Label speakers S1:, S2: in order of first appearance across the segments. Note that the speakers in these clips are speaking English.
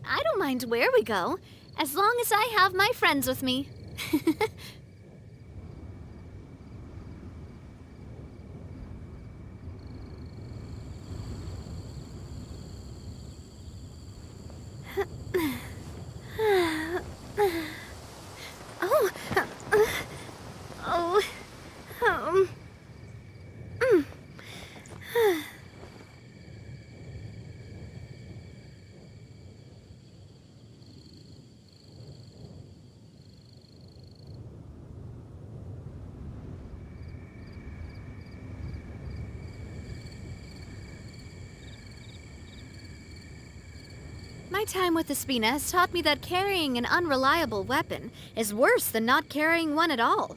S1: I don't mind where we go, as long as I have my friends with me. Oh, oh, um, mm. My time with Espina has taught me that carrying an unreliable weapon is worse than not carrying one at all.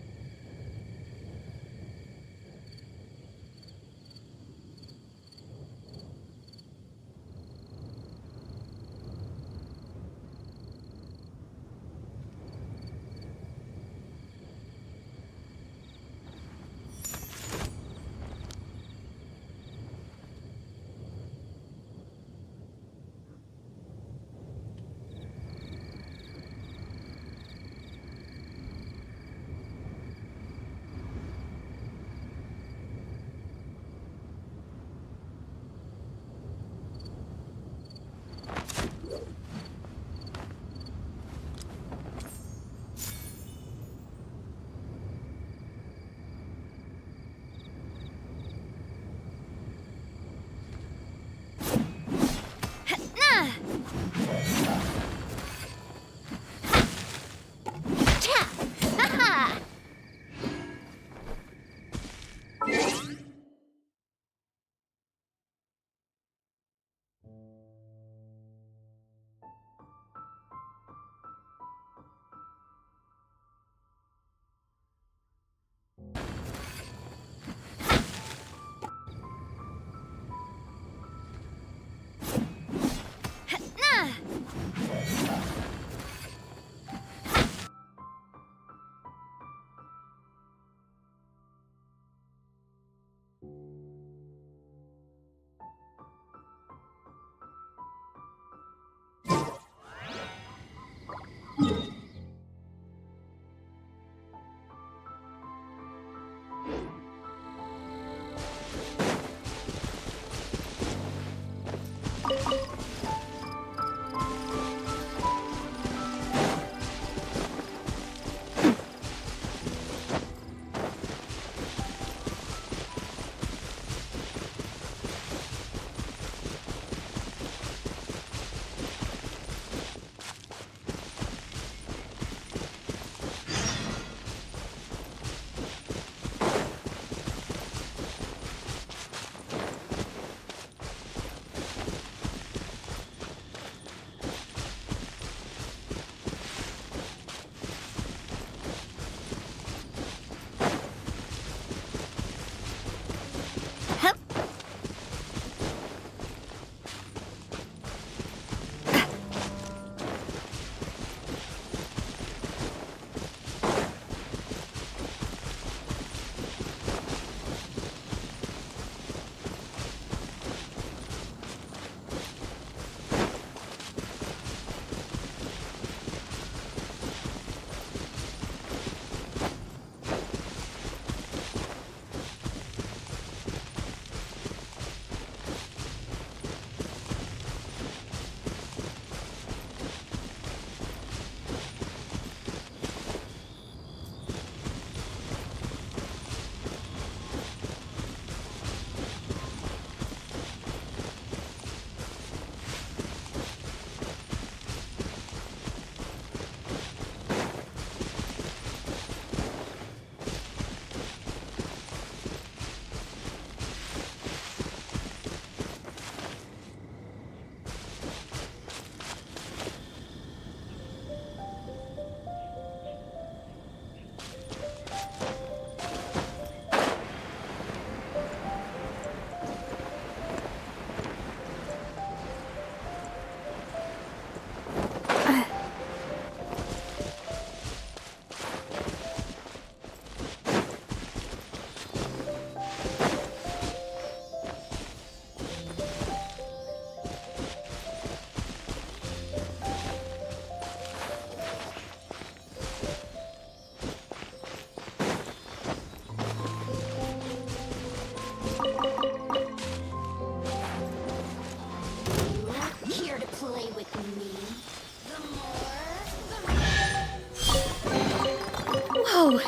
S1: Whoa!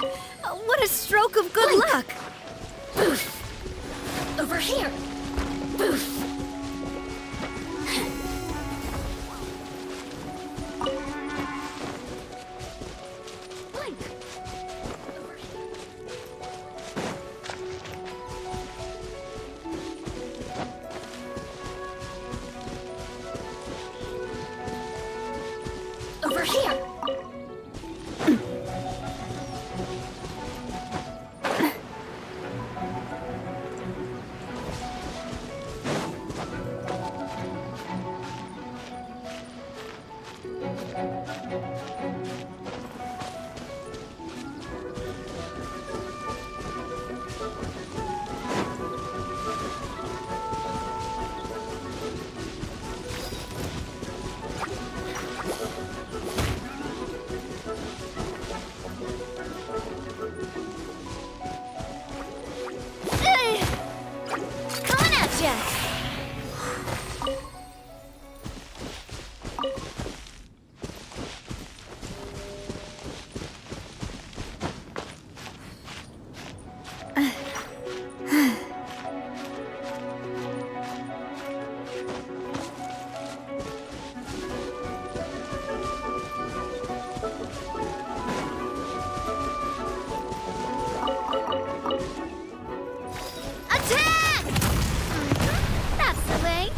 S1: What a stroke of good luck!
S2: Boof! Over here! Boof! Over here!
S1: Coming at ya! Attack! That's the way.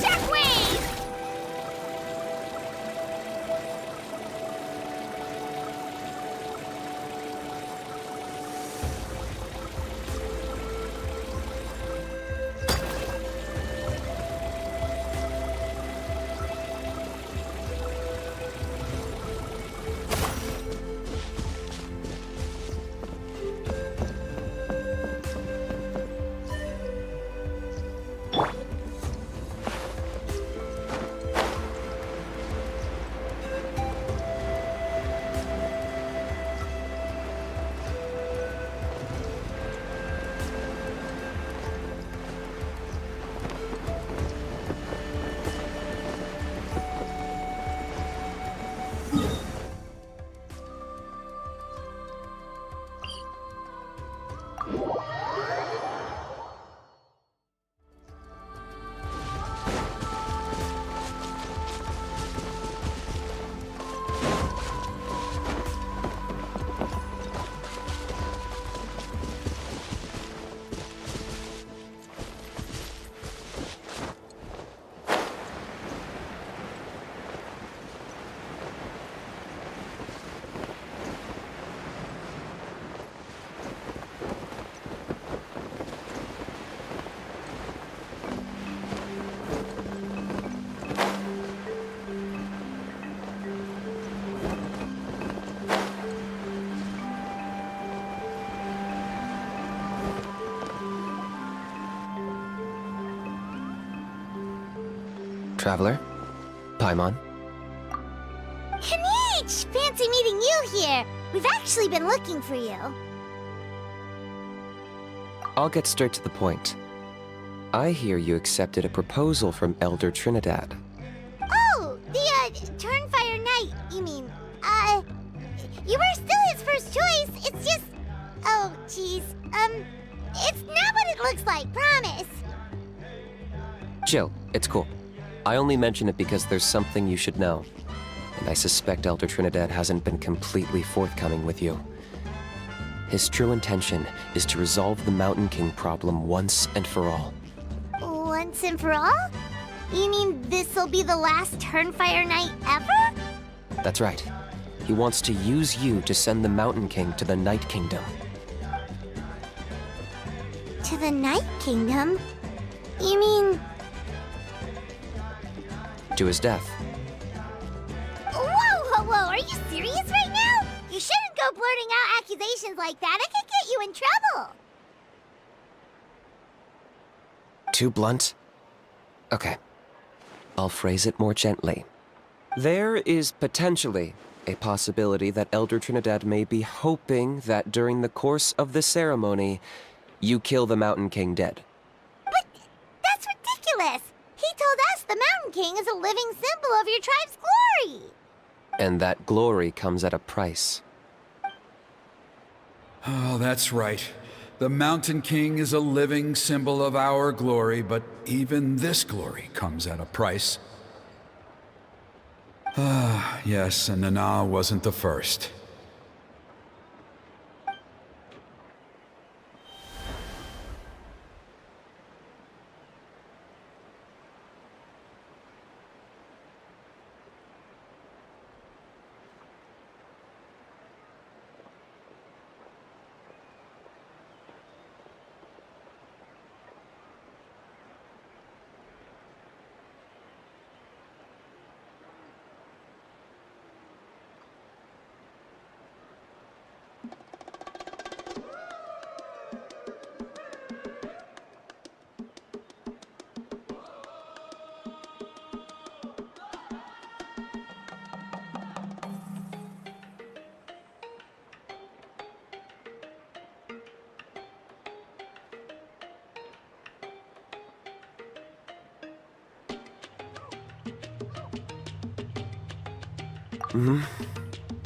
S1: Shockwave!
S3: Traveler? Paimon?
S2: Kanichi! Fancy meeting you here. We've actually been looking for you.
S3: I'll get straight to the point. I hear you accepted a proposal from Elder Trinidad.
S2: Oh, the, Turnfire Knight, you mean. You were still his first choice. It's just... Oh, jeez. It's not what it looks like, promise.
S3: Chill, it's cool. I only mention it because there's something you should know. And I suspect Elder Trinidad hasn't been completely forthcoming with you. His true intention is to resolve the Mountain King problem once and for all.
S2: Once and for all? You mean this'll be the last Turnfire night ever?
S3: That's right. He wants to use you to send the Mountain King to the Night Kingdom.
S2: To the Night Kingdom? You mean...
S3: To his death.
S2: Whoa, are you serious right now? You shouldn't go blurting out accusations like that. It could get you in trouble.
S3: Too blunt? Okay. I'll phrase it more gently. There is potentially a possibility that Elder Trinidad may be hoping that during the course of the ceremony, you kill the Mountain King dead.
S2: But that's ridiculous. He told us the Mountain King is a living symbol of your tribe's glory.
S3: And that glory comes at a price.
S4: Oh, that's right. The Mountain King is a living symbol of our glory, but even this glory comes at a price. Ah, yes, and Nana wasn't the first.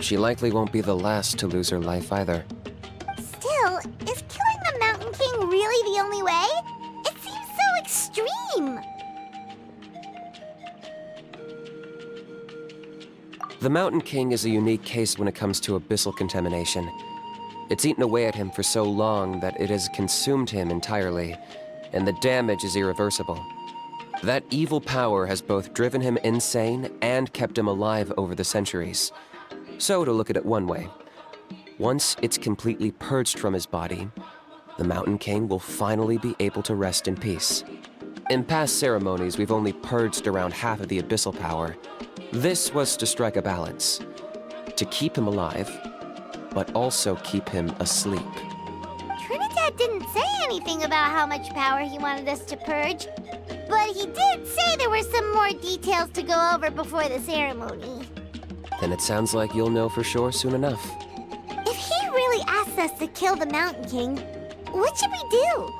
S3: She likely won't be the last to lose her life either.
S2: Still, is killing the Mountain King really the only way? It seems so extreme.
S3: The Mountain King is a unique case when it comes to abyssal contamination. It's eaten away at him for so long that it has consumed him entirely, and the damage is irreversible. That evil power has both driven him insane and kept him alive over the centuries. So, to look at it one way, once it's completely purged from his body, the Mountain King will finally be able to rest in peace. In past ceremonies, we've only purged around half of the abyssal power. This was to strike a balance, to keep him alive, but also keep him asleep.
S2: Trinidad didn't say anything about how much power he wanted us to purge, but he did say there were some more details to go over before the ceremony.
S3: Then it sounds like you'll know for sure soon enough.
S2: If he really asks us to kill the Mountain King, what should we do?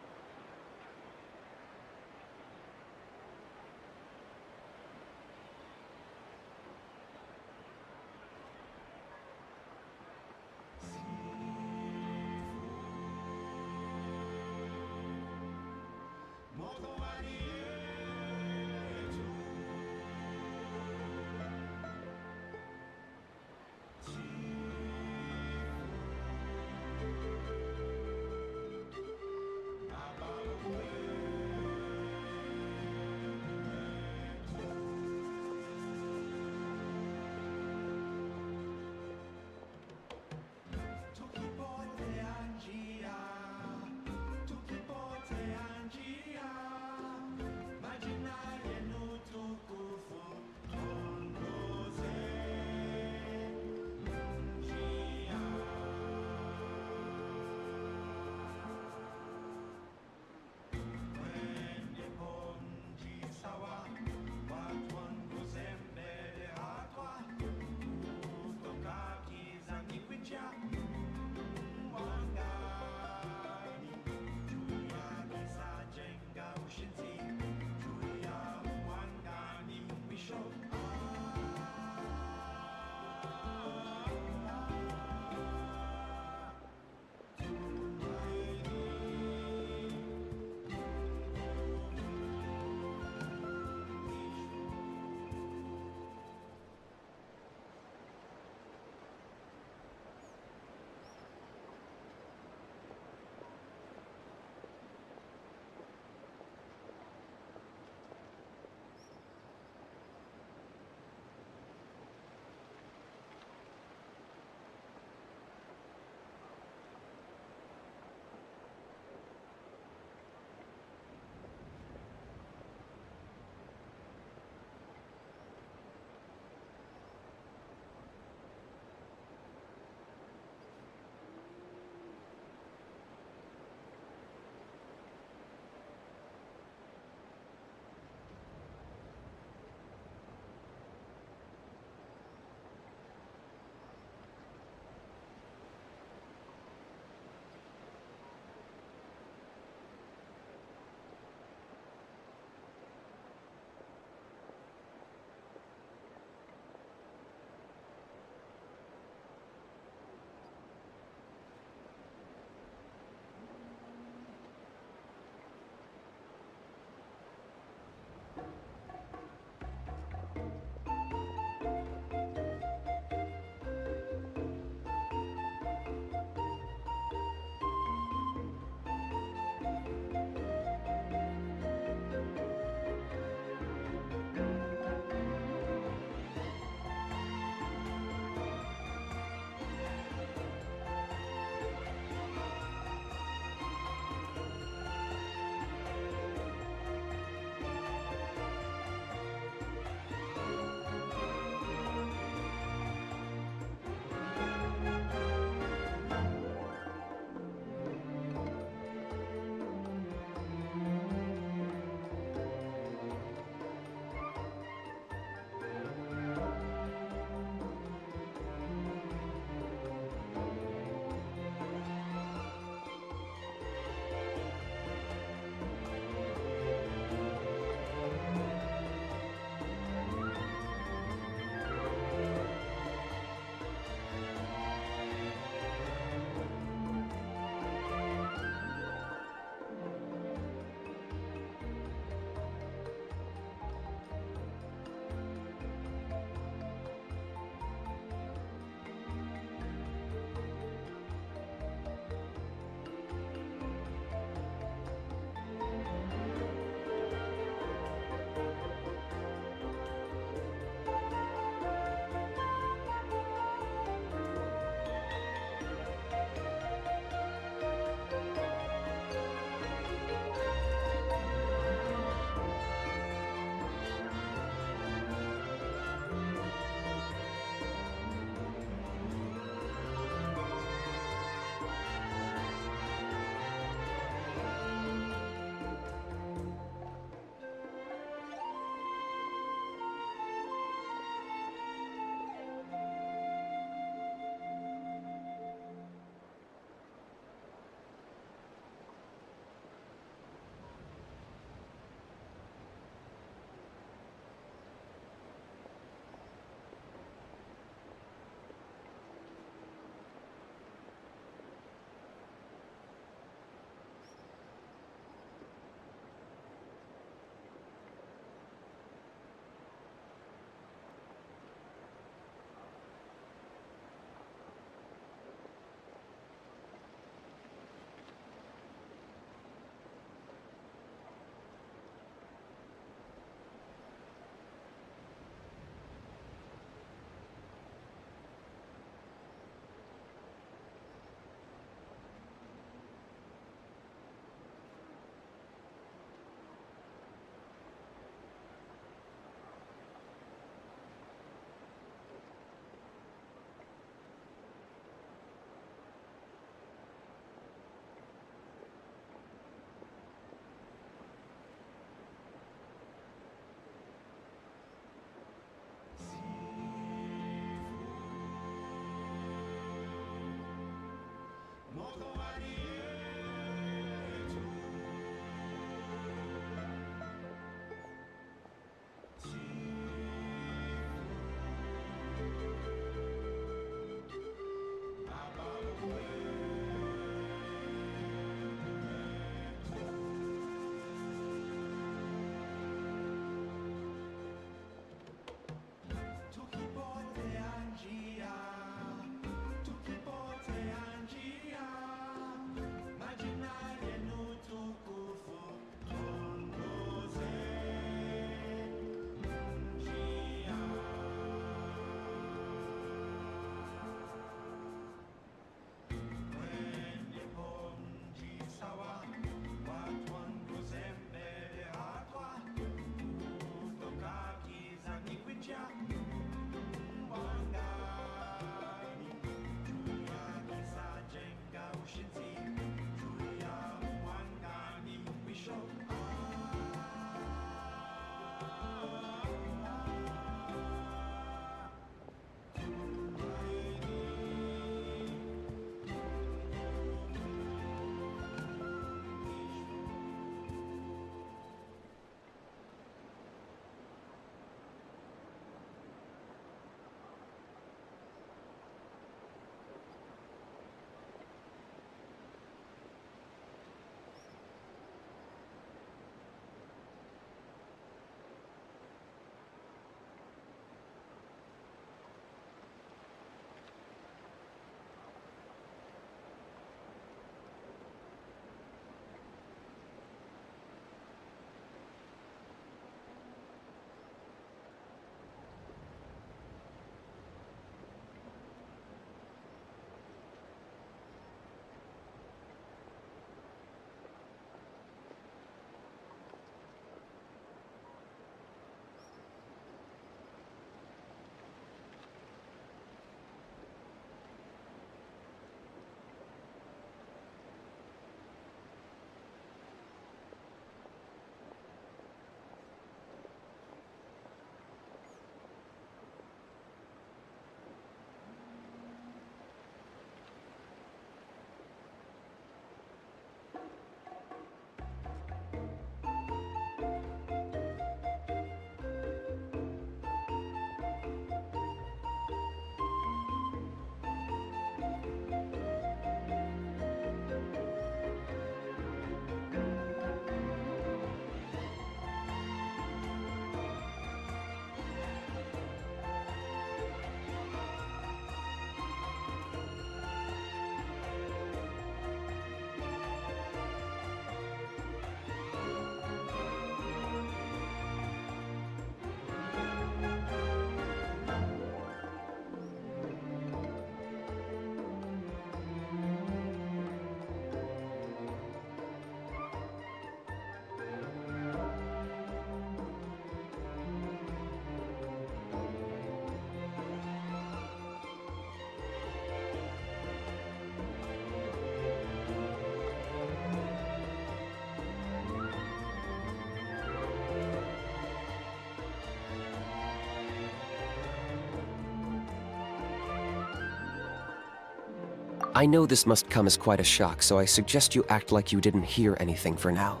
S3: I know this must come as quite a shock, so I suggest you act like you didn't hear anything for now.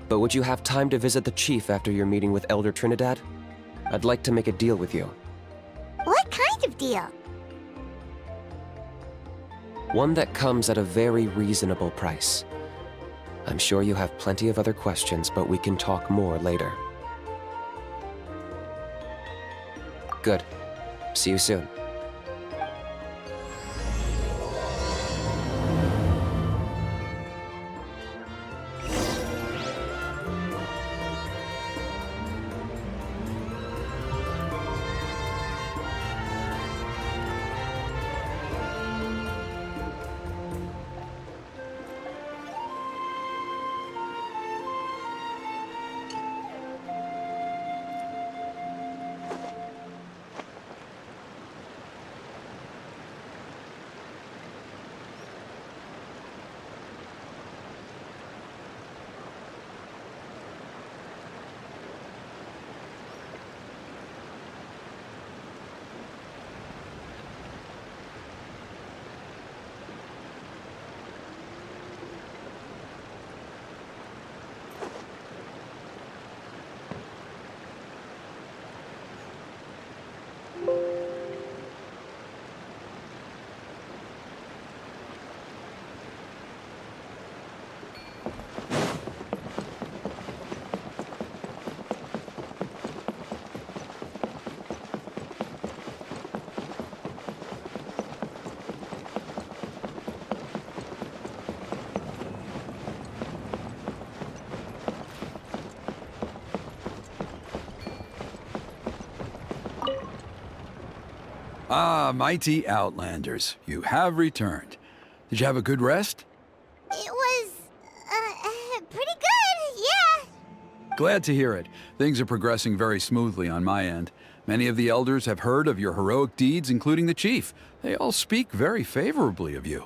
S3: But would you have time to visit the chief after your meeting with Elder Trinidad? I'd like to make a deal with you.
S2: What kind of deal?
S3: One that comes at a very reasonable price. I'm sure you have plenty of other questions, but we can talk more later. Good. See you soon.
S4: Ah, mighty Outlanders, you have returned. Did you have a good rest?
S2: It was, pretty good, yeah.
S4: Glad to hear it. Things are progressing very smoothly on my end. Many of the elders have heard of your heroic deeds, including the chief. They all speak very favorably of you.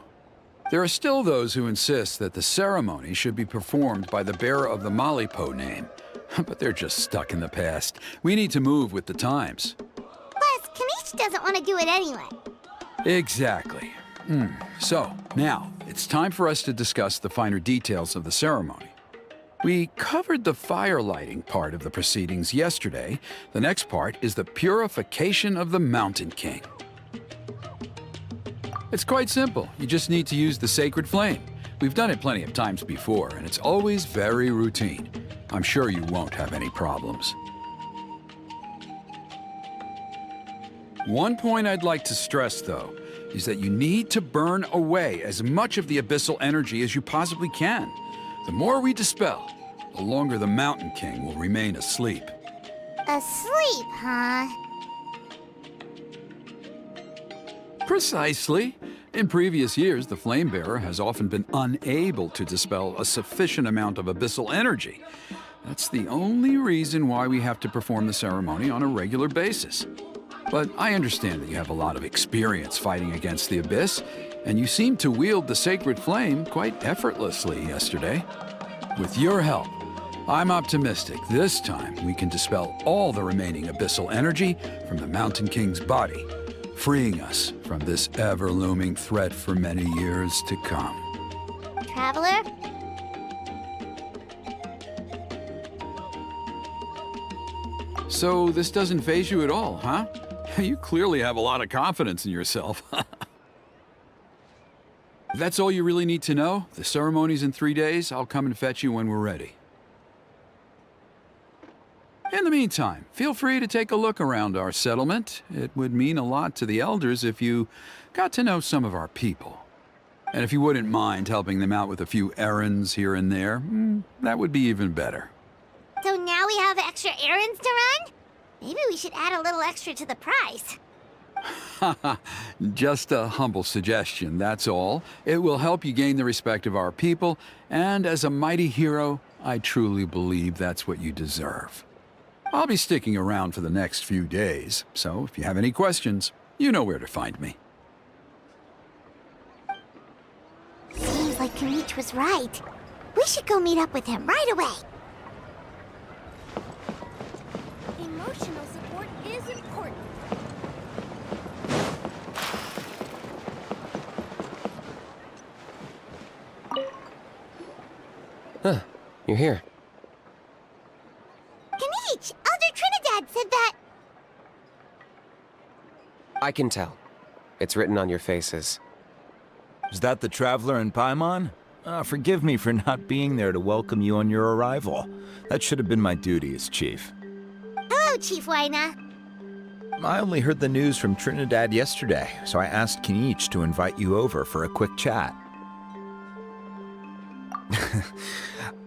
S4: There are still those who insist that the ceremony should be performed by the bearer of the Malipo name. But they're just stuck in the past. We need to move with the times.
S2: Plus, Kanish doesn't want to do it anyway.
S4: Exactly. So, now, it's time for us to discuss the finer details of the ceremony. We covered the fire lighting part of the proceedings yesterday. The next part is the purification of the Mountain King. It's quite simple. You just need to use the sacred flame. We've done it plenty of times before, and it's always very routine. I'm sure you won't have any problems. One point I'd like to stress, though, is that you need to burn away as much of the abyssal energy as you possibly can. The more we dispel, the longer the Mountain King will remain asleep.
S2: Asleep, huh?
S4: Precisely. In previous years, the Flame Bearer has often been unable to dispel a sufficient amount of abyssal energy. That's the only reason why we have to perform the ceremony on a regular basis. But I understand that you have a lot of experience fighting against the Abyss, and you seemed to wield the sacred flame quite effortlessly yesterday. With your help, I'm optimistic this time we can dispel all the remaining abyssal energy from the Mountain King's body, freeing us from this ever-looming threat for many years to come.
S2: Traveler?
S4: So this doesn't faze you at all, huh? You clearly have a lot of confidence in yourself. If that's all you really need to know, the ceremony's in 3 days. I'll come and fetch you when we're ready. In the meantime, feel free to take a look around our settlement. It would mean a lot to the elders if you got to know some of our people. And if you wouldn't mind helping them out with a few errands here and there, that would be even better.
S2: So now we have extra errands to run? Maybe we should add a little extra to the price.
S4: Just a humble suggestion, that's all. It will help you gain the respect of our people, and as a mighty hero, I truly believe that's what you deserve. I'll be sticking around for the next few days, so if you have any questions, you know where to find me.
S2: Seems like Kanish was right. We should go meet up with him right away. Emotional support is important.
S3: you're here.
S2: Kaniche, Elder Trinidad said that...
S3: I can tell. It's written on your faces.
S5: Is that the Traveler in Paimon? Forgive me for not being there to welcome you on your arrival. That should have been my duty as chief.
S2: Hello, Chief Waina.
S5: I only heard the news from Trinidad yesterday, so I asked Kaniche to invite you over for a quick chat.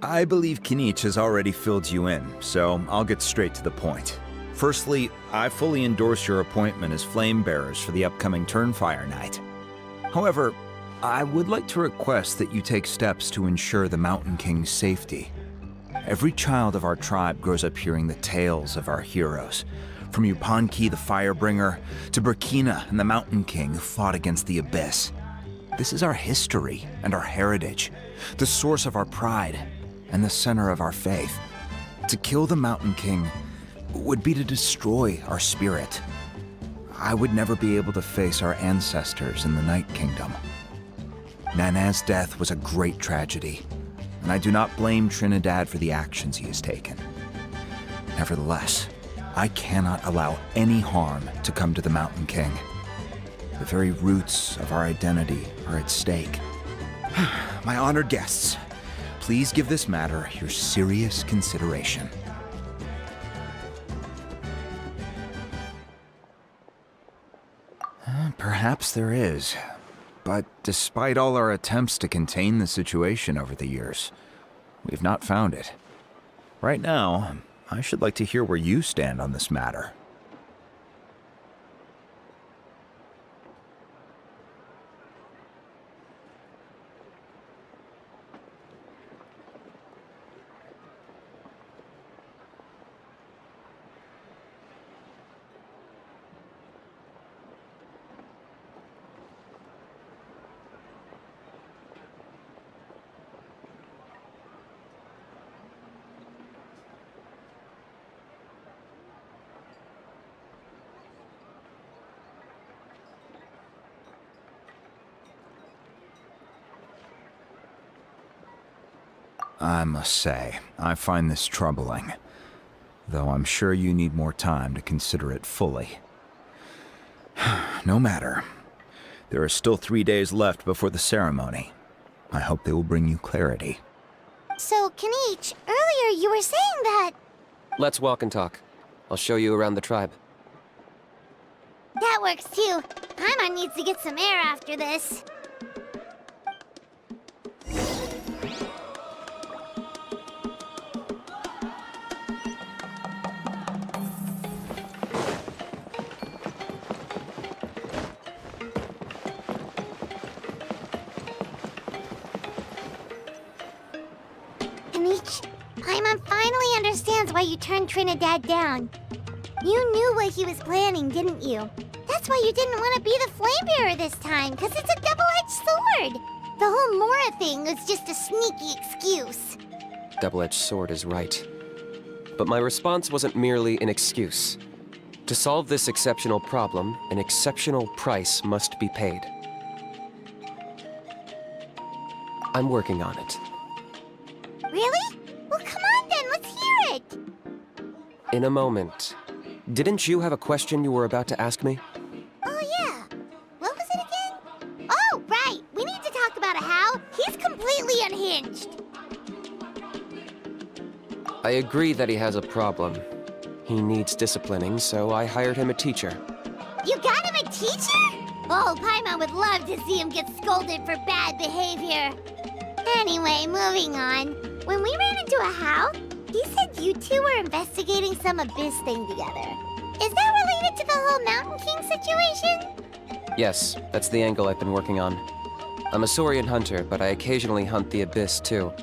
S5: I believe Kaniche has already filled you in, so I'll get straight to the point. Firstly, I fully endorse your appointment as flame bearers for the upcoming Turnfire Night. However, I would like to request that you take steps to ensure the Mountain King's safety. Every child of our tribe grows up hearing the tales of our heroes, from Yupanqui the Firebringer to Burkina and the Mountain King who fought against the Abyss. This is our history and our heritage, the source of our pride and the center of our faith. To kill the Mountain King would be to destroy our spirit. I would never be able to face our ancestors in the Night Kingdom. Nana's death was a great tragedy, and I do not blame Trinidad for the actions he has taken. Nevertheless, I cannot allow any harm to come to the Mountain King. The very roots of our identity are at stake. My honored guests, please give this matter your serious consideration. Perhaps there is. But despite all our attempts to contain the situation over the years, we've not found it. Right now, I should like to hear where you stand on this matter. I must say, I find this troubling, though I'm sure you need more time to consider it fully. No matter. There are still 3 days left before the ceremony. I hope they will bring you clarity.
S2: So, Kaniche, earlier you were saying that...
S3: Let's walk and talk. I'll show you around the tribe.
S2: That works too. Paimon needs to get some air after this. Paimon finally understands why you turned Trinidad down. You knew what he was planning, didn't you? That's why you didn't want to be the flame bearer this time, because it's a double-edged sword. The whole Mora thing was just a sneaky excuse.
S3: Double-edged sword is right. But my response wasn't merely an excuse. To solve this exceptional problem, an exceptional price must be paid. I'm working on it.
S2: Really? Well, come on then, let's hear it!
S3: In a moment. Didn't you have a question you were about to ask me?
S2: Oh yeah. What was it again? Oh, right! We need to talk about How. He's completely unhinged.
S3: I agree that he has a problem. He needs disciplining, so I hired him a teacher.
S2: You got him a teacher? Oh, Paimon would love to see him get scolded for bad behavior. Anyway, moving on. When we ran into a How, he said you two were investigating some Abyss thing together. Is that related to the whole Mountain King situation?
S3: Yes, that's the angle I've been working on. I'm a Saurian hunter, but I occasionally hunt the Abyss too.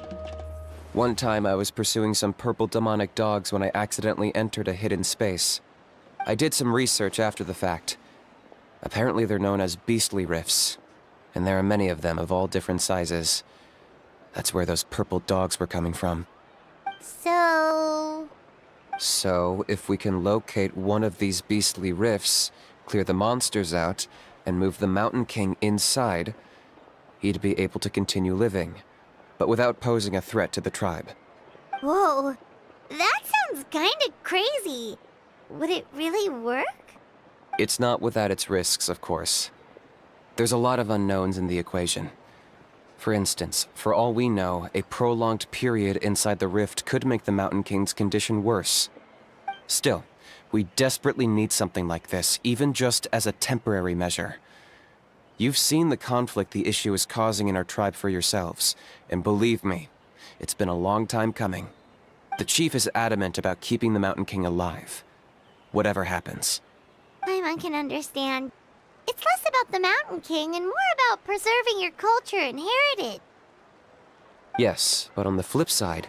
S3: One time I was pursuing some purple demonic dogs when I accidentally entered a hidden space. I did some research after the fact. Apparently they're known as beastly rifts, and there are many of them of all different sizes. That's where those purple dogs were coming from.
S2: So,
S3: if we can locate one of these beastly rifts, clear the monsters out, and move the Mountain King inside, he'd be able to continue living, but without posing a threat to the tribe.
S2: Whoa, that sounds kind of crazy. Would it really work?
S3: It's not without its risks, of course. There's a lot of unknowns in the equation. For instance, for all we know, a prolonged period inside the rift could make the Mountain King's condition worse. Still, we desperately need something like this, even just as a temporary measure. You've seen the conflict the issue is causing in our tribe for yourselves, and believe me, it's been a long time coming. The chief is adamant about keeping the Mountain King alive, whatever happens.
S2: Paimon can understand. It's less about the Mountain King and more about preserving your culture and heritage.
S3: Yes, but on the flip side,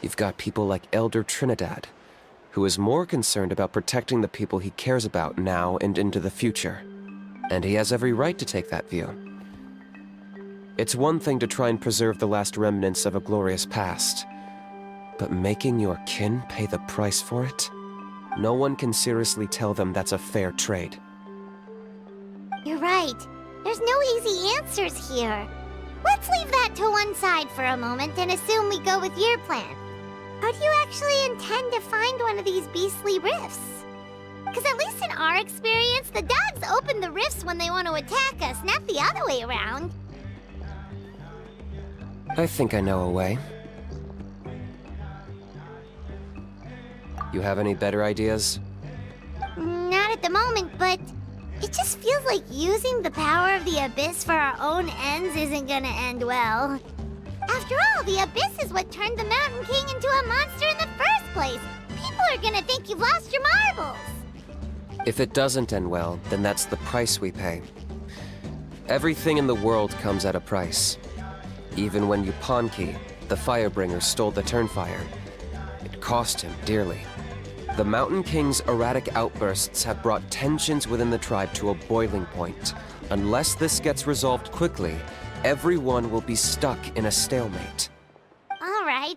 S3: you've got people like Elder Trinidad, who is more concerned about protecting the people he cares about now and into the future. And he has every right to take that view. It's one thing to try and preserve the last remnants of a glorious past, but making your kin pay the price for it? No one can seriously tell them that's a fair trade.
S2: You're right. There's no easy answers here. Let's leave that to one side for a moment and assume we go with your plan. How do you actually intend to find one of these beastly rifts? Because at least in our experience, the dogs open the rifts when they want to attack us, not the other way around.
S3: I think I know a way. You have any better ideas?
S2: Not at the moment, but it just feels like using the power of the Abyss for our own ends isn't gonna end well. After all, the Abyss is what turned the Mountain King into a monster in the first place. People are gonna think you've lost your marbles.
S3: If it doesn't end well, then that's the price we pay. Everything in the world comes at a price. Even when Yupanqui, the Firebringer, stole the Turnfire, it cost him dearly. The Mountain King's erratic outbursts have brought tensions within the tribe to a boiling point. Unless this gets resolved quickly, everyone will be stuck in a stalemate.
S2: All right.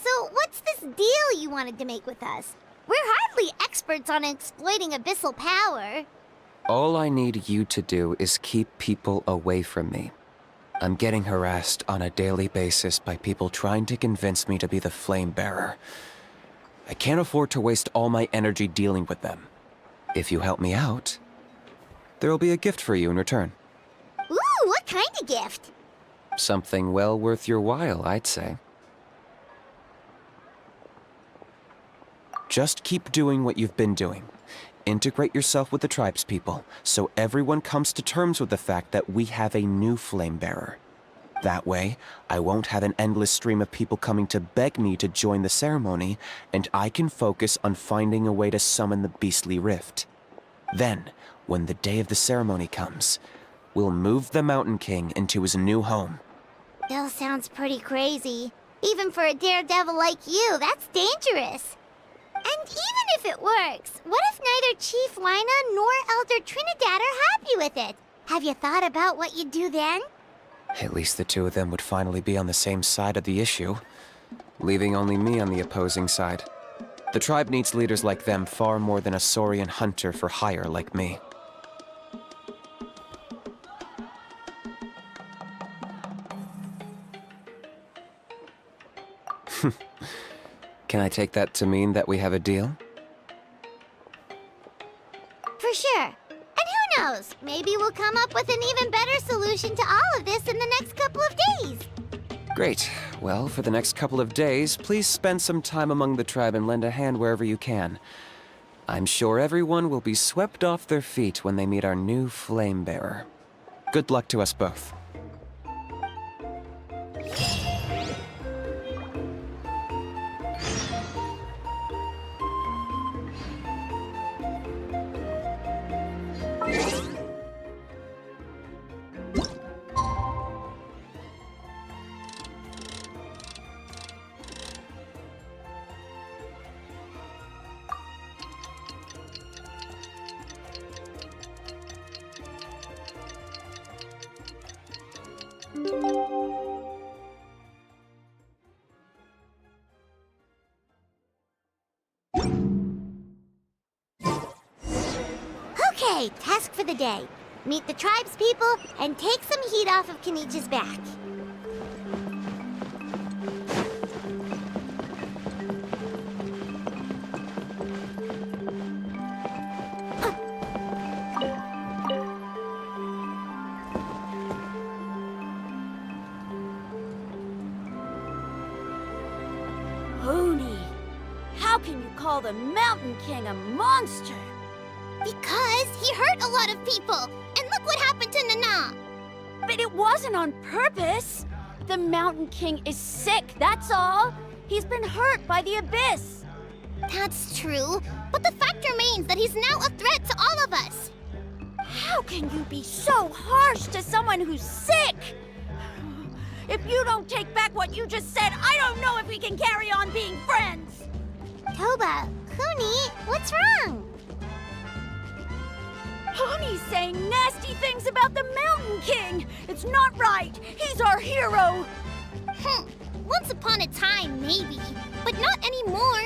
S2: So what's this deal you wanted to make with us? We're hardly experts on exploiting abyssal power.
S3: All I need you to do is keep people away from me. I'm getting harassed on a daily basis by people trying to convince me to be the flame bearer. I can't afford to waste all my energy dealing with them. If you help me out, there'll be a gift for you in return.
S2: Ooh, what kind of gift?
S3: Something well worth your while, I'd say. Just keep doing what you've been doing. Integrate yourself with the tribespeople, so everyone comes to terms with the fact that we have a new flame bearer. That way, I won't have an endless stream of people coming to beg me to join the ceremony, and I can focus on finding a way to summon the beastly rift. Then, when the day of the ceremony comes, we'll move the Mountain King into his new home.
S2: Still sounds pretty crazy. Even for a daredevil like you, that's dangerous. And even if it works, what if neither Chief Lina nor Elder Trinidad are happy with it? Have you thought about what you'd do then?
S3: At least the two of them would finally be on the same side of the issue, leaving only me on the opposing side. The tribe needs leaders like them far more than a Saurian hunter for hire like me. Can I take that to mean that we have a deal?
S2: For sure. And who knows? Maybe we'll come up with an even better solution to all of this in the next couple of days.
S3: Great. Well, for the next couple of days, please spend some time among the tribe and lend a hand wherever you can. I'm sure everyone will be swept off their feet when they meet our new flame bearer. Good luck to us both.
S2: Okay, task for the day. Meet the tribespeople and take some heat off of Kenichi's back.
S6: How can you call the Mountain King a monster?
S2: Because he hurt a lot of people. And look what happened to Nana.
S6: But it wasn't on purpose. The Mountain King is sick, that's all. He's been hurt by the abyss.
S2: That's true. But the fact remains that he's now a threat to all of us.
S6: How can you be so harsh to someone who's sick? If you don't take back what you just said, I don't know if we can carry on being friends.
S2: Toba, Kuni, what's wrong?
S6: Honey's saying nasty things about the Mountain King. It's not right. He's our hero.
S2: Once upon a time, maybe. But not anymore.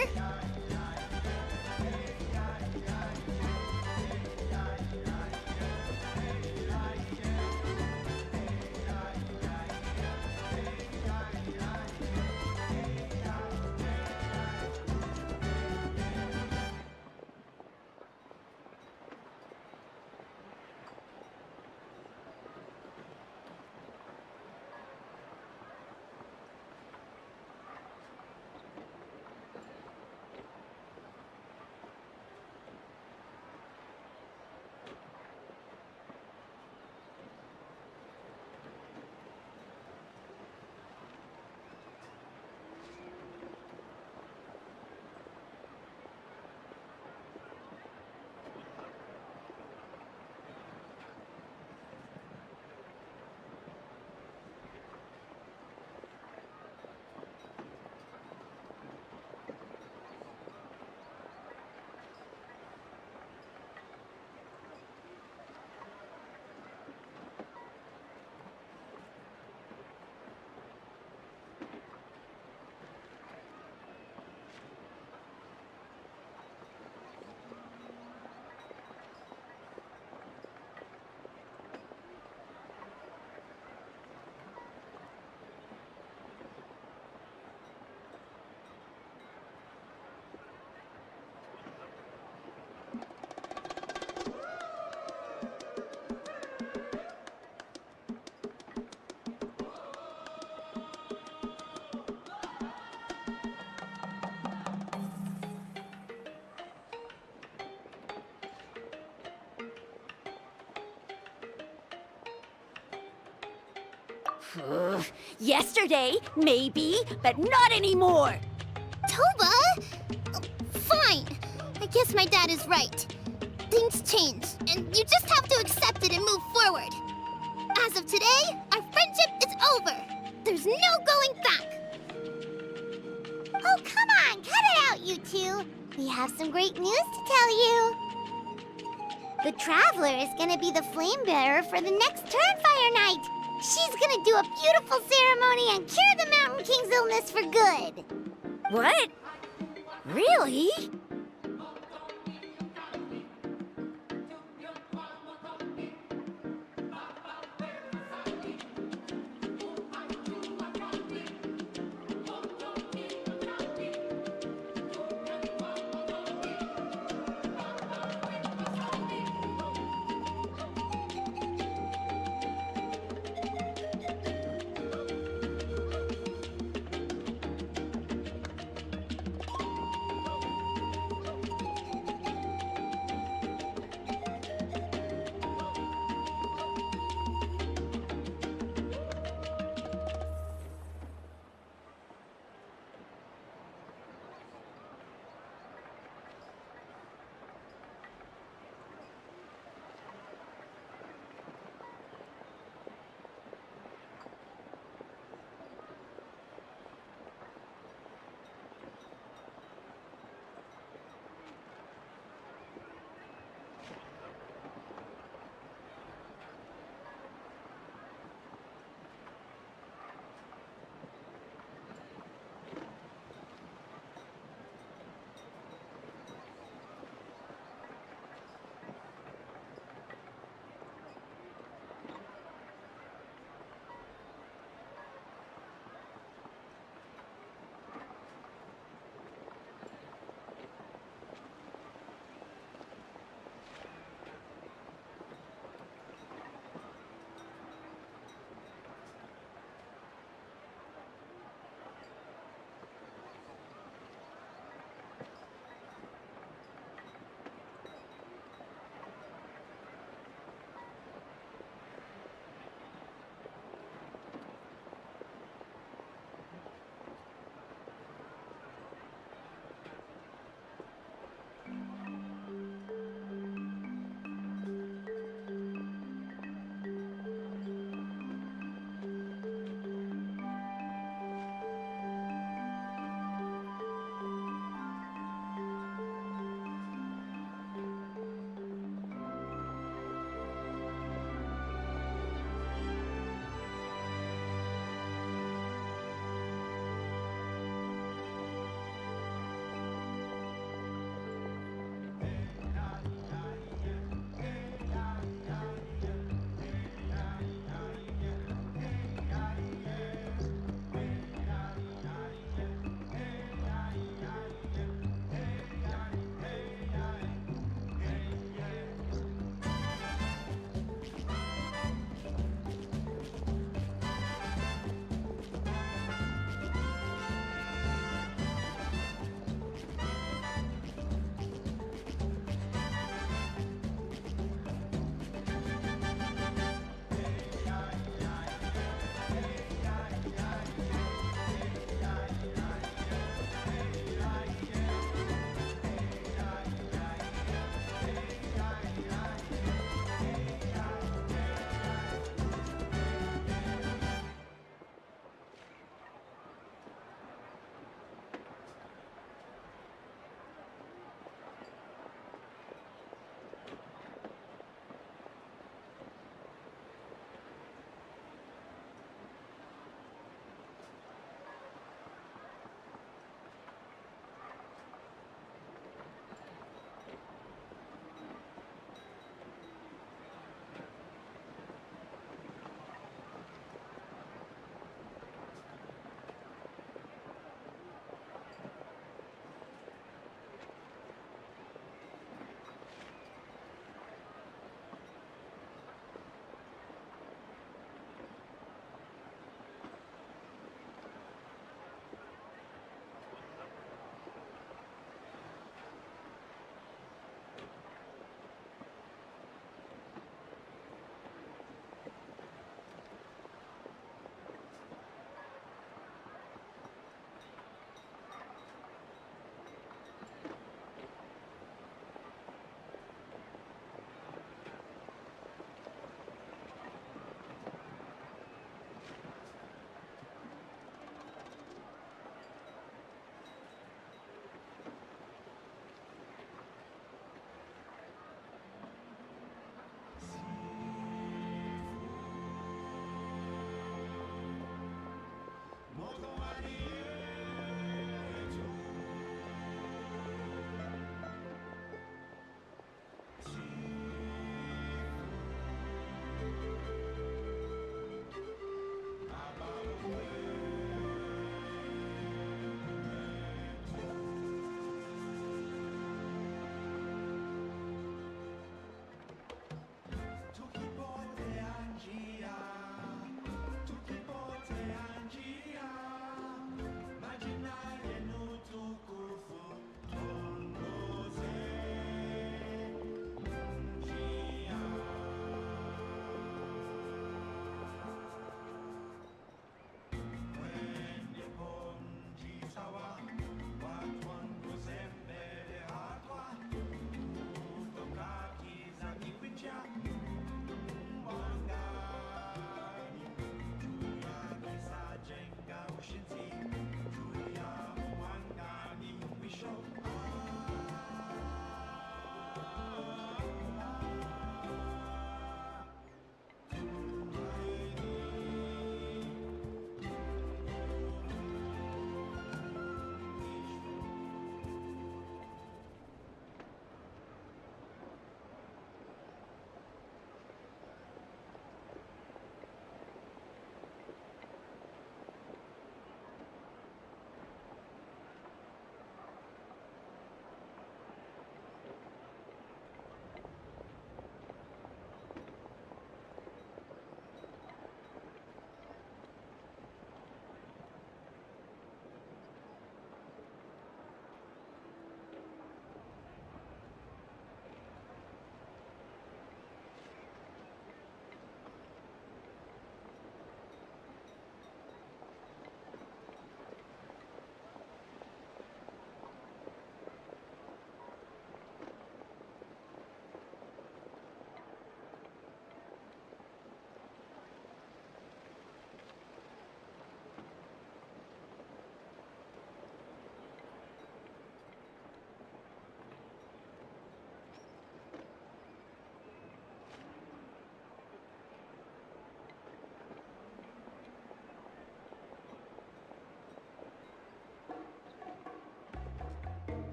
S6: Yesterday, maybe, but not anymore.
S2: Toba? Fine. I guess my dad is right. Things change, and you just have to accept it and move forward. As of today, our friendship is over. There's no going back. Oh, come on, cut it out, you two. We have some great news to tell you. The Traveler is gonna be the flame bearer for the next Turnfire night. She's gonna do a beautiful ceremony and cure the Mountain King's illness for good.
S6: What? Really?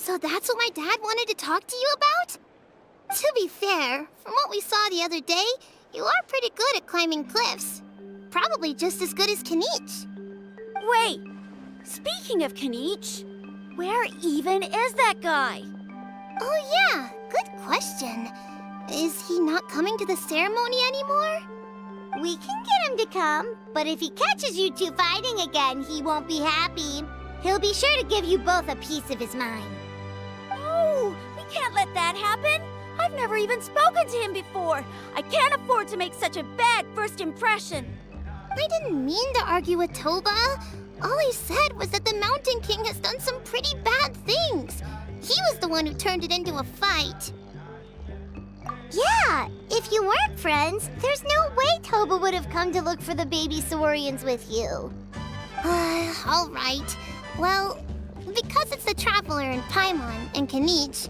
S2: So that's what my dad wanted to talk to you about? To be fair, from what we saw the other day, you are pretty good at climbing cliffs. Probably just as good as Kinich.
S6: Wait, speaking of Kinich, where even is that guy?
S2: Oh yeah, good question. Is he not coming to the ceremony anymore? We can get him to come, but if he catches you two fighting again, he won't be happy. He'll be sure to give you both a piece of his mind.
S6: No, we can't let that happen. I've never even spoken to him before. I can't afford to make such a bad first impression.
S2: I didn't mean to argue with Toba. All I said was that the Mountain King has done some pretty bad things. He was the one who turned it into a fight. Yeah, if you weren't friends, there's no way Toba would have come to look for the baby Saurians with you. All right. Well, because it's the Traveler and Paimon and Kinich,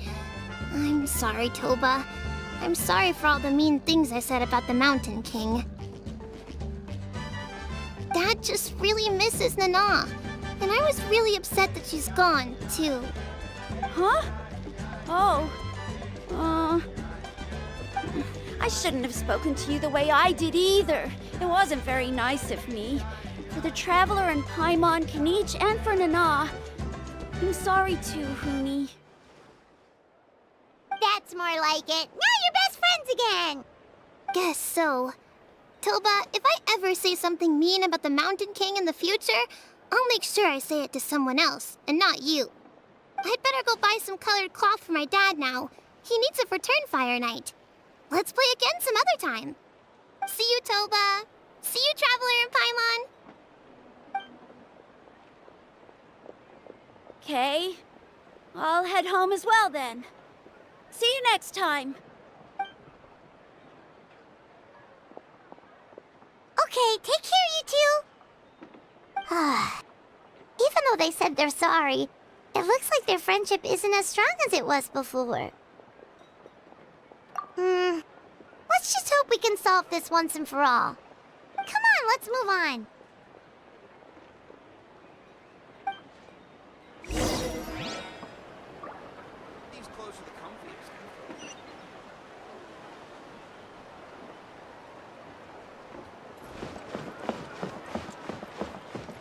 S2: I'm sorry, Toba. I'm sorry for all the mean things I said about the Mountain King. Dad just really misses Nana, and I was really upset that she's gone, too.
S6: Huh? Oh. I shouldn't have spoken to you the way I did either. It wasn't very nice of me. For the Traveler and Paimon, Kinich, and for Nana. I'm sorry too, Huni.
S2: That's more like it. Now you're best friends again. Guess so. Toba, if I ever say something mean about the Mountain King in the future, I'll make sure I say it to someone else, and not you. I'd better go buy some colored cloth for my dad now. He needs it for Turnfire Night. Let's play again some other time. See you, Toba. See you, Traveler and Paimon.
S6: Okay. I'll head home as well then. See you next time.
S2: Okay, take care, you two. Even though they said they're sorry, it looks like their friendship isn't as strong as it was before. Let's just hope we can solve this once and for all. Come on, let's move on.
S5: These clothes are the comfiest.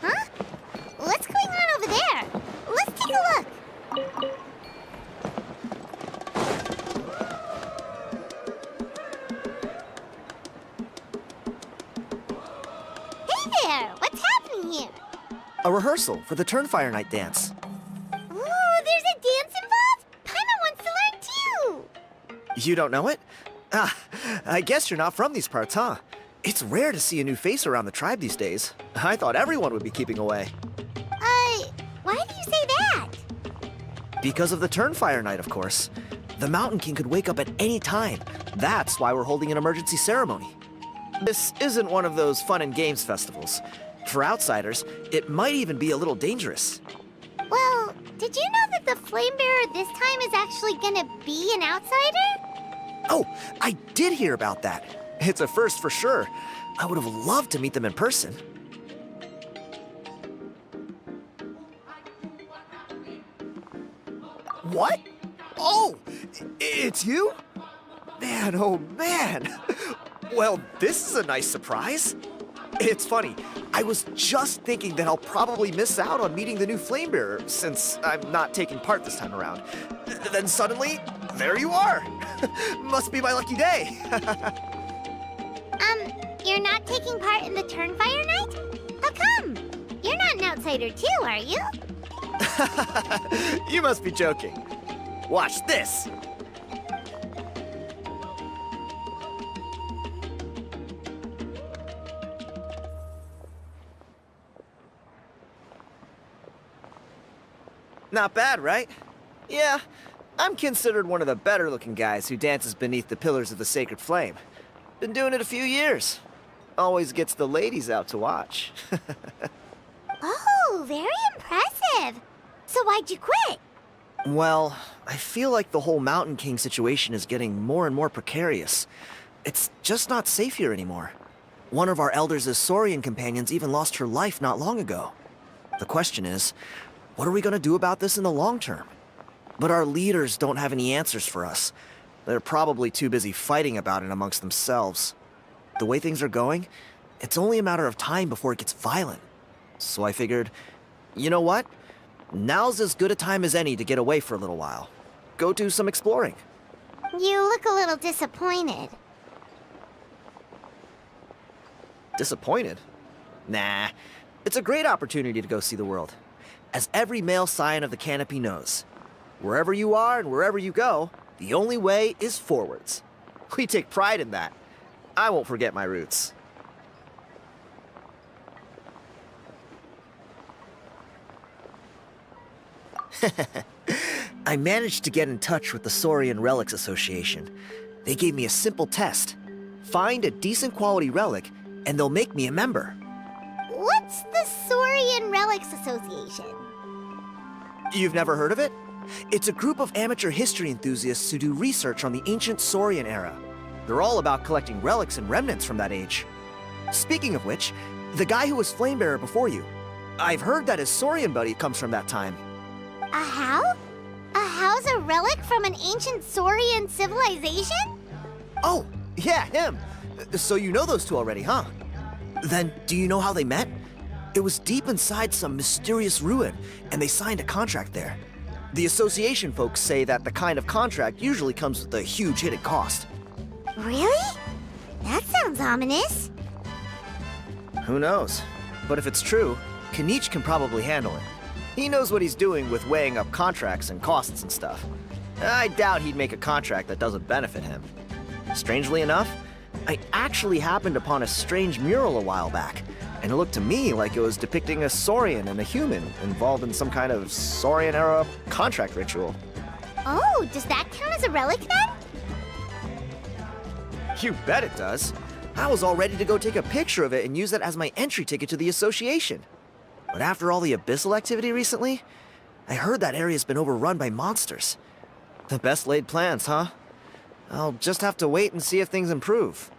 S2: Huh? What's going on over there? Let's take a look. Hey there! What's happening here?
S7: A rehearsal for the Turnfire Night dance.
S2: Ooh, there's a dance involved? Paimon wants to learn too!
S7: You don't know it? Ah, I guess you're not from these parts, huh? It's rare to see a new face around the tribe these days. I thought everyone would be keeping away.
S2: Why do you say that?
S7: Because of the Turnfire Night, of course. The Mountain King could wake up at any time. That's why we're holding an emergency ceremony. This isn't one of those fun and games festivals. For outsiders, it might even be a little dangerous.
S2: Well, did you know that the Flame Bearer this time is actually gonna be an outsider?
S7: Oh, I did hear about that. It's a first for sure. I would have loved to meet them in person. What? Oh, it's you? Man, oh man. Well, this is a nice surprise. It's funny, I was just thinking that I'll probably miss out on meeting the new Flame Bearer since I'm not taking part this time around. Then suddenly, there you are. Must be my lucky day.
S2: You're not taking part in the Turnfire Night? How come? You're not an outsider too, are you?
S7: You must be joking. Watch this. Not bad, right? Yeah, I'm considered one of the better-looking guys who dances beneath the pillars of the sacred flame. Been doing it a few years. Always gets the ladies out to watch.
S2: Oh, very impressive. So why'd you quit?
S7: Well, I feel like the whole Mountain King situation is getting more and more precarious. It's just not safe here anymore. One of our elders' Saurian companions even lost her life not long ago. The question is, what are we going to do about this in the long term? But our leaders don't have any answers for us. They're probably too busy fighting about it amongst themselves. The way things are going, it's only a matter of time before it gets violent. So I figured, you know what? Now's as good a time as any to get away for a little while. Go do some exploring.
S2: You look a little disappointed.
S7: Disappointed? Nah, it's a great opportunity to go see the world. As every male scion of the canopy knows, wherever you are and wherever you go, the only way is forwards. We take pride in that. I won't forget my roots. I managed to get in touch with the Saurian Relics Association. They gave me a simple test. Find a decent quality relic, and they'll make me a member.
S2: What's the Saurian Relics Association?
S7: You've never heard of it? It's a group of amateur history enthusiasts who do research on the ancient Saurian era. They're all about collecting relics and remnants from that age. Speaking of which, the guy who was Flamebearer before you, I've heard that his Saurian buddy comes from that time.
S2: A how? A how's a relic from an ancient Saurian civilization?
S7: Oh, yeah, him. So you know those two already, huh? Then, do you know how they met? It was deep inside some mysterious ruin, and they signed a contract there. The association folks say that the kind of contract usually comes with a huge hidden cost.
S2: Really? That sounds ominous.
S7: Who knows? But if it's true, Kinich can probably handle it. He knows what he's doing with weighing up contracts and costs and stuff. I doubt he'd make a contract that doesn't benefit him. Strangely enough, I actually happened upon a strange mural a while back, and it looked to me like it was depicting a Saurian and a human involved in some kind of Saurian-era contract ritual.
S2: Oh, does that count as a relic then?
S7: You bet it does. I was all ready to go take a picture of it and use it as my entry ticket to the association. But after all the abyssal activity recently, I heard that area's been overrun by monsters. The best laid plans, huh? I'll just have to wait and see if things improve.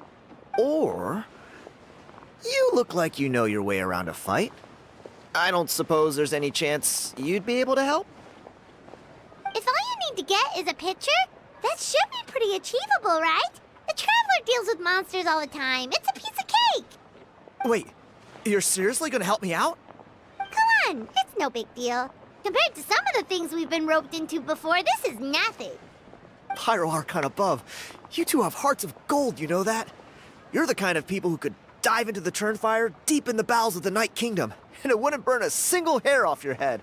S7: Or... you look like you know your way around a fight. I don't suppose there's any chance you'd be able to help?
S2: If all you need to get is a picture, that should be pretty achievable, right? The Traveler deals with monsters all the time. It's a piece of cake.
S7: Wait, you're seriously gonna help me out?
S2: Come on, it's no big deal. Compared to some of the things we've been roped into before, this is nothing.
S7: Pyro Archon above, you two have hearts of gold, you know that? You're the kind of people who could dive into the Turnfire deep in the bowels of the Night Kingdom, and it wouldn't burn a single hair off your head.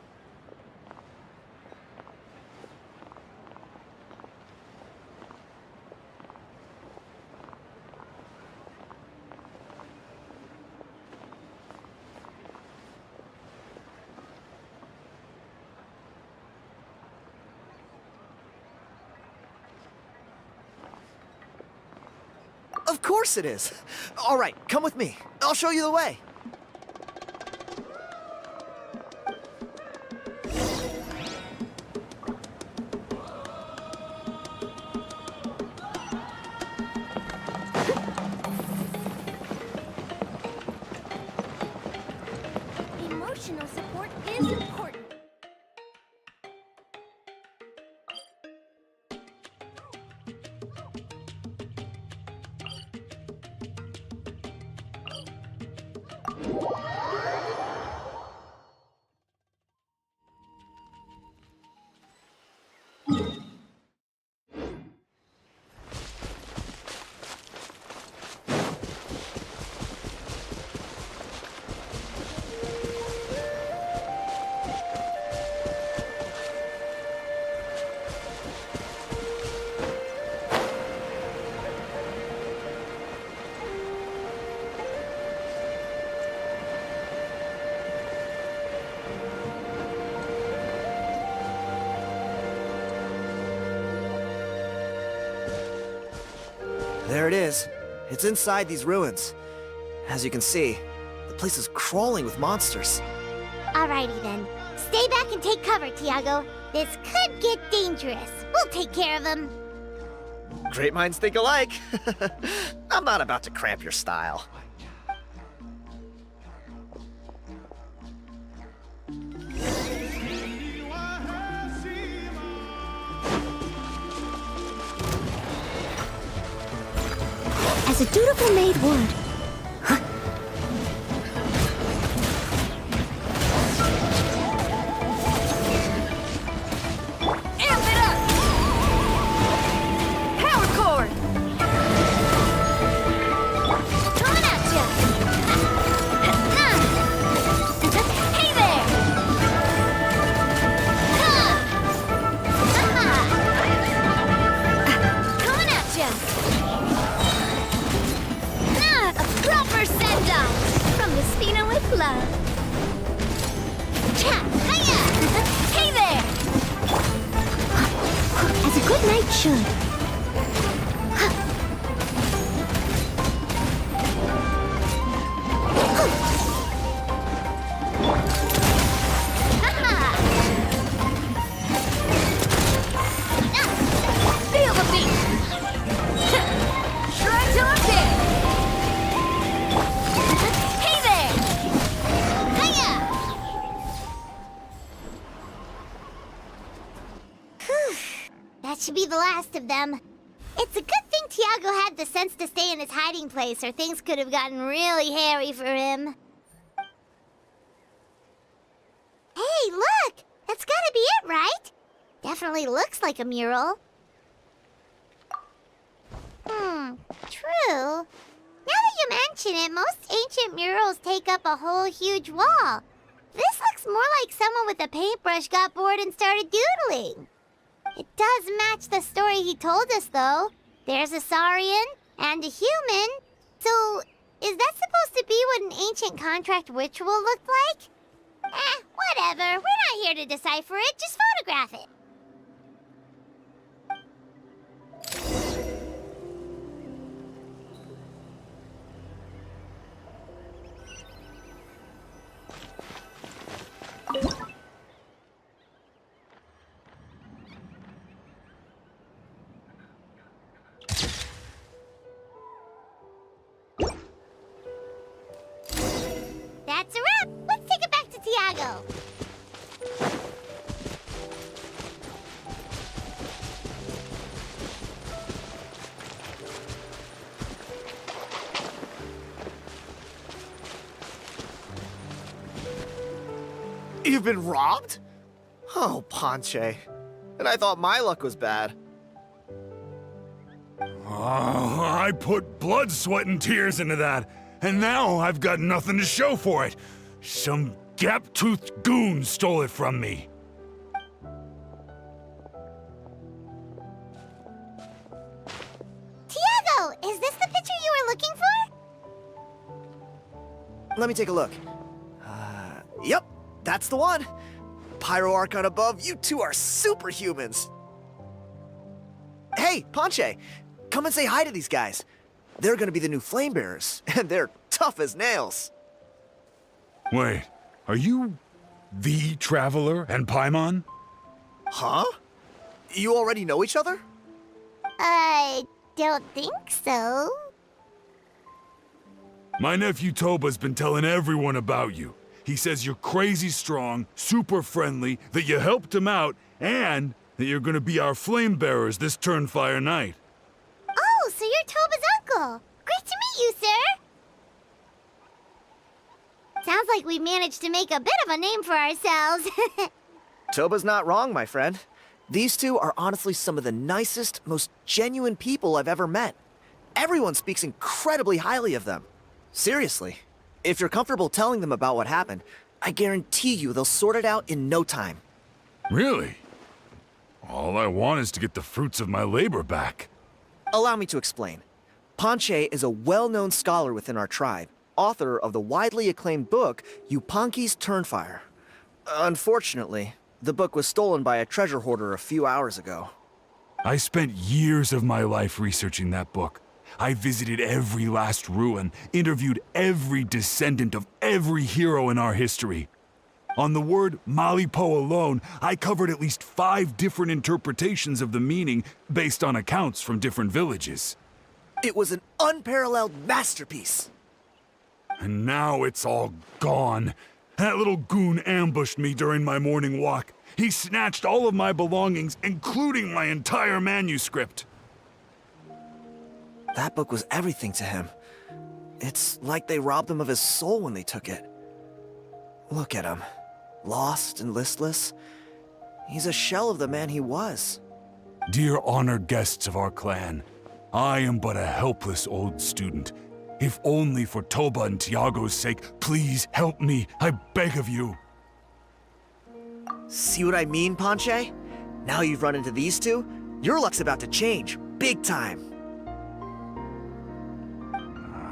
S7: Of course it is. All right, come with me. I'll show you the way.
S6: Emotional support is important.
S7: There it is. It's inside these ruins. As you can see, the place is crawling with monsters.
S2: Alrighty then. Stay back and take cover, Tiago. This could get dangerous. We'll take care of him.
S7: Great minds think alike. I'm not about to cramp your style.
S2: as a dutiful maid would.
S1: Amp it up! Power cord!
S2: Coming at ya! Hey there!
S1: Coming at ya! A proper send-off from the Spina with love.
S2: Cha! Hiya!
S1: Hey there!
S2: As a good knight should.
S1: Feel the beat! Try to appear! Hey there!
S2: Hiya! Whew. That should be the last of them. It's a good thing Tiago had the sense to stay in his hiding place, or things could have gotten really hairy for him. Hey, look! That's gotta be it, right? Definitely looks like a mural. True. Now that you mention it, most ancient murals take up a whole huge wall. This looks more like someone with a paintbrush got bored and started doodling. It does match the story he told us, though. There's a Saurian and a human. So, is that supposed to be what an ancient contract ritual looked like? Whatever. We're not here to decipher it. Just photograph it. That's a wrap. Let's take it back to Tiago.
S7: You've been robbed? Oh, Ponche. And I thought my luck was bad.
S8: Oh, I put blood, sweat, and tears into that, and now I've got nothing to show for it. Some gap-toothed goon stole it from me.
S2: Tiago, is this the picture you were looking for?
S7: Let me take a look. Yep, that's the one. Pyro Archon above, you two are superhumans. Hey, Ponche, come and say hi to these guys. They're gonna be the new flame bearers, and they're tough as nails.
S8: Wait, are you the Traveler and Paimon?
S7: Huh? You already know each other?
S2: I don't think so.
S8: My nephew Toba's been telling everyone about you. He says you're crazy strong, super friendly, that you helped him out, and that you're gonna be our flame bearers this Turnfire night.
S2: Oh, so you're Toba's uncle. Great to meet you, sir. Sounds like we managed to make a bit of a name for ourselves.
S7: Toba's not wrong, my friend. These two are honestly some of the nicest, most genuine people I've ever met. Everyone speaks incredibly highly of them. Seriously. If you're comfortable telling them about what happened, I guarantee you they'll sort it out in no time.
S8: Really? All I want is to get the fruits of my labor back.
S7: Allow me to explain. Ponche is a well-known scholar within our tribe, author of the widely acclaimed book, Yupanqui's Turnfire. Unfortunately, the book was stolen by a treasure hoarder a few hours ago.
S8: I spent years of my life researching that book. I visited every last ruin, interviewed every descendant of every hero in our history. On the word Malipo alone, I covered at least 5 different interpretations of the meaning based on accounts from different villages.
S7: It was an unparalleled masterpiece.
S8: And now it's all gone. That little goon ambushed me during my morning walk. He snatched all of my belongings, including my entire manuscript.
S7: That book was everything to him. It's like they robbed him of his soul when they took it. Look at him. Lost and listless. He's a shell of the man he was.
S8: Dear honored guests of our clan, I am but a helpless old student. If only for Toba and Tiago's sake, please help me, I beg of you.
S7: See what I mean, Ponche? Now you've run into these two, your luck's about to change. Big time.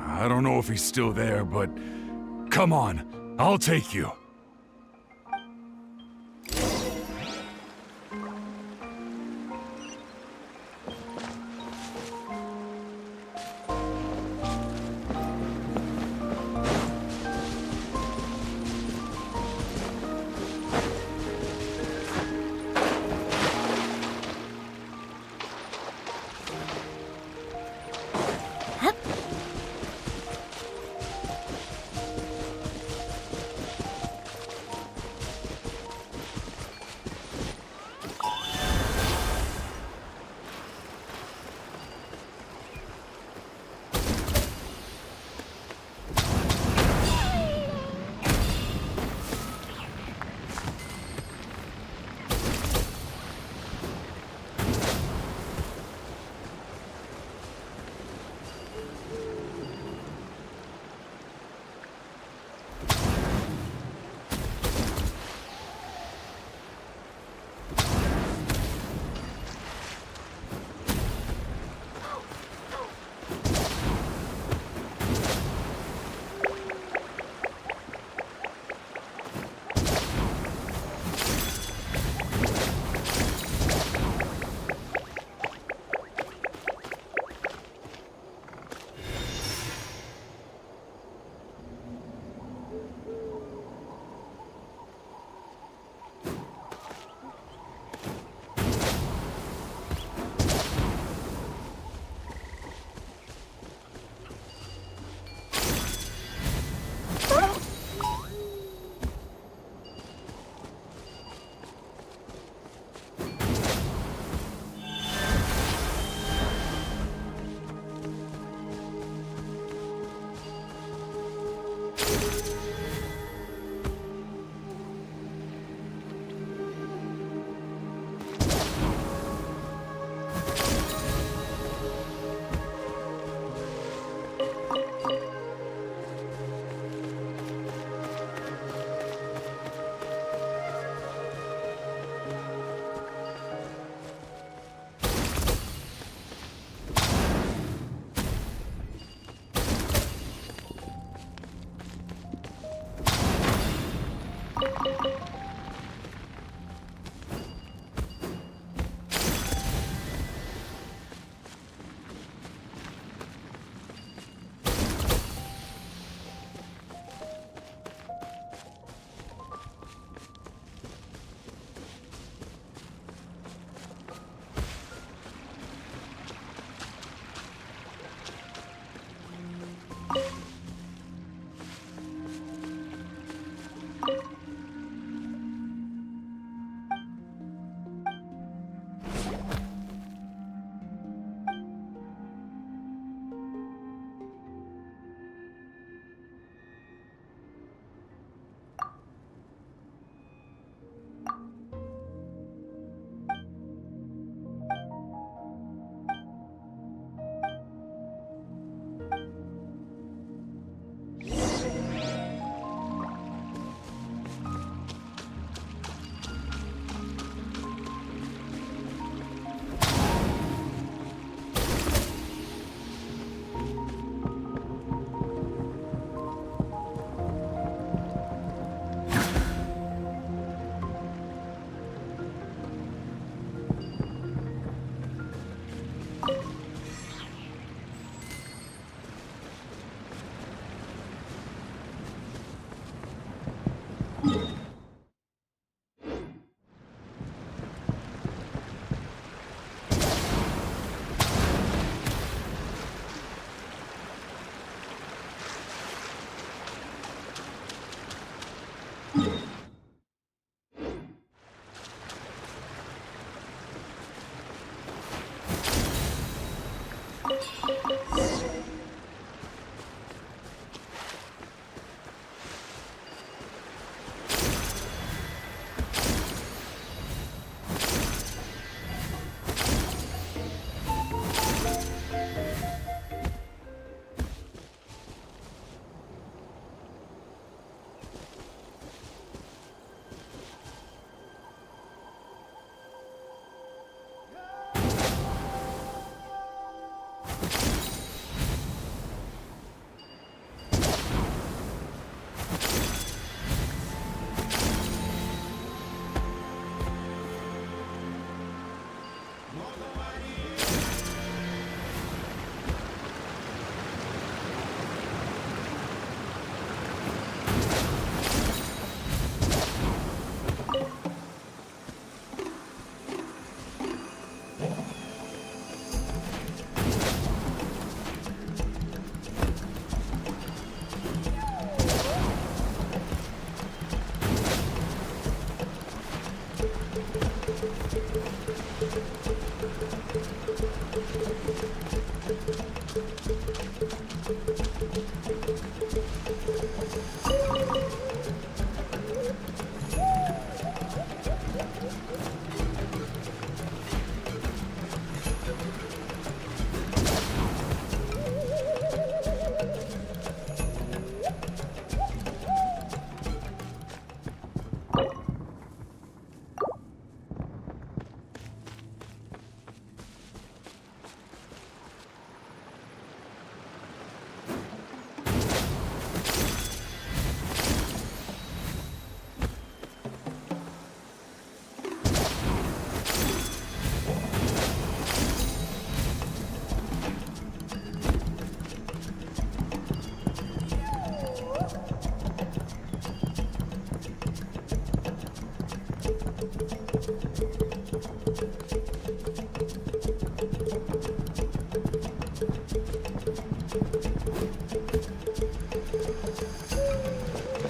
S8: I don't know if he's still there, but come on, I'll take you.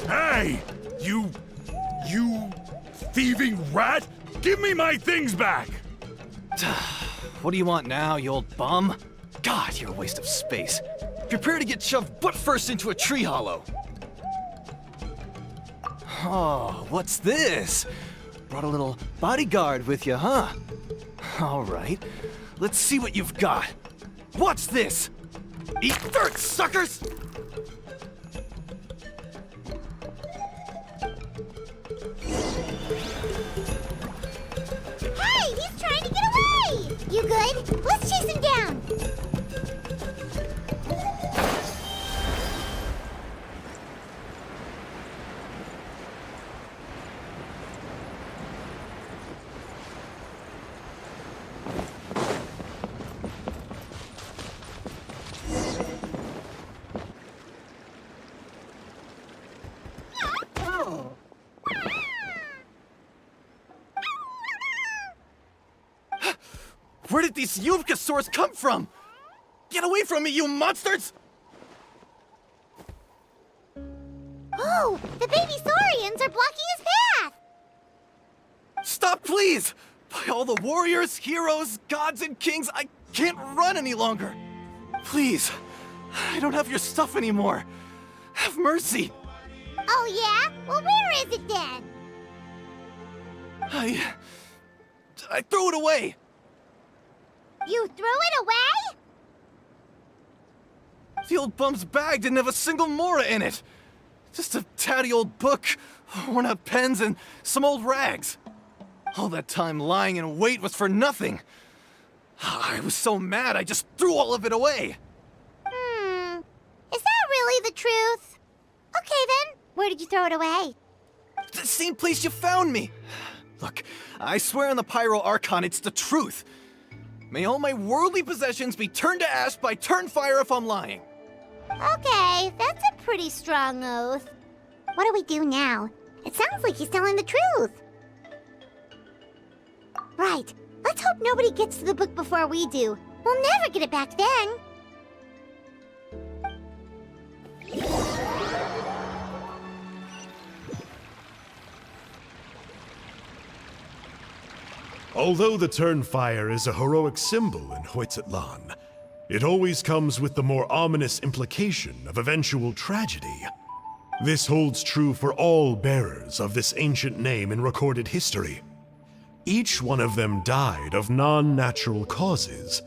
S8: Hey! You thieving rat! Give me my things back!
S9: What do you want now, you old bum? God, you're a waste of space. Prepare to get shoved butt first into a tree hollow. Oh, what's this? Brought a little bodyguard with you, huh? All right, let's see what you've got. What's this? Eat dirt, suckers!
S2: Hey, he's trying to get away! You good? Let's chase him down!
S9: Where did these Yuvkasaurs come from? Get away from me, you monsters!
S2: Oh, the baby saurians are blocking his path!
S9: Stop, please! By all the warriors, heroes, gods, and kings, I can't run any longer. Please, I don't have your stuff anymore. Have mercy.
S2: Oh yeah? Well, where is it then?
S9: I threw it away.
S2: You threw it away?
S9: The old bum's bag didn't have a single mora in it. Just a tatty old book, worn out pens, and some old rags. All that time lying in wait was for nothing. I was so mad I just threw all of it away.
S2: Is that really the truth? Okay then, where did you throw it away?
S9: The same place you found me. Look, I swear on the Pyro Archon it's the truth. May all my worldly possessions be turned to ash by Turnfire if I'm lying.
S2: Okay, that's a pretty strong oath. What do we do now? It sounds like he's telling the truth. Right, let's hope nobody gets to the book before we do. We'll never get it back then.
S10: Although the Turnfire is a heroic symbol in Hoytzatlan, it always comes with the more ominous implication of eventual tragedy. This holds true for all bearers of this ancient name in recorded history. Each one of them died of non-natural causes,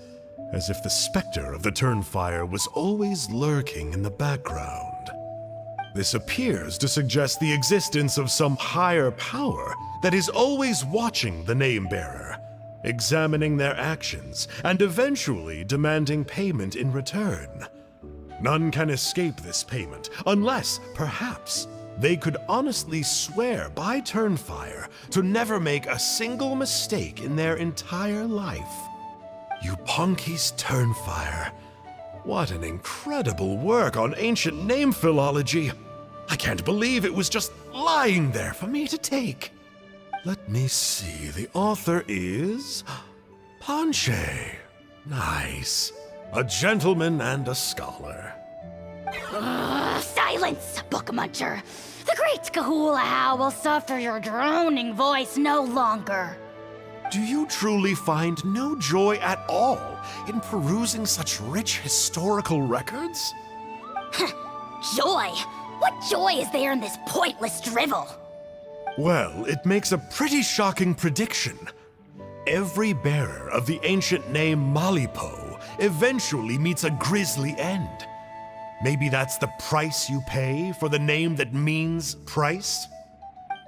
S10: as if the specter of the Turnfire was always lurking in the background. This appears to suggest the existence of some higher power that is always watching the name-bearer, examining their actions, and eventually demanding payment in return. None can escape this payment, unless, perhaps, they could honestly swear by Turnfire to never make a single mistake in their entire life. Yupanqui's Turnfire. What an incredible work on ancient name philology. I can't believe it was just lying there for me to take. Let me see. The author is Ponche. Nice. A gentleman and a scholar.
S6: Silence, book muncher. The great Kahulahow will suffer your droning voice no longer.
S10: Do you truly find no joy at all in perusing such rich historical records?
S6: Joy? What joy is there in this pointless drivel?
S10: Well, it makes a pretty shocking prediction. Every bearer of the ancient name Malipo eventually meets a grisly end. Maybe that's the price you pay for the name that means price?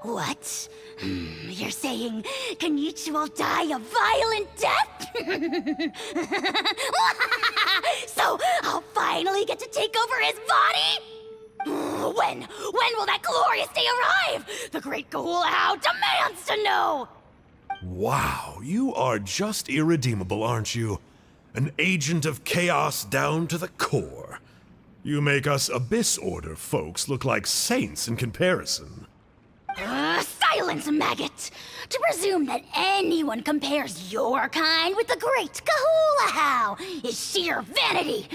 S6: What? You're saying Kenichi will die a violent death? So I'll finally get to take over his body? When will that glorious day arrive? The great Kahulahow demands to know!
S10: Wow, you are just irredeemable, aren't you? An agent of chaos down to the core. You make us Abyss Order folks look like saints in comparison.
S6: Silence, maggot! To presume that anyone compares your kind with the great Kahulahow is sheer vanity.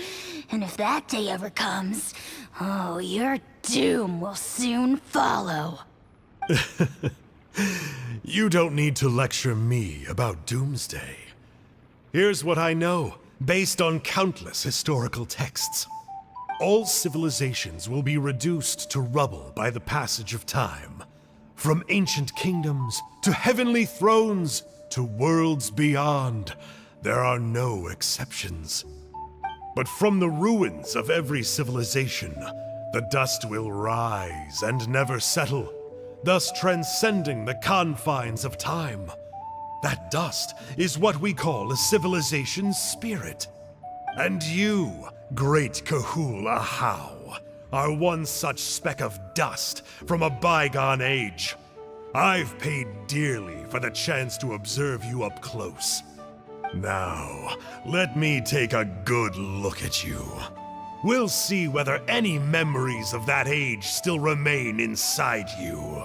S6: And if that day ever comes, oh, your doom will soon follow.
S10: You don't need to lecture me about Doomsday. Here's what I know, based on countless historical texts. All civilizations will be reduced to rubble by the passage of time. From ancient kingdoms to heavenly thrones to worlds beyond, there are no exceptions. But from the ruins of every civilization, the dust will rise and never settle, thus transcending the confines of time. That dust is what we call a civilization's spirit. And you, great Kahulahow, are one such speck of dust from a bygone age. I've paid dearly for the chance to observe you up close. Now, let me take a good look at you. We'll see whether any memories of that age still remain inside you.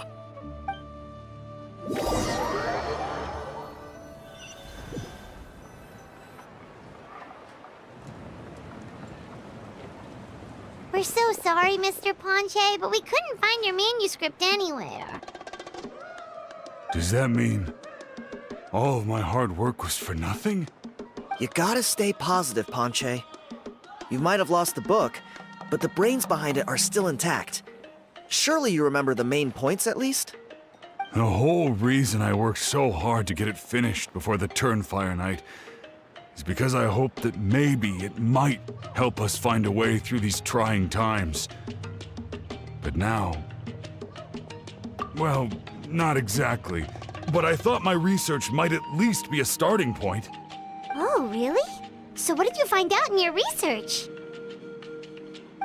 S2: We're so sorry, Mr. Ponche, but we couldn't find your manuscript anywhere.
S8: Does that mean all of my hard work was for nothing?
S7: You gotta stay positive, Ponche. You might have lost the book, but the brains behind it are still intact. Surely you remember the main points at least?
S8: The whole reason I worked so hard to get it finished before the Turnfire night is because I hoped that maybe it might help us find a way through these trying times. But now... well, not exactly. But I thought my research might at least be a starting point.
S2: Oh, really? So what did you find out in your research?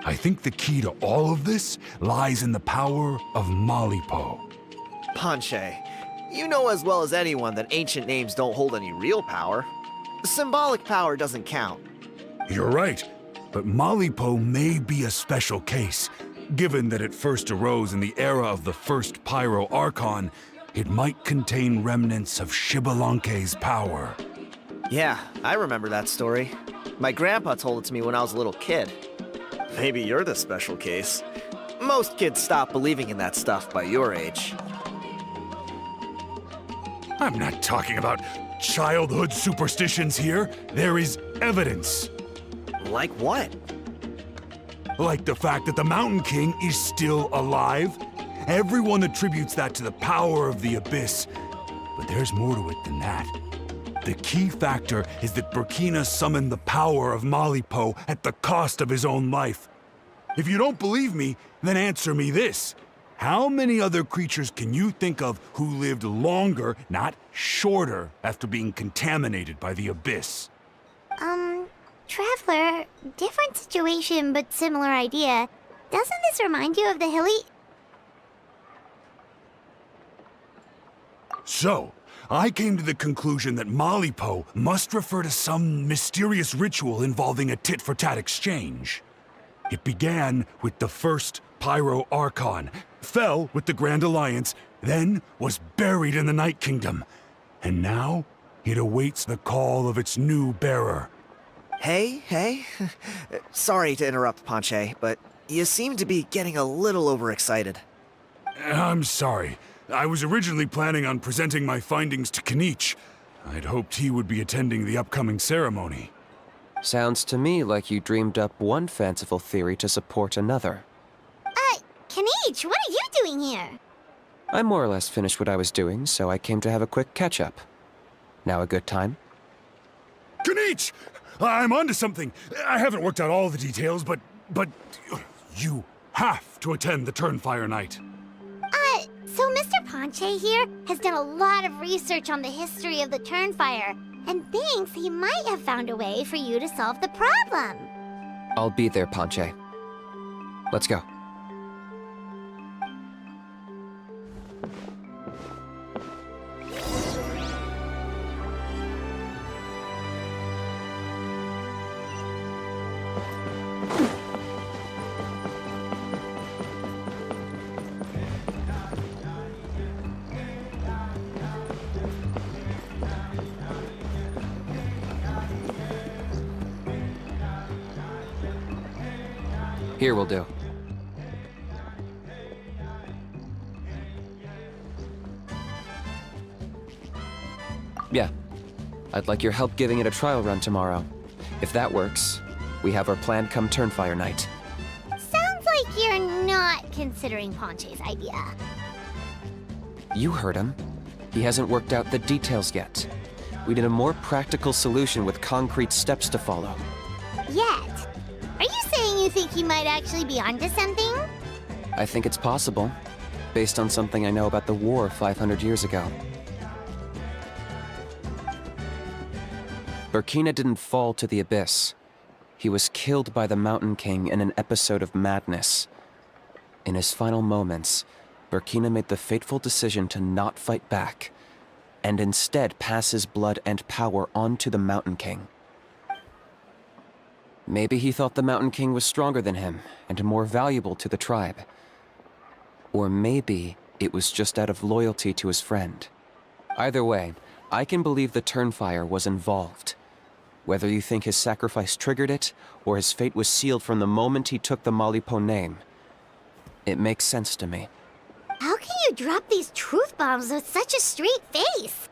S8: I think the key to all of this lies in the power of Malipo.
S7: Ponche, you know as well as anyone that ancient names don't hold any real power. Symbolic power doesn't count.
S8: You're right, but Malipo may be a special case. Given that it first arose in the era of the first Pyro Archon, it might contain remnants of Xbalanque's power.
S7: Yeah, I remember that story. My grandpa told it to me when I was a little kid. Maybe you're the special case. Most kids stop believing in that stuff by your age.
S8: I'm not talking about childhood superstitions here. There is evidence.
S7: Like what?
S8: Like the fact that the Mountain King is still alive. Everyone attributes that to the power of the Abyss. But there's more to it than that. The key factor is that Burkina summoned the power of Malipo at the cost of his own life. If you don't believe me, then answer me this. How many other creatures can you think of who lived longer, not shorter, after being contaminated by the Abyss?
S2: Traveler, different situation but similar idea. Doesn't this remind you of the hilly...
S8: So, I came to the conclusion that Malipo must refer to some mysterious ritual involving a tit-for-tat exchange. It began with the first Pyro Archon, fell with the Grand Alliance, then was buried in the Night Kingdom. And now, it awaits the call of its new bearer.
S7: Hey. Sorry to interrupt, Ponche, but you seem to be getting a little overexcited.
S8: I'm sorry. I was originally planning on presenting my findings to Kinich. I'd hoped he would be attending the upcoming ceremony.
S3: Sounds to me like you dreamed up one fanciful theory to support another.
S2: Kinich, what are you doing here?
S3: I more or less finished what I was doing, so I came to have a quick catch-up. Now a good time?
S8: Kinich! I'm onto something. I haven't worked out all the details, but you have to attend the Turnfire Night.
S2: So Mr. Ponche here has done a lot of research on the history of the Turnfire, and thinks he might have found a way for you to solve the problem.
S3: I'll be there, Ponche. Let's go. Here will do. Yeah. I'd like your help giving it a trial run tomorrow. If that works, we have our plan come Turnfire Night.
S2: Sounds like you're not considering Ponche's idea.
S3: You heard him. He hasn't worked out the details yet. We need a more practical solution with concrete steps to follow.
S2: Yet. Are you saying you think he might actually be onto something?
S3: I think it's possible, based on something I know about the war 500 years ago. Burkina didn't fall to the abyss. He was killed by the Mountain King in an episode of madness. In his final moments, Burkina made the fateful decision to not fight back, and instead pass his blood and power on to the Mountain King. Maybe he thought the Mountain King was stronger than him and more valuable to the tribe. Or maybe it was just out of loyalty to his friend. Either way, I can believe the Turnfire was involved. Whether you think his sacrifice triggered it, or his fate was sealed from the moment he took the Malipo name, it makes sense to me.
S2: How can you drop these truth bombs with such a straight face?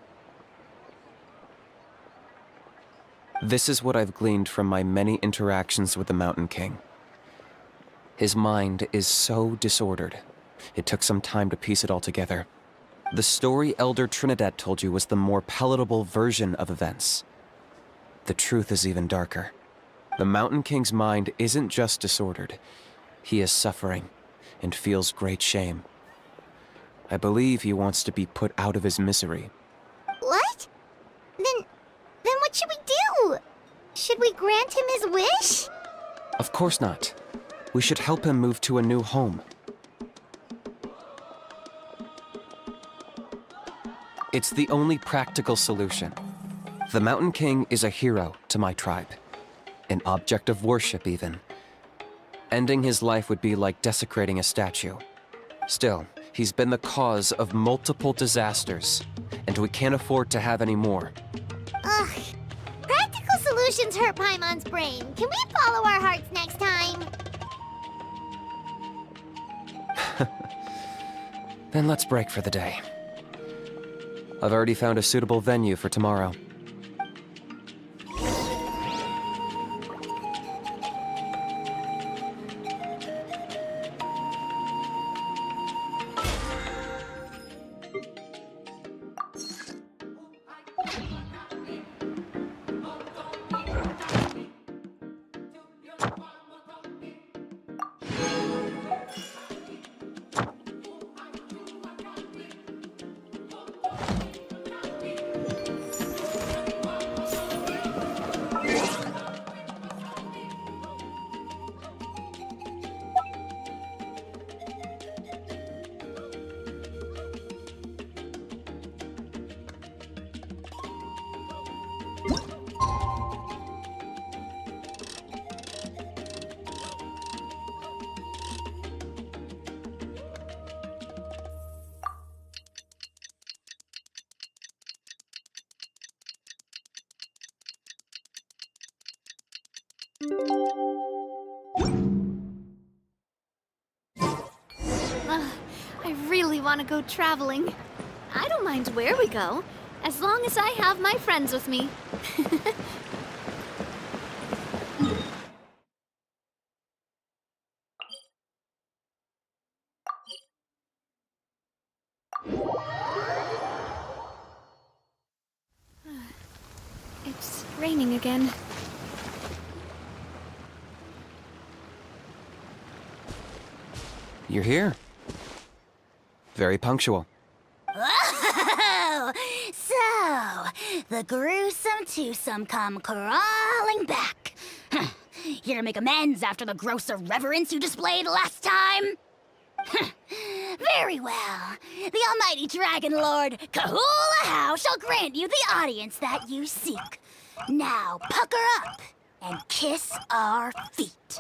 S3: This is what I've gleaned from my many interactions with the Mountain King. His mind is so disordered. It took some time to piece it all together. The story Elder Trinidad told you was the more palatable version of events. The truth is even darker. The Mountain King's mind isn't just disordered. He is suffering and feels great shame. I believe he wants to be put out of his misery.
S2: What? Then what should we do? Should we grant him his wish?
S3: Of course not. We should help him move to a new home. It's the only practical solution. The Mountain King is a hero to my tribe. An object of worship, even. Ending his life would be like desecrating a statue. Still, he's been the cause of multiple disasters, and we can't afford to have any more.
S2: Ugh. Practical solutions hurt Paimon's brain. Can we follow our hearts next time?
S3: Then let's break for the day. I've already found a suitable venue for tomorrow.
S1: I really want to go traveling. I don't mind where we go, as long as I have my friends with me. It's raining again.
S3: You're here. Very punctual.
S2: Oh, so the gruesome twosome come crawling back. Here to make amends after the gross irreverence you displayed last time? Very well. The almighty Dragon Lord, Kahula shall grant you the audience that you seek. Now pucker up and kiss our feet.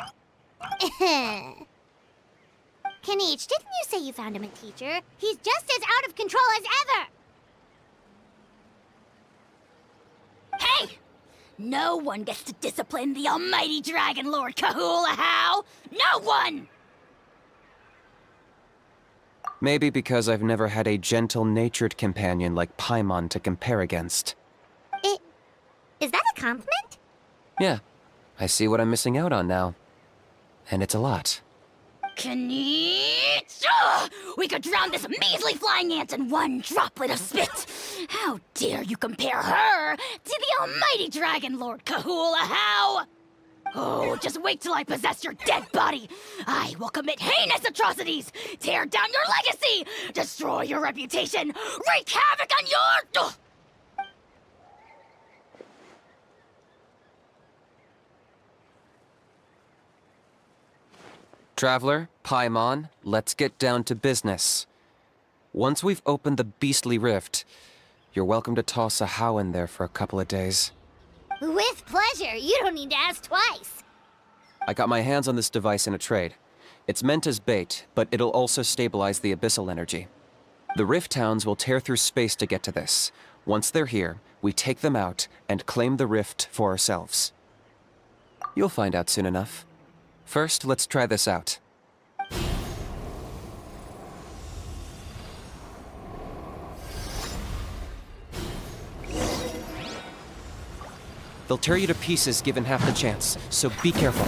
S2: Kanich, didn't you say you found him a teacher? He's just as out of control as ever! Hey! No one gets to discipline the almighty Dragon Lord Kahula. No one!
S3: Maybe because I've never had a gentle-natured companion like Paimon to compare against.
S2: Is that a compliment?
S3: Yeah, I see what I'm missing out on now. And it's a lot.
S2: Kanich! We could drown this measly flying ant in one droplet of spit! How dare you compare her to the almighty Dragon Lord Kahula? Oh, just wait till I possess your dead body! I will commit heinous atrocities! Tear down your legacy! Destroy your reputation! Wreak havoc on your...
S3: Traveler, Paimon, let's get down to business. Once we've opened the beastly rift, you're welcome to toss a how in there for a couple of days.
S2: With pleasure. You don't need to ask twice.
S3: I got my hands on this device in a trade. It's meant as bait, but it'll also stabilize the abyssal energy. The rift towns will tear through space to get to this. Once they're here, we take them out and claim the rift for ourselves. You'll find out soon enough. First, let's try this out. They'll tear you to pieces given half the chance, so be careful.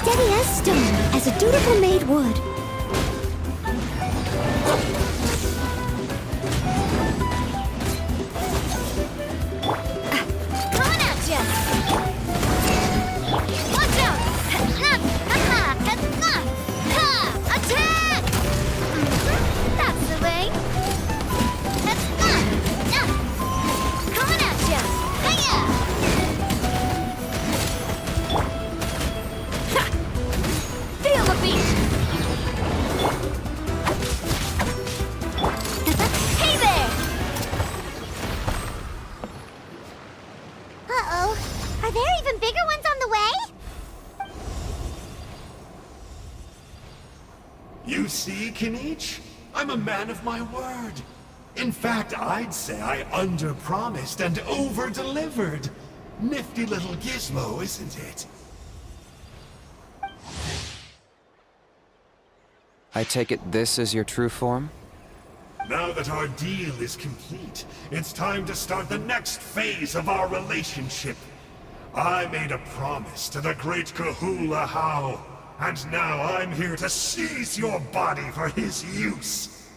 S1: Steady as stone, as a dutiful maid would.
S2: Coming at ya! Watch out! Attack!
S1: That's the way.
S2: Coming at ya! Hiya!
S1: Feel the beat. Hey there!
S2: Uh-oh. Are there even bigger ones on the way?
S10: You see, Kinich? I'm a man of my word. In fact, I'd say I under-promised and over-delivered. Nifty little gizmo, isn't it?
S3: I take it this is your true form?
S10: Now that our deal is complete, it's time to start the next phase of our relationship. I made a promise to the great Kahula How, and now I'm here to seize your body for his use.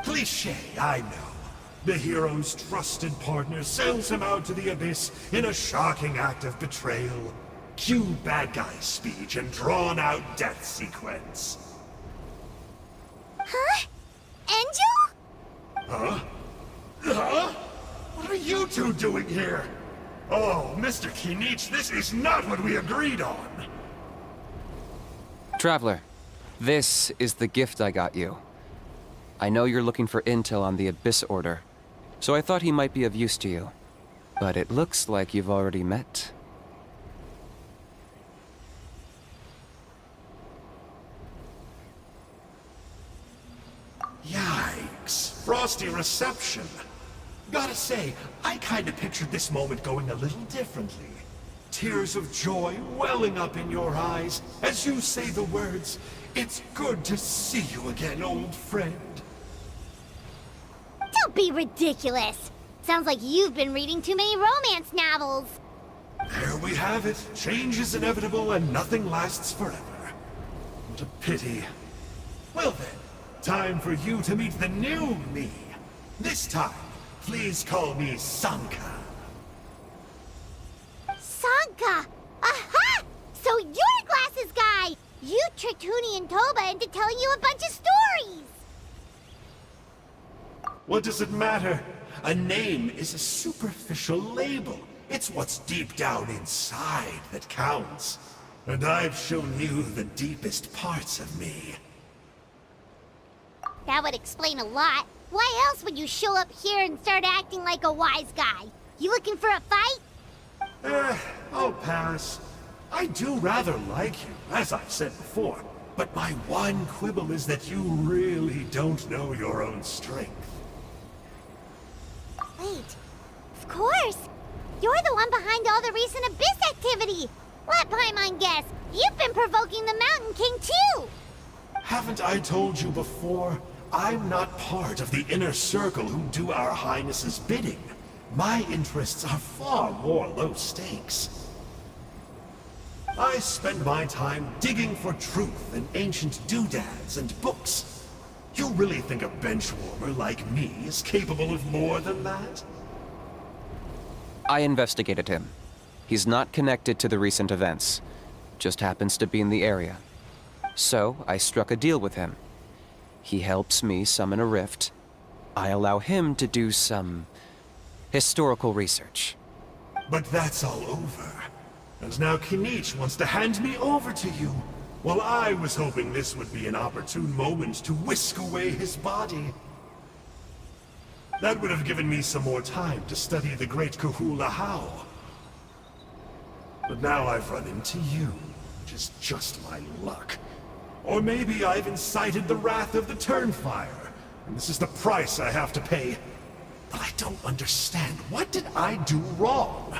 S10: Cliché, I know. The hero's trusted partner sells him out to the abyss in a shocking act of betrayal. Cue bad guy speech and drawn-out death sequence.
S2: Huh? Angel?
S10: Huh? Huh? What are you two doing here? Oh, Mr. Kinich, this is not what we agreed on.
S3: Traveler, this is the gift I got you. I know you're looking for intel on the Abyss Order, so I thought he might be of use to you. But it looks like you've already met.
S10: toasty reception. Gotta say, I kinda pictured this moment going a little differently. Tears of joy welling up in your eyes as you say the words, "It's good to see you again, old friend."
S2: Don't be ridiculous. Sounds like you've been reading too many romance novels.
S10: There we have it. Change is inevitable and nothing lasts forever. What a pity. Well then, time for you to meet the new me. This time, please call me Sanka.
S2: Sanka! Aha! So you're Glasses Guy! You tricked Huni and Toba into telling you a bunch of stories!
S10: What does it matter? A name is a superficial label. It's what's deep down inside that counts. And I've shown you the deepest parts of me.
S2: That would explain a lot. Why else would you show up here and start acting like a wise guy? You looking for a fight?
S10: I'll pass. I do rather like you, as I've said before. But my one quibble is that you really don't know your own strength.
S2: Wait, of course! You're the one behind all the recent Abyss activity! Let Paimon guess, you've been provoking the Mountain King too!
S10: Haven't I told you before? I'm not part of the inner circle who do our Highness's bidding. My interests are far more low stakes. I spend my time digging for truth in ancient doodads and books. You really think a benchwarmer like me is capable of more than that?
S3: I investigated him. He's not connected to the recent events. Just happens to be in the area. So, I struck a deal with him. He helps me summon a rift. I allow him to do some historical research.
S10: But that's all over. And now Kinich wants to hand me over to you. Well, I was hoping this would be an opportune moment to whisk away his body. That would have given me some more time to study the great Kahula How. But now I've run into you, which is just my luck. Or maybe I've incited the wrath of the Turnfire, and this is the price I have to pay. But I don't understand. What did I do wrong?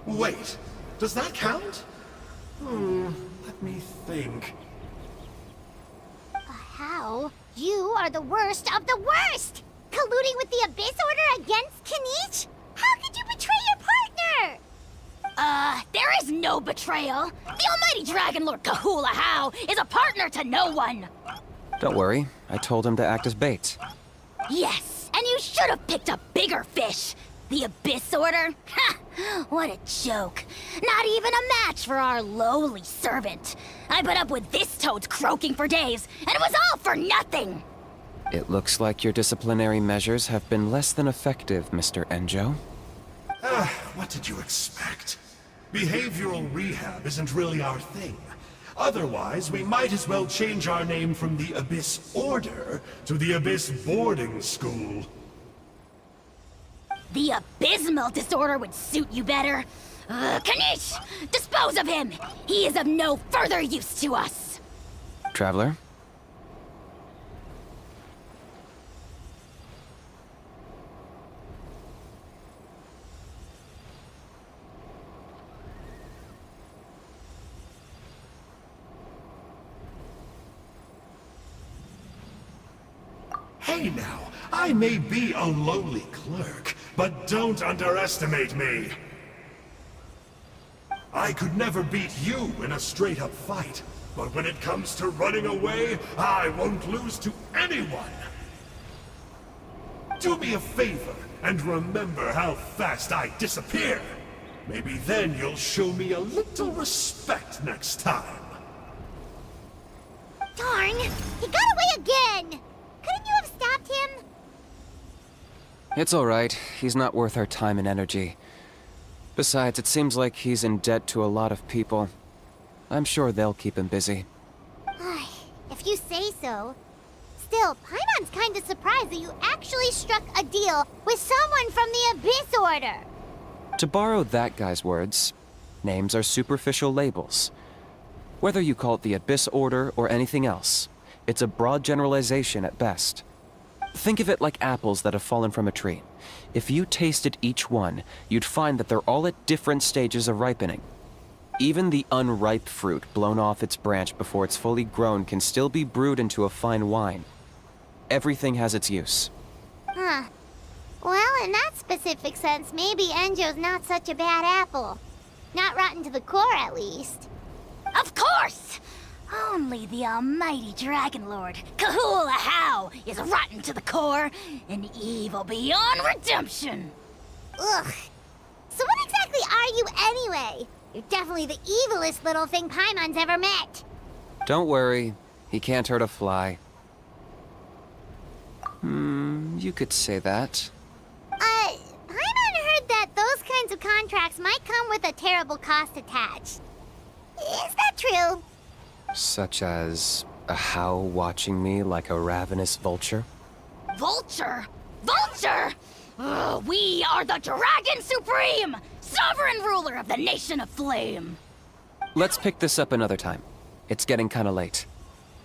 S10: Wait, does that count? Let me think.
S2: How? You are the worst of the worst! Colluding with the Abyss Order against Kinich? How could you betray your partner?
S6: There is no betrayal. The almighty Dragon Lord Kahula How is a partner to no one.
S3: Don't worry, I told him to act as bait.
S6: Yes, and you should have picked a bigger fish. The Abyss Order? Ha! What a joke. Not even a match for our lowly servant. I put up with this toad croaking for days, and it was all for nothing.
S3: It looks like your disciplinary measures have been less than effective, Mr. Enjo.
S10: What did you expect? Behavioral rehab isn't really our thing. Otherwise, we might as well change our name from the Abyss Order to the Abyss Boarding School.
S6: The abysmal disorder would suit you better. Kinich! Dispose of him! He is of no further use to us!
S3: Traveler?
S10: Hey now, I may be a lowly clerk, but don't underestimate me. I could never beat you in a straight-up fight, but when it comes to running away, I won't lose to anyone. Do me a favor and remember how fast I disappear. Maybe then you'll show me a little respect next time.
S2: Darn! He got away again! Couldn't you have stopped him?
S3: It's all right. He's not worth our time and energy. Besides, it seems like he's in debt to a lot of people. I'm sure they'll keep him busy.
S2: If you say so. Still, Paimon's kinda surprised that you actually struck a deal with someone from the Abyss Order.
S3: To borrow that guy's words, names are superficial labels. Whether you call it the Abyss Order or anything else, It's a broad generalization at best. Think of it like apples that have fallen from a tree. If you tasted each one, you'd find that they're all at different stages of ripening. Even the unripe fruit blown off its branch before it's fully grown can still be brewed into a fine wine. Everything has its use.
S2: Huh. Well, in that specific sense, maybe Enjo's not such a bad apple. Not rotten to the core, at least.
S11: Of course! Only the almighty Dragon Lord, Kahula How, is rotten to the core and evil beyond redemption.
S2: Ugh. So what exactly are you anyway? You're definitely the evilest little thing Paimon's ever met.
S3: Don't worry, he can't hurt a fly. You could say that.
S2: Paimon heard that those kinds of contracts might come with a terrible cost attached. Is that true?
S3: Such as a how watching me like a ravenous vulture?
S11: Vulture? Vulture! We are the Dragon Supreme, sovereign ruler of the Nation of Flame.
S3: Let's pick this up another time. It's getting kinda late.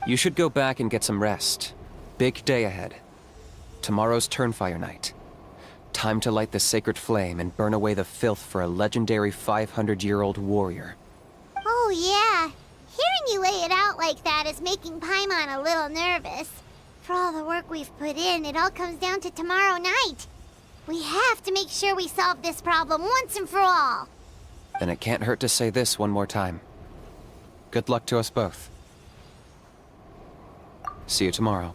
S3: You should go back and get some rest. Big day ahead. Tomorrow's Turnfire night. Time to light the sacred flame and burn away the filth for a legendary 500-year-old warrior.
S2: Oh, yeah. Hearing you lay it out like that is making Paimon a little nervous. For all the work we've put in, it all comes down to tomorrow night. We have to make sure we solve this problem once and for all.
S3: Then it can't hurt to say this one more time. Good luck to us both. See you tomorrow.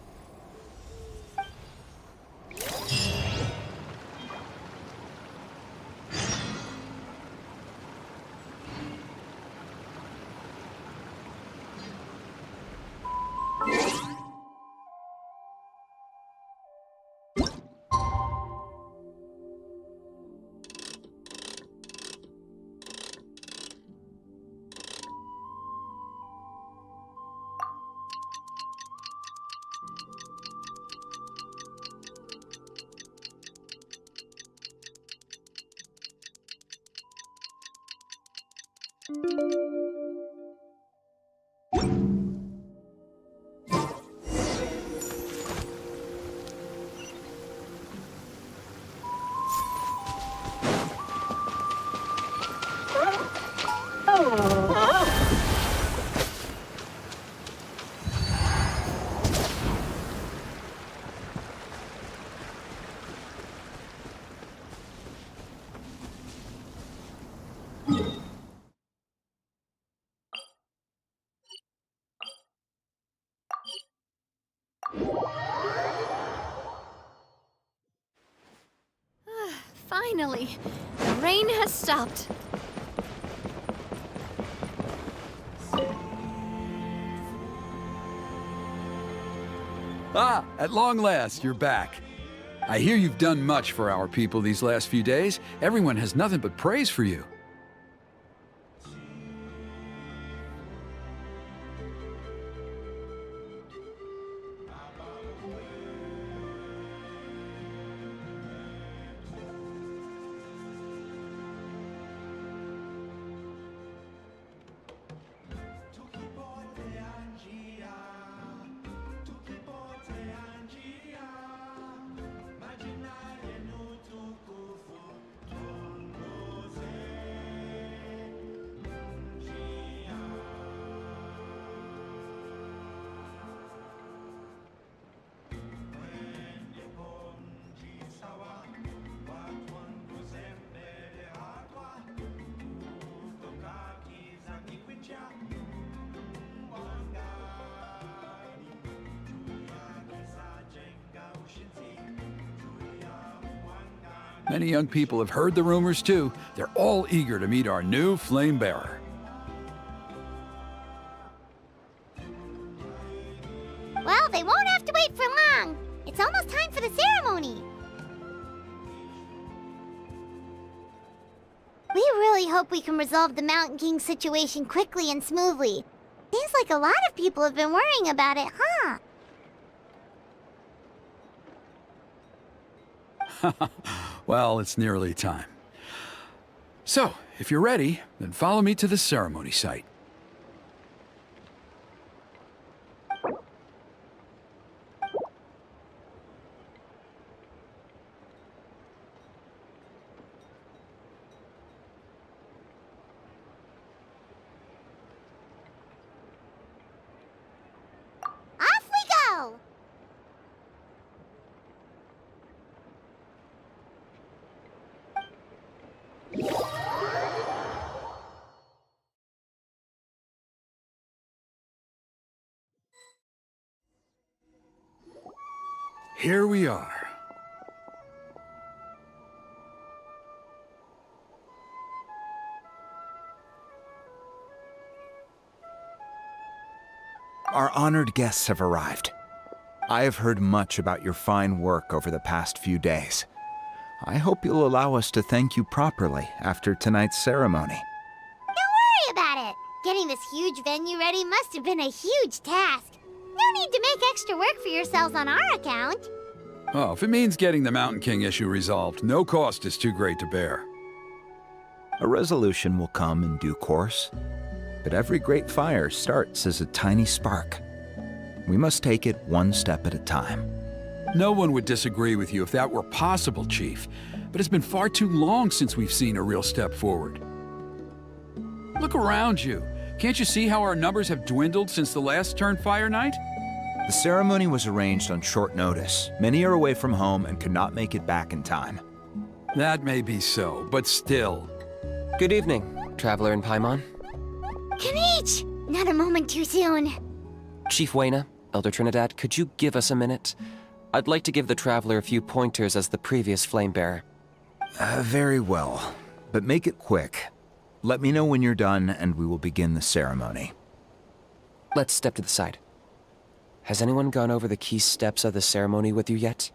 S1: Finally, the rain has stopped.
S4: Ah, at long last, you're back. I hear you've done much for our people these last few days. Everyone has nothing but praise for you. Many young people have heard the rumors too. They're all eager to meet our new flame bearer.
S2: Well, they won't have to wait for long. It's almost time for the ceremony. We really hope we can resolve the Mountain King situation quickly and smoothly. Seems like a lot of people have been worrying about it, huh?
S4: Well, it's nearly time. So, if you're ready, then follow me to the ceremony site. here we are.
S5: Our honored guests have arrived. I have heard much about your fine work over the past few days. I hope you'll allow us to thank you properly after tonight's ceremony.
S2: Don't worry about it. Getting this huge venue ready must have been a huge task. No need to make extra work for yourselves on our account.
S4: Oh, if it means getting the Mountain King issue resolved, no cost is too great to bear.
S5: A resolution will come in due course, but every great fire starts as a tiny spark. We must take it one step at a time.
S4: No one would disagree with you if that were possible, Chief, but it's been far too long since we've seen a real step forward. Look around you. Can't you see how our numbers have dwindled since the last Turnfire night?
S5: The ceremony was arranged on short notice. Many are away from home and could not make it back in time.
S4: That may be so, but still.
S3: Good evening, Traveler in Paimon.
S2: Kinich! Not a moment too soon.
S3: Chief Wayna, Elder Trinidad, could you give us a minute? I'd like to give the Traveler a few pointers as the previous flame bearer.
S5: Very well, but make it quick. Let me know when you're done and we will begin the ceremony.
S3: Let's step to the side. Has anyone gone over the key steps of the ceremony with you yet?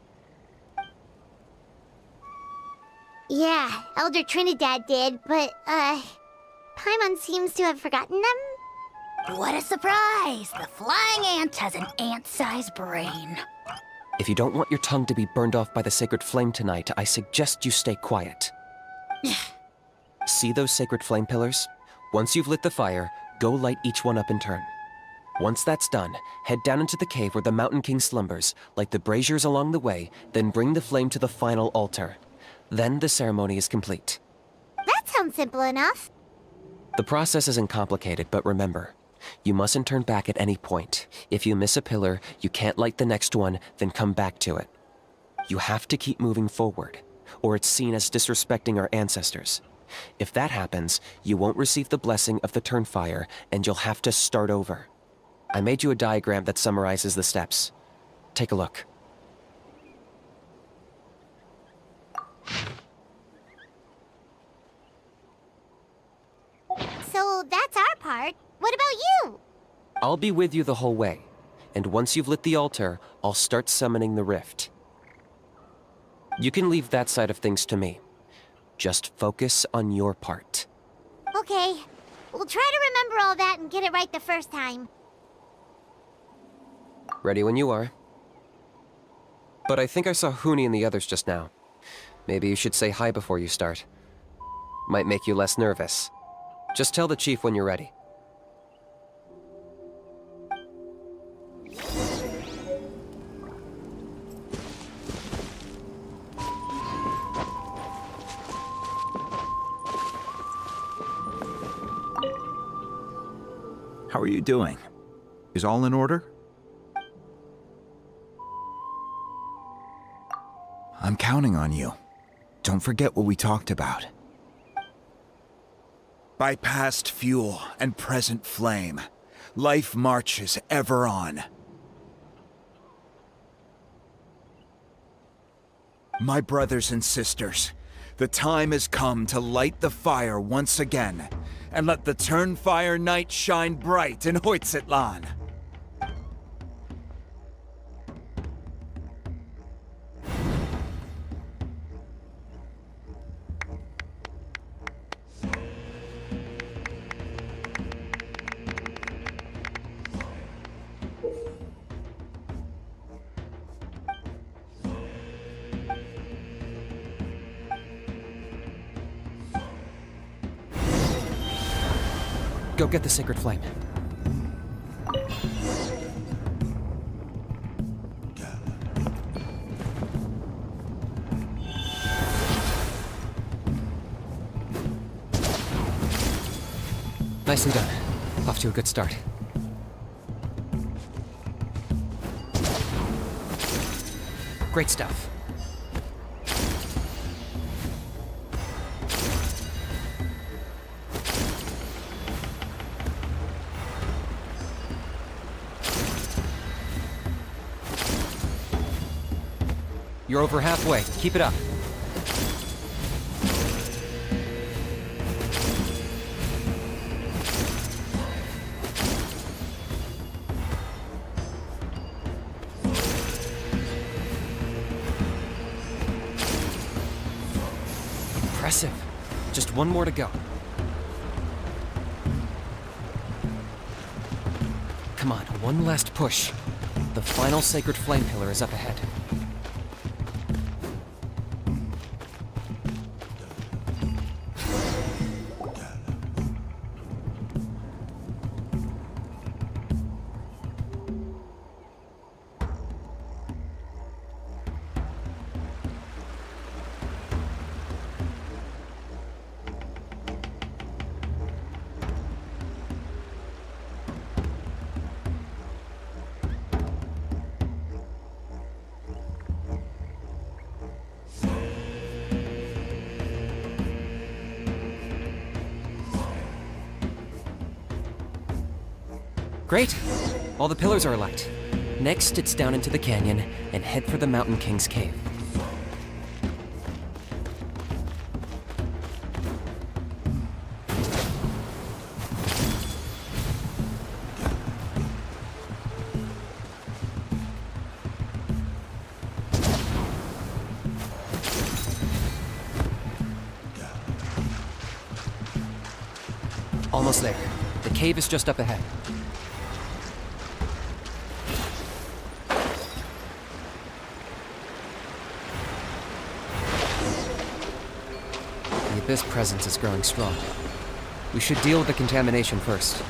S2: Yeah, Elder Trinidad did, but, Paimon seems to have forgotten them.
S11: What a surprise! The flying ant has an ant-sized brain.
S3: If you don't want your tongue to be burned off by the sacred flame tonight, I suggest you stay quiet. See those sacred flame pillars? Once you've lit the fire, go light each one up in turn. Once that's done, head down into the cave where the Mountain King slumbers, light the braziers along the way, then bring the flame to the final altar. Then the ceremony is complete.
S2: That sounds simple enough.
S3: The process isn't complicated, but remember, you mustn't turn back at any point. If you miss a pillar, you can't light the next one, then come back to it. You have to keep moving forward, or it's seen as disrespecting our ancestors. If that happens, you won't receive the blessing of the Turnfire, and you'll have to start over. I made you a diagram that summarizes the steps. Take a look.
S2: So that's our part. What about you?
S3: I'll be with you the whole way, and once you've lit the altar, I'll start summoning the rift. You can leave that side of things to me. Just focus on your part.
S2: Okay. We'll try to remember all that and get it right the first time.
S3: Ready when you are. But I think I saw Huni and the others just now. Maybe you should say hi before you start. Might make you less nervous. Just tell the chief when you're ready.
S5: How are you doing? Is all in order? I'm counting on you. Don't forget what we talked about. By past fuel and present flame, life marches ever on. My brothers and sisters, the time has come to light the fire once again, and let the Turnfire night shine bright in Hoytzitlan.
S3: Go get the sacred flame. Nicely done. Off to a good start. Great stuff. You're over halfway. Keep it up. Impressive. Just one more to go. Come on, one last push. The final sacred flame pillar is up ahead. Great! All the pillars are alight. Next, it's down into the canyon and head for the Mountain King's cave. Almost there. The cave is just up ahead. The Abyss presence is growing strong. We should deal with the contamination first.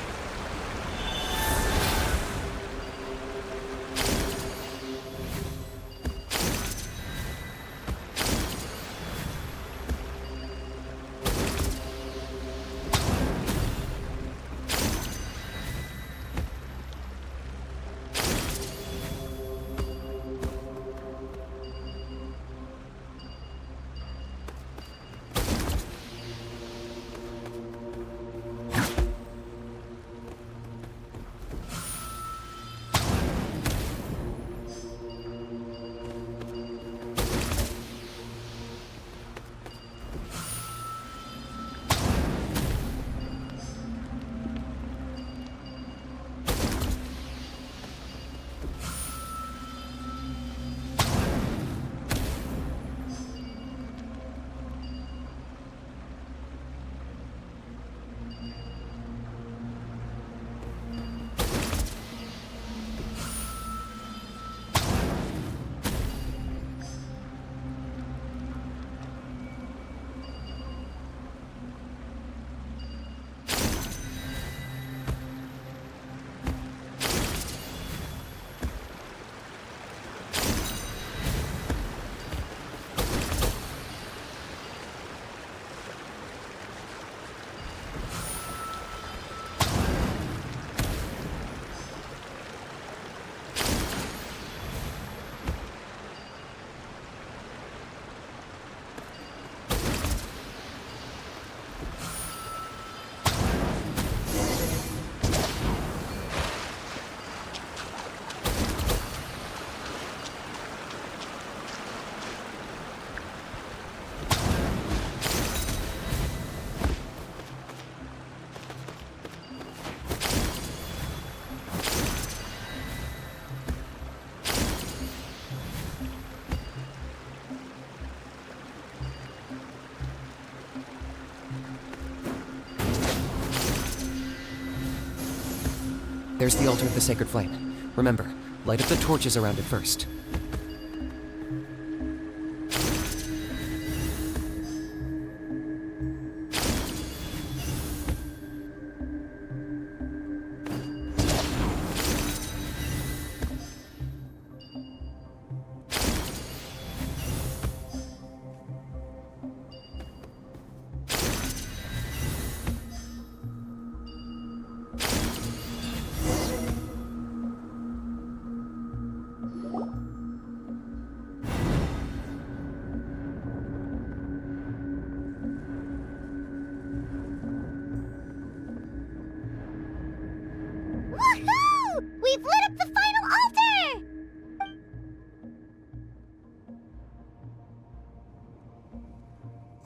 S3: There's the altar of the sacred flame. Remember, light up the torches around it first.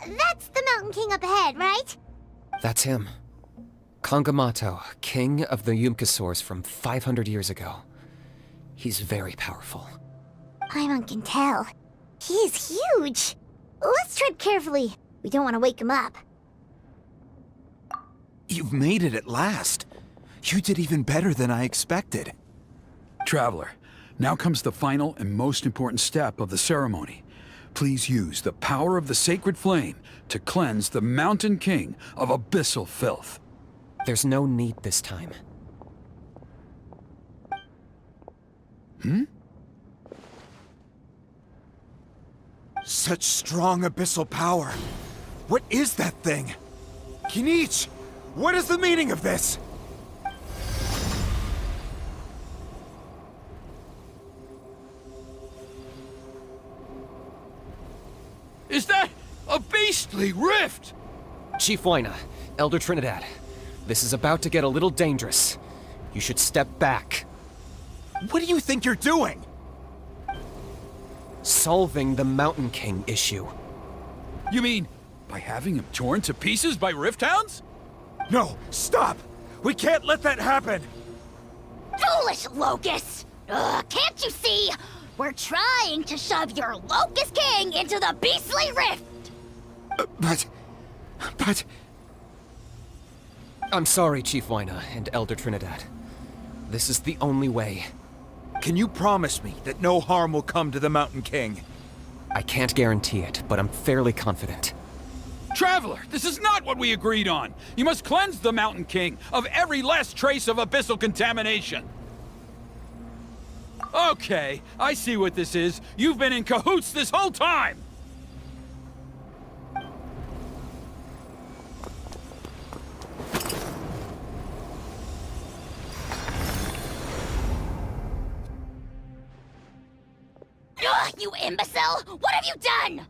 S2: That's the Mountain King up ahead, right?
S3: That's him. Kangamato, king of the Yumkasaurs from 500 years ago. He's very powerful.
S2: Paimon can tell. He's huge. Let's tread carefully. We don't want to wake him up.
S5: You've made it at last. You did even better than I expected.
S4: Traveler, now comes the final and most important step of the ceremony. Please use the power of the sacred flame to cleanse the Mountain King of abyssal filth.
S3: There's no need this time.
S5: Such strong abyssal power. What is that thing? Kinich, what is the meaning of this?
S4: Is that a beastly rift?
S3: Chief Waina, Elder Trinidad, this is about to get a little dangerous. You should step back.
S5: What do you think you're doing?
S3: Solving the Mountain King issue.
S4: You mean by having him torn to pieces by rift hounds?
S5: No, stop! We can't let that happen!
S11: Foolish Locust! Can't you see? We're trying to shove your Locust King into the beastly rift!
S5: But...
S3: I'm sorry, Chief Waina and Elder Trinidad. This is the only way.
S5: Can you promise me that no harm will come to the Mountain King?
S3: I can't guarantee it, but I'm fairly confident.
S4: Traveler, this is not what we agreed on. You must cleanse the Mountain King of every last trace of abyssal contamination. Okay, I see what this is. You've been in cahoots this whole time!
S11: Ugh, you imbecile! What have you done?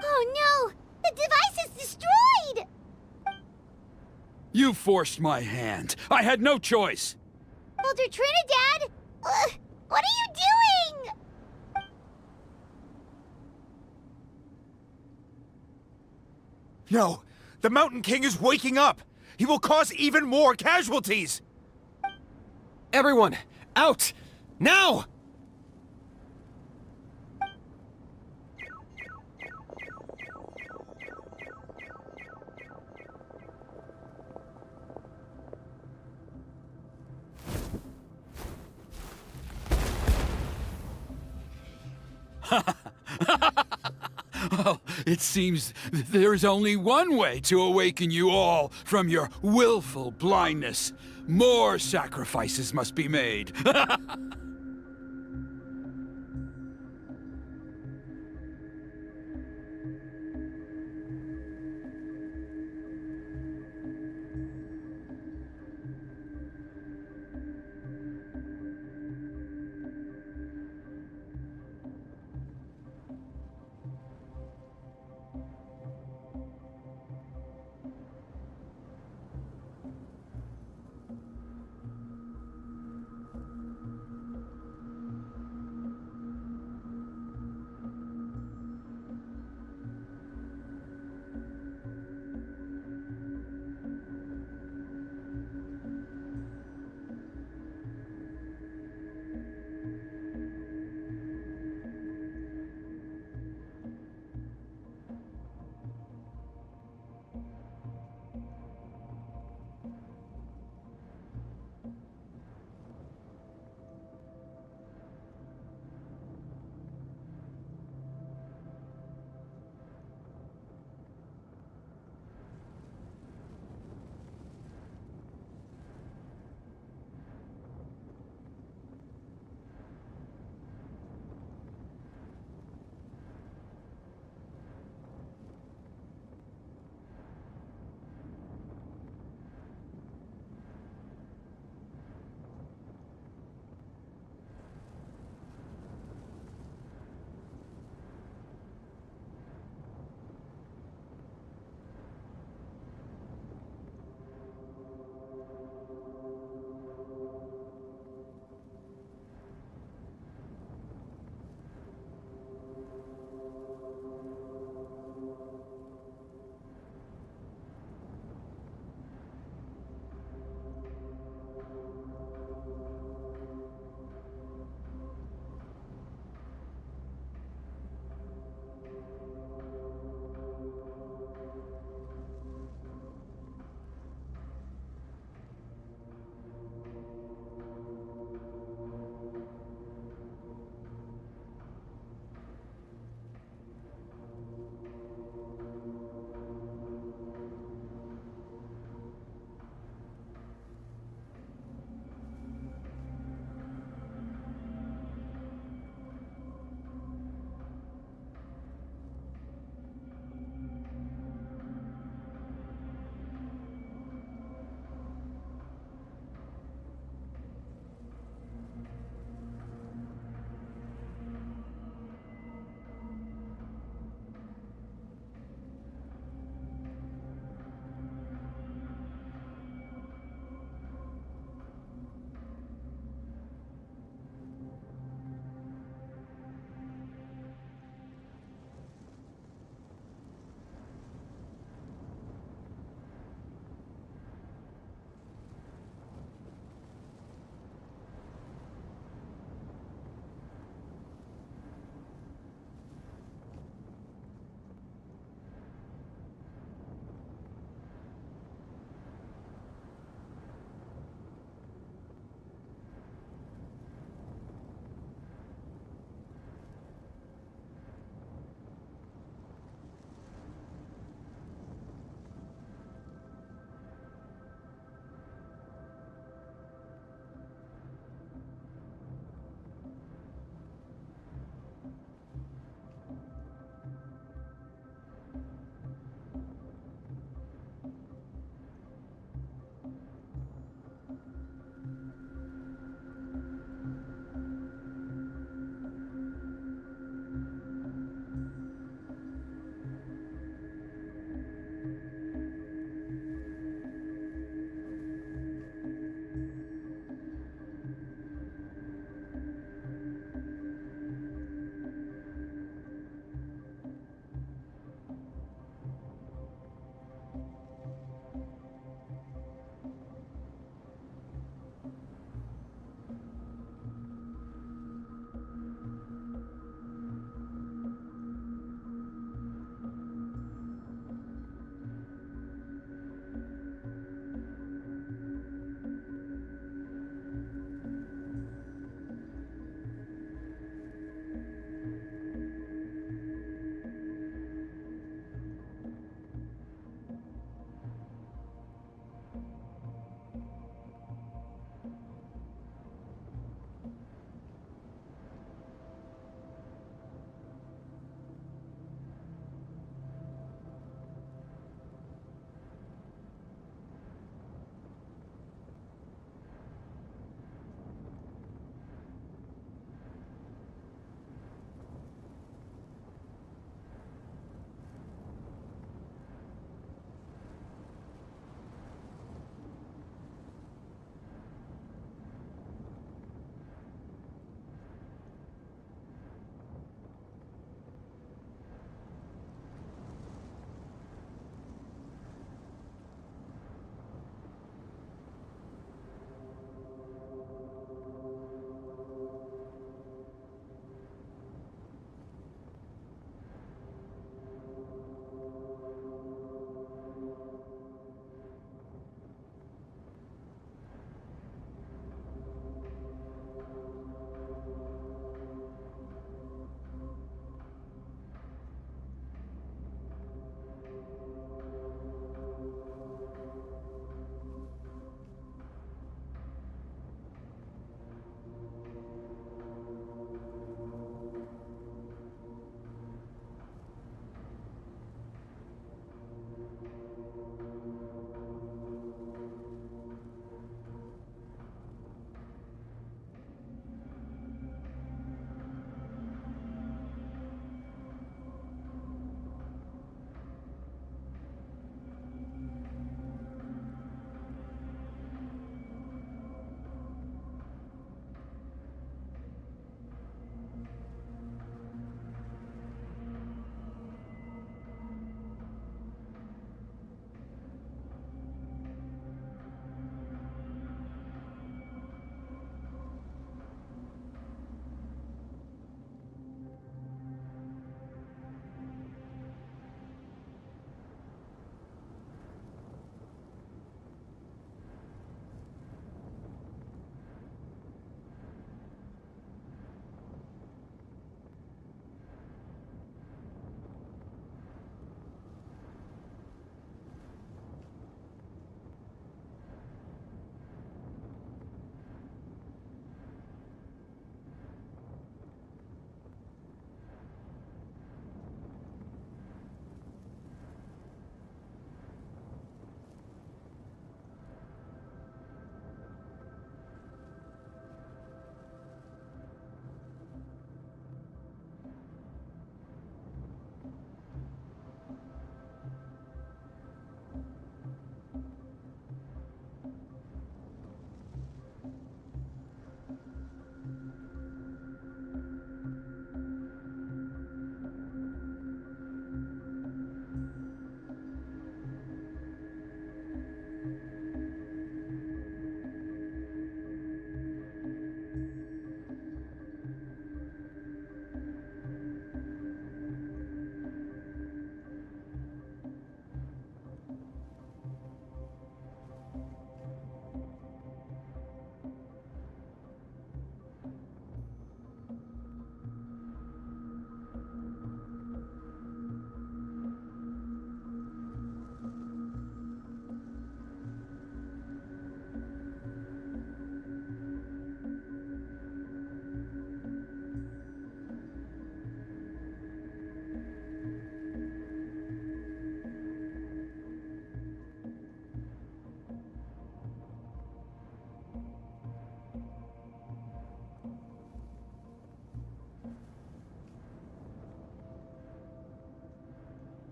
S2: Oh no! The device is destroyed!
S4: You forced my hand. I had no choice.
S2: Elder Trinidad! What are you doing?
S5: No! The Mountain King is waking up! He will cause even more casualties!
S3: Everyone, out! Now!
S4: Oh, it seems there's only one way to awaken you all from your willful blindness. More sacrifices must be made.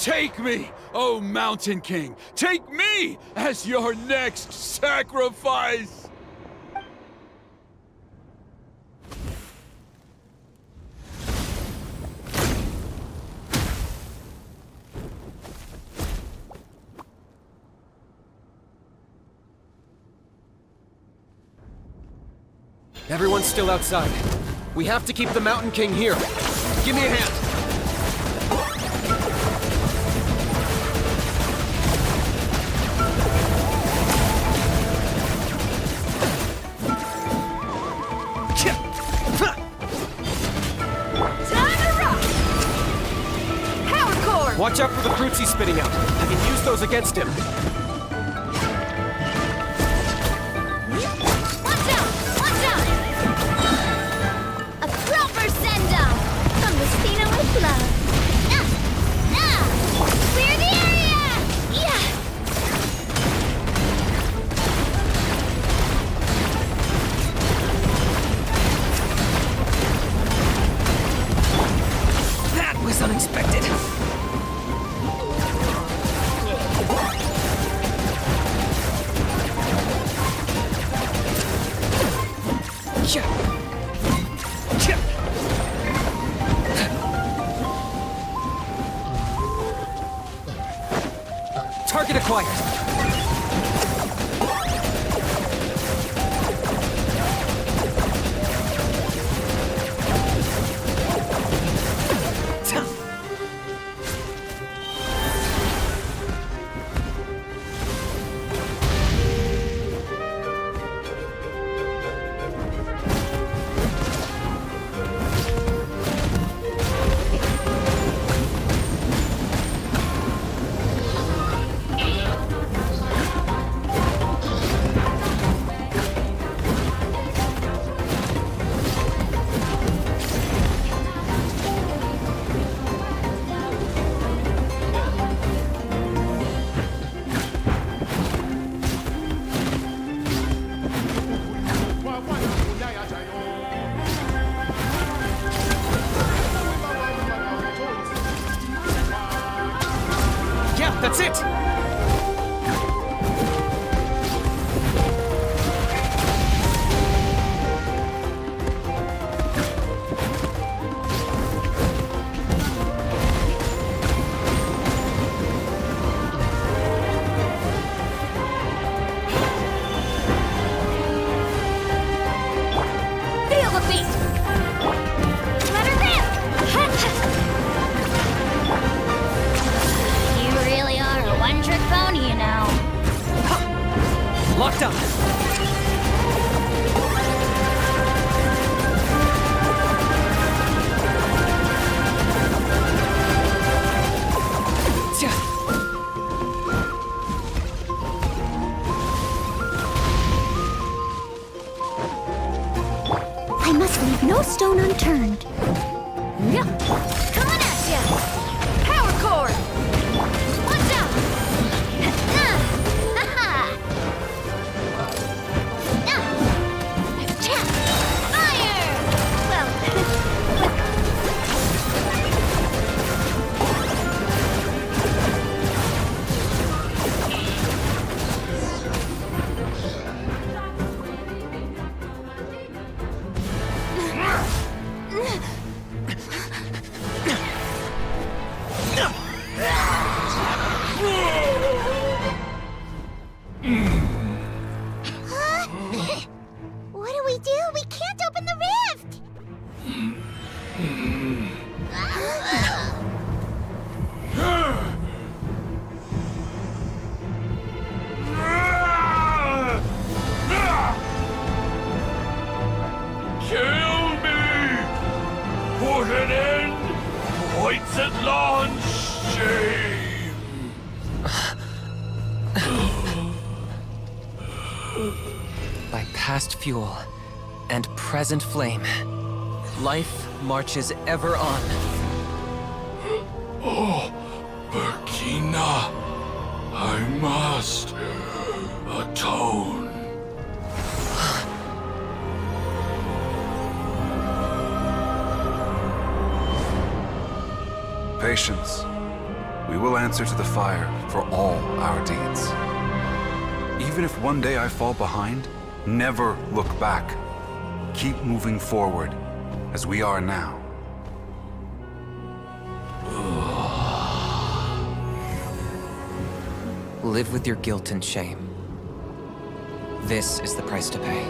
S4: Take me, O Mountain King! Take me as your next sacrifice!
S3: Everyone's still outside. We have to keep the Mountain King here. Give me a hand. Watch out for the fruits he's spitting out. I can use those against him.
S1: Watch out! Watch out! A proper send-down from the Spina with love.
S2: Clear the area!
S1: Yeah!
S3: That was unexpected. Target acquired. That's it!
S1: Feel the beat! Let her rip!
S11: You really are a one-trick pony, you know.
S3: Locked up.
S1: I must leave no stone unturned. Yeah. Coming at ya! Power core! Watch out! Fire!
S2: What do we do? We can't open the rift!
S8: Kill me! Put an end to Hoyt's shame!
S3: By past fuel and present flame, life marches ever on.
S8: Oh, Burkina, I must atone.
S12: Patience.
S4: We will answer to the fire for all our deeds. Even if one day I fall behind, never look back. Keep moving forward, as we are now.
S3: Live with your guilt and shame. This is the price to pay.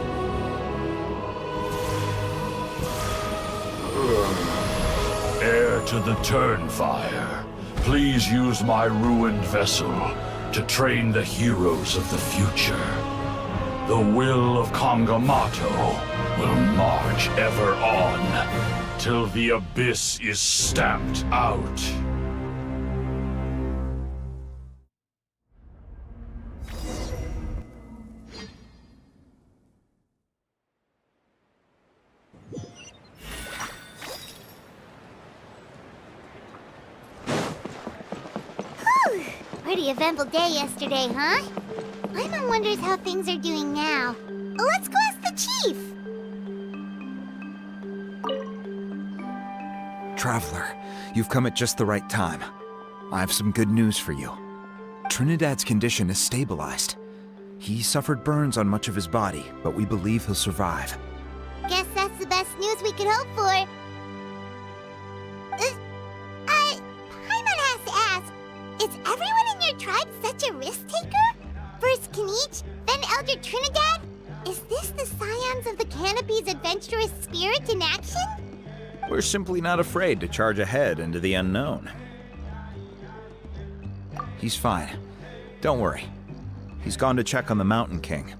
S12: Heir to the Turnfire, please use my ruined vessel to train the heroes of the future. The will of Kangamato will march ever on, till the abyss is stamped out.
S2: Pretty eventful day yesterday, huh? Paimon wonders how things are doing now. Let's go ask the chief!
S5: Traveler, you've come at just the right time. I have some good news for you. Trinidad's condition is stabilized. He suffered burns on much of his body, but we believe he'll survive.
S2: Guess that's the best news we could hope for. Paimon has to ask, is everyone in your tribe such a risk-taker? First Kinich, then Elder Trinidad? Is this the Scions of the Canopy's adventurous spirit in action?
S5: We're simply not afraid to charge ahead into the unknown. He's fine. Don't worry. He's gone to check on the Mountain King.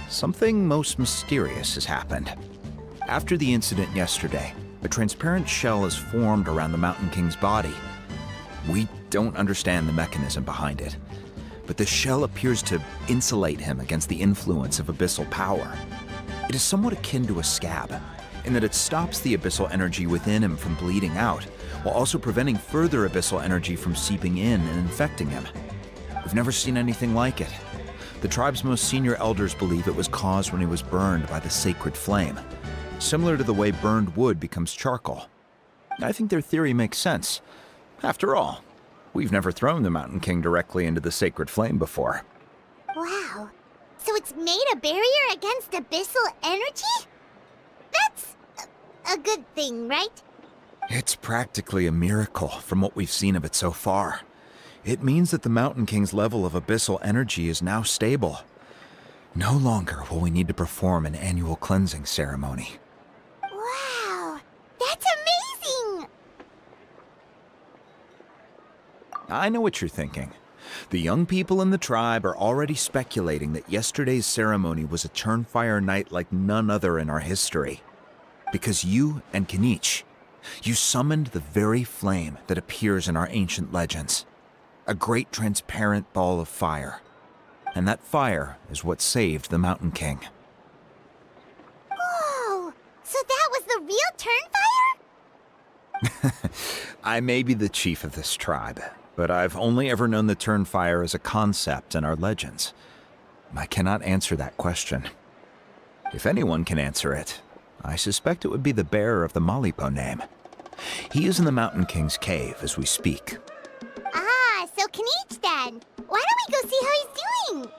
S5: Something most mysterious has happened. After the incident yesterday, a transparent shell has formed around the Mountain King's body. We don't understand the mechanism behind it, but the shell appears to insulate him against the influence of abyssal power. It is somewhat akin to a scab, in that it stops the abyssal energy within him from bleeding out, while also preventing further abyssal energy from seeping in and infecting him. We've never seen anything like it. The tribe's most senior elders believe it was caused when he was burned by the sacred flame, similar to the way burned wood becomes charcoal. I think their theory makes sense. After all, we've never thrown the Mountain King directly into the sacred flame before.
S2: Wow. So it's made a barrier against abyssal energy? That's a good thing, right?
S5: It's practically a miracle from what we've seen of it so far. It means that the Mountain King's level of abyssal energy is now stable. No longer will we need to perform an annual cleansing ceremony.
S2: Wow, that's amazing!
S5: I know what you're thinking. The young people in the tribe are already speculating that yesterday's ceremony was a Turnfire night like none other in our history. Because you and Kinich, you summoned the very flame that appears in our ancient legends. A great transparent ball of fire. And that fire is what saved the Mountain King.
S2: Whoa! So that was the real Turnfire?
S5: I may be the chief of this tribe, but I've only ever known the Turnfire as a concept in our legends. I cannot answer that question. If anyone can answer it, I suspect it would be the bearer of the Malipo name. He is in the Mountain King's cave as we speak.
S2: Ah, so Kinich then. Why don't we go see how he's doing?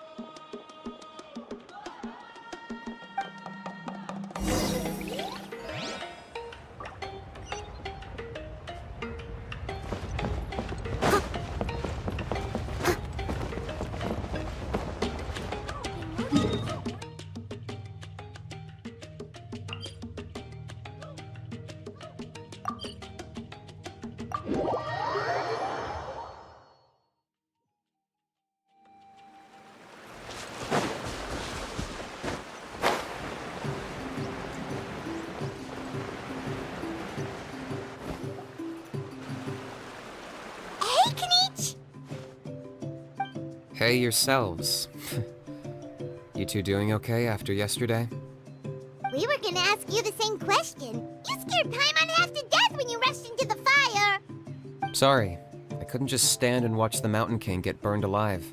S3: Hey yourselves. You two doing okay after yesterday?
S2: We were gonna ask you the same question. You scared Paimon half to death when you rushed into the fire.
S3: Sorry, I couldn't just stand and watch the Mountain King get burned alive.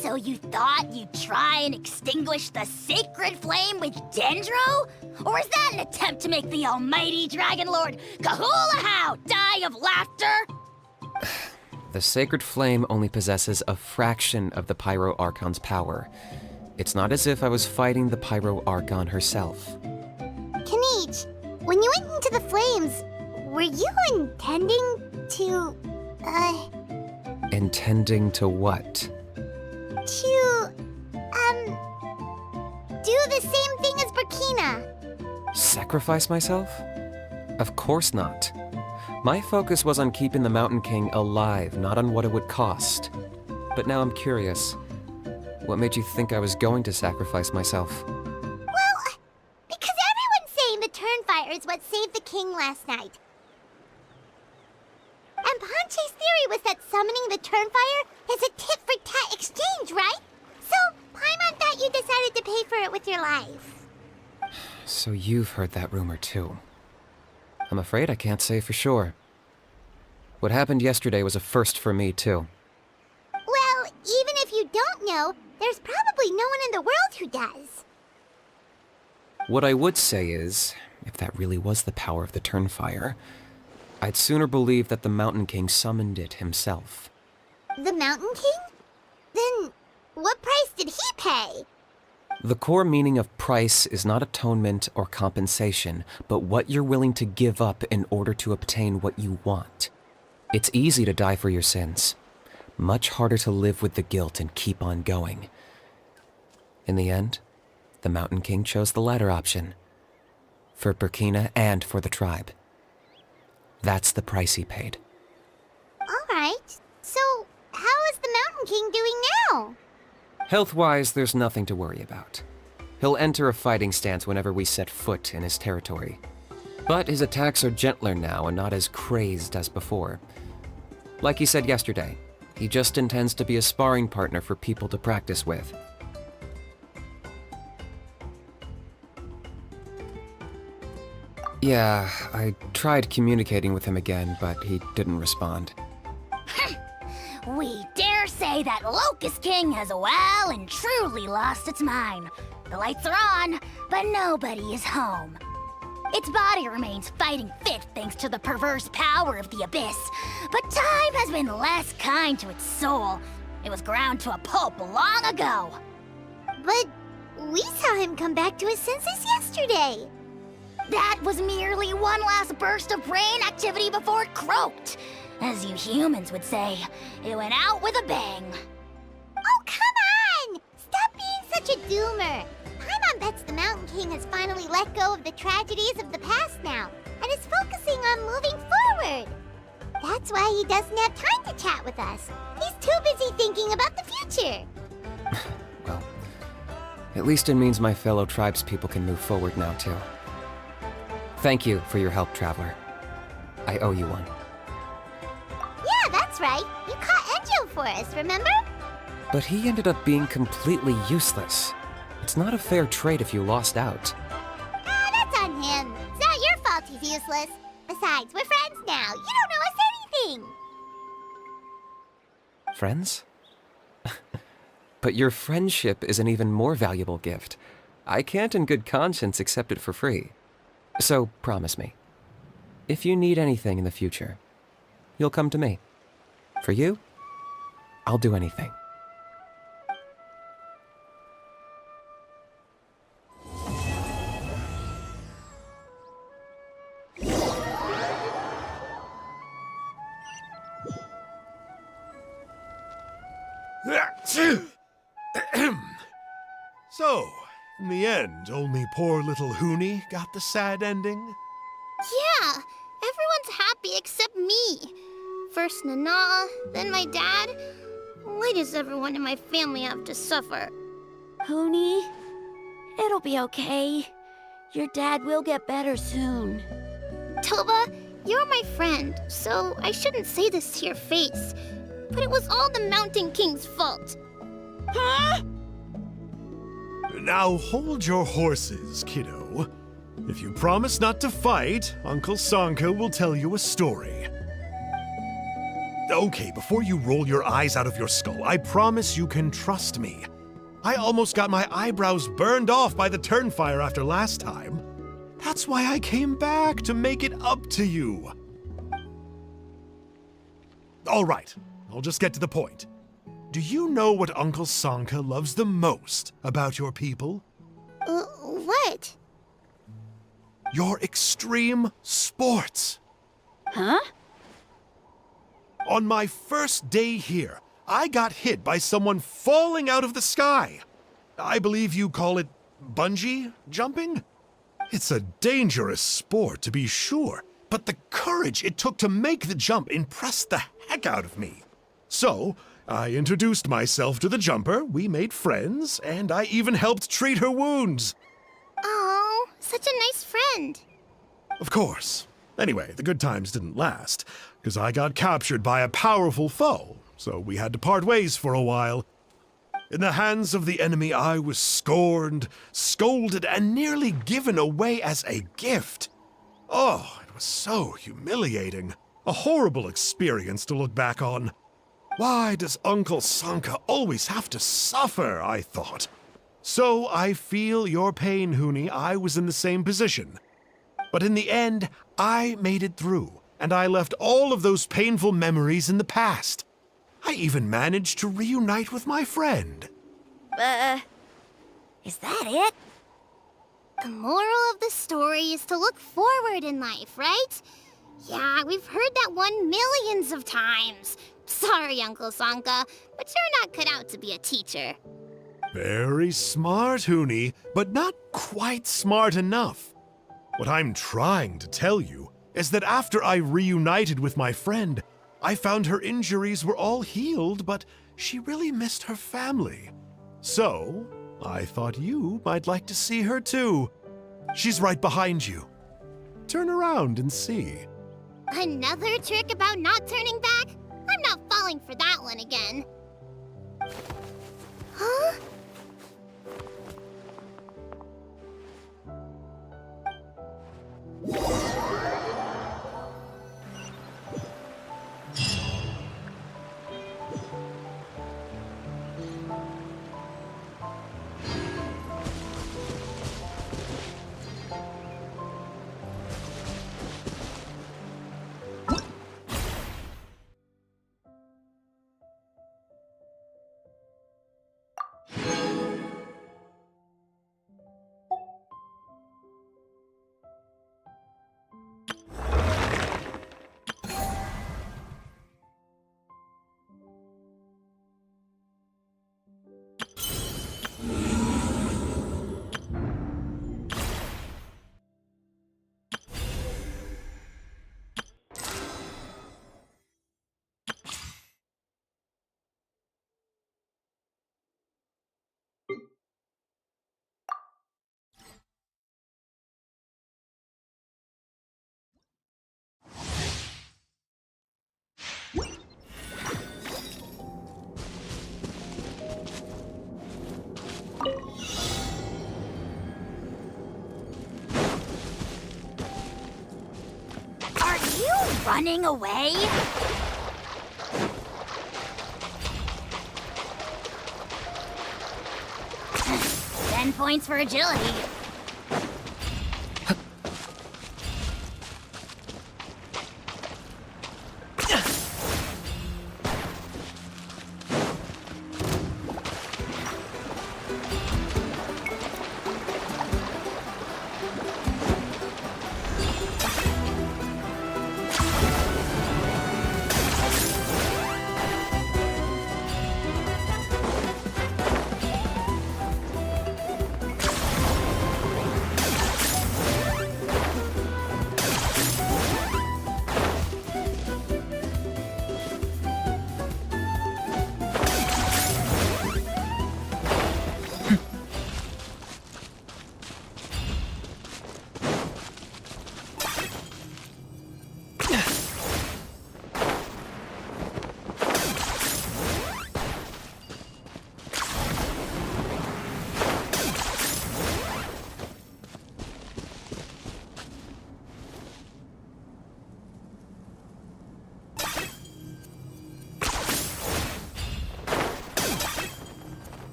S11: So you thought you'd try and extinguish the sacred flame with Dendro? Or is that an attempt to make the almighty Dragon Lord Kahulahow die of laughter?
S3: the sacred flame only possesses a fraction of the Pyro Archon's power. It's not as if I was fighting the Pyro Archon herself.
S2: Kinich, when you went into the flames, were you intending to,
S3: Intending to what?
S2: to, do the same thing as Burkina?
S3: Sacrifice myself? Of course not. My focus was on keeping the Mountain King alive, not on what it would cost. But now I'm curious. What made you think I was going to sacrifice myself?
S2: Well, because everyone's saying the Turnfire is what saved the king last night. And Ponche's theory was that summoning the Turnfire is a tit-for-tat exchange, right? So, Paimon thought you decided to pay for it with your life.
S3: So you've heard that rumor too. I'm afraid I can't say for sure. What happened yesterday was a first for me too.
S2: Well, even if you don't know, there's probably no one in the world who does.
S3: What I would say is, if that really was the power of the Turnfire, I'd sooner believe that the Mountain King summoned it himself.
S2: The Mountain King? Then, what price did he pay?
S3: The core meaning of price is not atonement or compensation, but what you're willing to give up in order to obtain what you want. It's easy to die for your sins. Much harder to live with the guilt and keep on going. In the end, the Mountain King chose the latter option. For Burkina and for the tribe. That's the price he paid.
S2: Alright, so how is the Mountain King doing now?
S3: Health-wise, there's nothing to worry about. He'll enter a fighting stance whenever we set foot in his territory. But his attacks are gentler now and not as crazed as before. Like he said yesterday, he just intends to be a sparring partner for people to practice with. Yeah, I tried communicating with him again, but he didn't respond.
S11: We dare say that Locust King has well and truly lost its mind. The lights are on, but nobody is home. Its body remains fighting fit thanks to the perverse power of the Abyss, but time has been less kind to its soul. It was ground to a pulp long ago.
S2: But we saw him come back to his senses yesterday.
S11: That was merely one last burst of brain activity before it croaked. As you humans would say, it went out with a bang.
S2: Oh, come on! Stop being such a doomer. Paimon bets the Mountain King has finally let go of the tragedies of the past now, and is focusing on moving forward. That's why he doesn't have time to chat with us. He's too busy thinking about the future.
S3: Well, at least it means my fellow tribespeople can move forward now, too. Thank you for your help, Traveler. I owe you one.
S2: Yeah, that's right. You caught Enjo for us, remember?
S3: But he ended up being completely useless. It's not a fair trade if you lost out.
S2: Ah, that's on him. It's not your fault he's useless. Besides, we're friends now. You don't owe us anything.
S3: Friends? But your friendship is an even more valuable gift. I can't in good conscience accept it for free. So promise me, if you need anything in the future, you'll come to me. For you, I'll do anything.
S10: So, in the end, only poor little Hoonie got the sad ending?
S2: Yeah, everyone's happy except me. First Nana, then my dad. Why does everyone in my family have to suffer?
S6: Hoonie, it'll be okay. Your dad will get better soon.
S2: Toba, you're my friend, so I shouldn't say this to your face. But it was all the Mountain King's fault.
S6: Huh?
S10: Now hold your horses, kiddo. If you promise not to fight, Uncle Sanka will tell you a story. Okay, before you roll your eyes out of your skull, I promise you can trust me. I almost got my eyebrows burned off by the Turnfire after last time. That's why I came back, to make it up to you. All right, I'll just get to the point. Do you know what Uncle Sanka loves the most about your people?
S2: What?
S10: Your extreme sports.
S6: Huh?
S10: On my first day here, I got hit by someone falling out of the sky. I believe you call it bungee jumping? It's a dangerous sport, to be sure, but the courage it took to make the jump impressed the heck out of me. So, I introduced myself to the jumper, we made friends, and I even helped treat her wounds.
S2: Oh, such a nice friend.
S10: Of course. Anyway, the good times didn't last, because I got captured by a powerful foe, so we had to part ways for a while. In the hands of the enemy, I was scorned, scolded, and nearly given away as a gift. Oh, it was so humiliating. A horrible experience to look back on. Why does Uncle Sanka always have to suffer, I thought. So I feel your pain, Huni. I was in the same position. But in the end, I made it through, and I left all of those painful memories in the past. I even managed to reunite with my friend.
S11: Is that it?
S2: The moral of the story is to look forward in life, right? Yeah, we've heard that one millions of times. Sorry, Uncle Sanka, but you're not cut out to be a teacher.
S10: Very smart, Huni, but not quite smart enough. What I'm trying to tell you is that after I reunited with my friend, I found her injuries were all healed, but she really missed her family. So, I thought you might like to see her too. She's right behind you. Turn around and see.
S2: Another trick about not turning back? I'm not falling for that one again. Huh?
S11: Running away? 10 points for agility.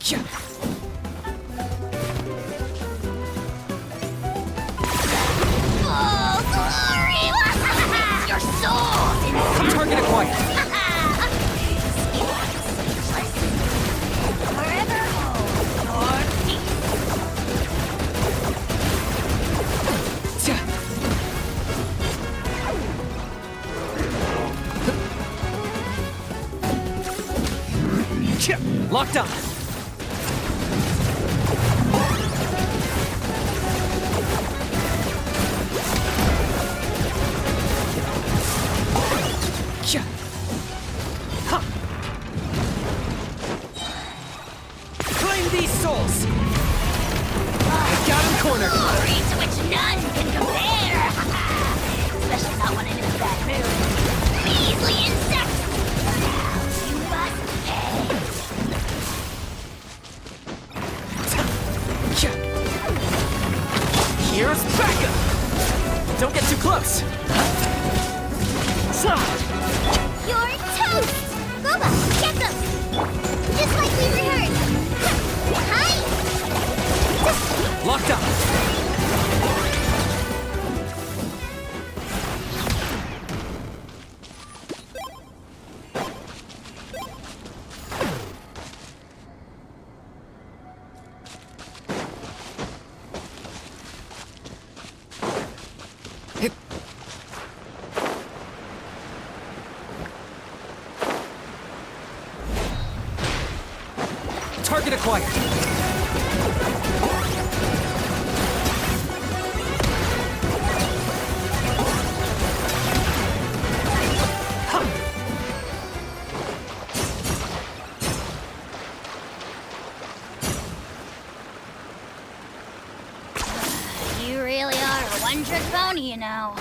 S11: Oh, glory! Your soul's in
S3: Target acquired.
S11: Forever hold your peace.
S3: Locked on. Claim these souls. I got him cornered.
S11: Glory to which none can compare. Especially not when I'm in a bad mood. Measly insects. Now you must pay.
S3: Here's backup. Don't get too close.
S2: You're toast! Boba, get them! Just like we rehearsed! Hi!
S3: Locked on. Target acquired.
S11: You really are a one-trick pony, you know.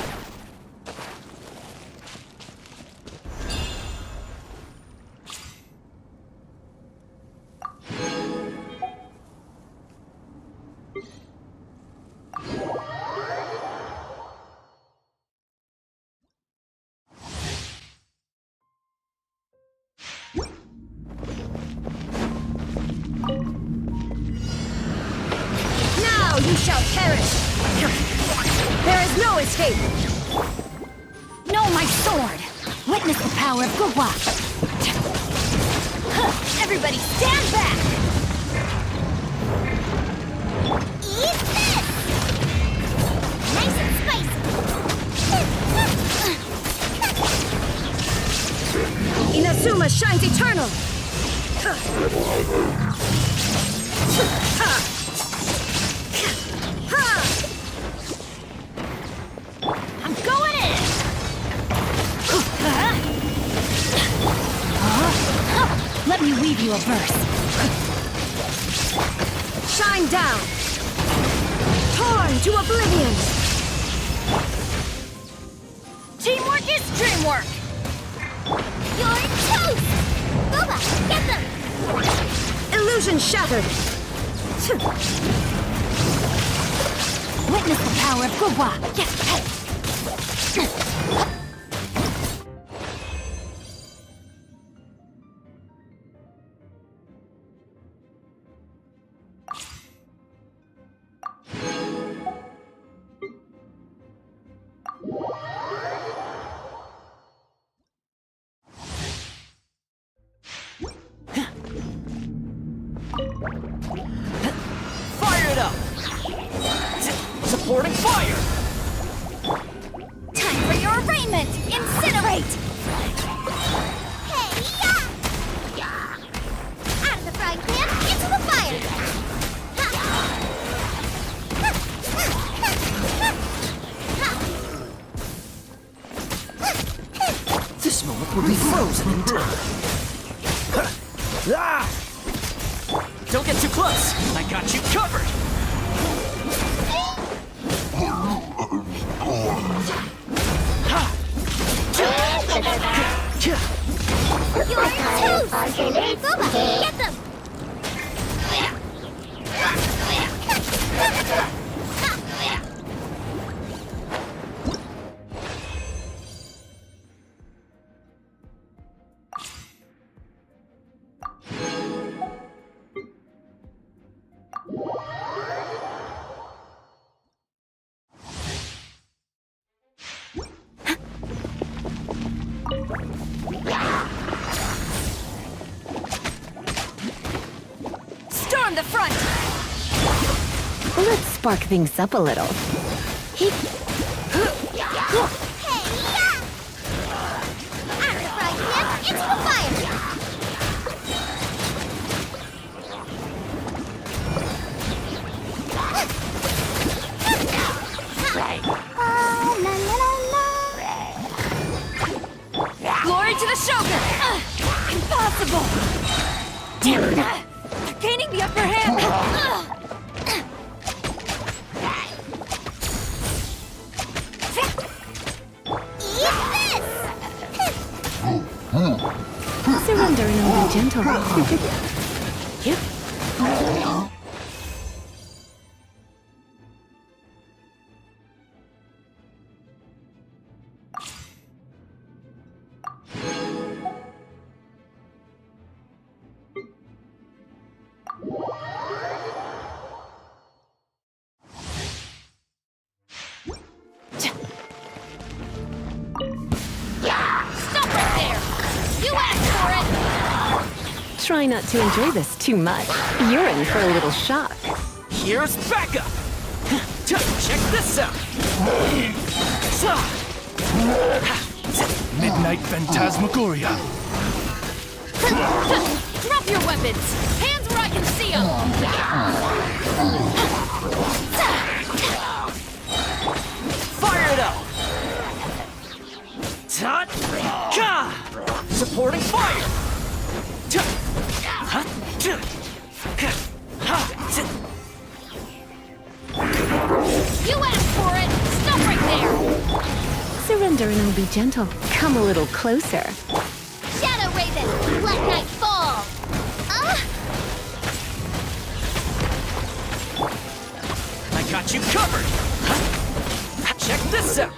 S1: Now you shall perish! There is no escape!
S6: No, my sword! Witness the power of Gugwa!
S1: Everybody stand back!
S2: Eat this! Nice and spicy!
S1: Inazuma shines eternal!
S6: I'm going in! Let me weave you a verse.
S1: Shine down! Torn to oblivion!
S6: Teamwork is dreamwork!
S2: You're toast! Boba, get them!
S1: Illusion shattered!
S6: Witness the power of Gugwa!
S3: Fire it up! Supporting fire!
S6: Time for your arraignment! Incinerate!
S2: Hey, yeah! Out of the frying pan, into the fire!
S3: This moment will be frozen in time. Don't get too close! I got you covered!
S2: You're toast! Boba, get them!
S1: from the front!
S13: Let's spark things up a little.
S2: Hey, yeah! Iron fragment into the fire!
S1: Glory to the Shogun! Impossible! They're gaining the upper hand!
S13: Surrender and be gentle. Yep. Try not to enjoy this too much. You're in for a little shock.
S14: Here's backup! Check this out! Midnight Phantasmagoria!
S1: Drop your weapons! Hands where I can see them!
S14: Fire it up! Supporting fire!
S1: You asked for it! Stop right there!
S13: Surrender and be gentle. Come a little closer.
S2: Shadow Raven, let night fall!
S14: I got you covered! Check this out!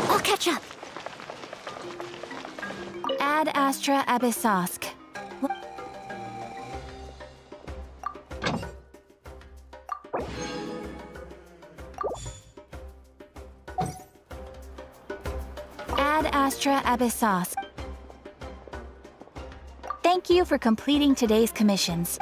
S2: I'll catch up.
S6: Ad Astra Abyssosk. Ad Astra Abyssosk. Thank you for completing today's commissions.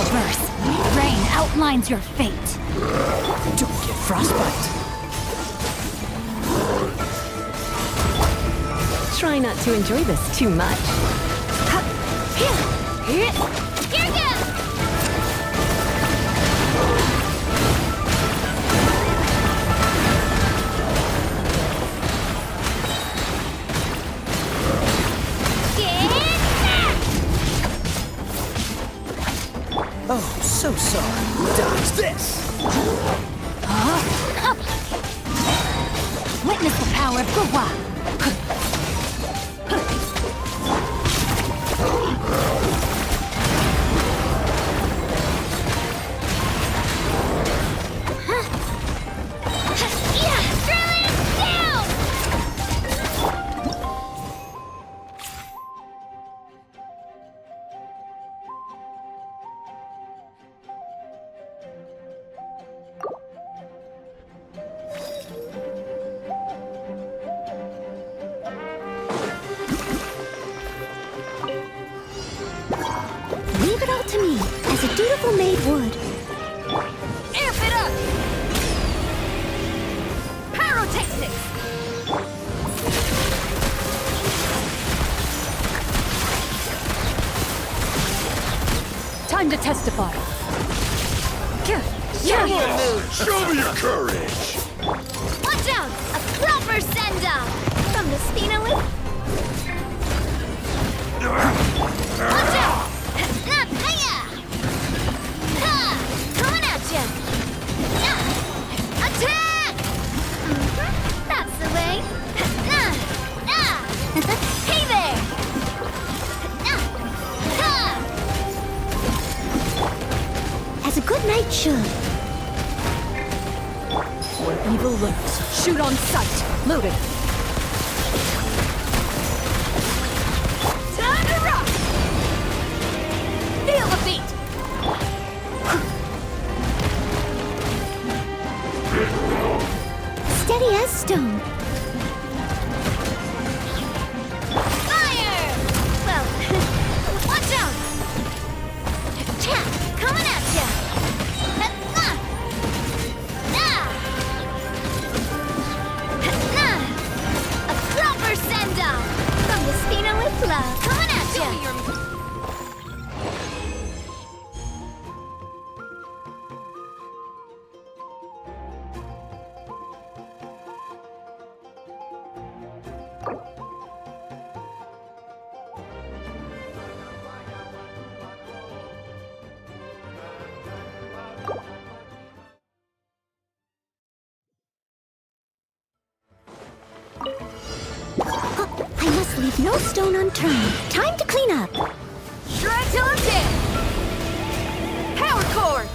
S1: verse. Rain outlines your fate.
S14: Don't get frostbite.
S13: Try not to enjoy this too much.
S1: Here goes!
S14: Oh, so sorry. Dodge this!
S1: Witness the power of Gua.
S2: Leave it all to me, as a dutiful maid would.
S1: Amp it up! Pyrotechnics! Time to testify.
S12: Show me your courage!
S1: Watch out! A proper send-up! From the Spinolith. Watch out! Hiya! Ha! Coming at ya! Attack! That's the way. Hey there!
S2: As a good knight should.
S1: Where evil lurks, shoot on sight. Loaded. Time to rock! Feel the beat!
S2: Steady as stone.
S1: Fire! Well, watch out! Chat, coming at ya! A proper send-off! From the Spinolith love, coming at ya!
S2: I must leave no stone unturned. Time to clean up.
S1: Shred till I'm dead! Power cord!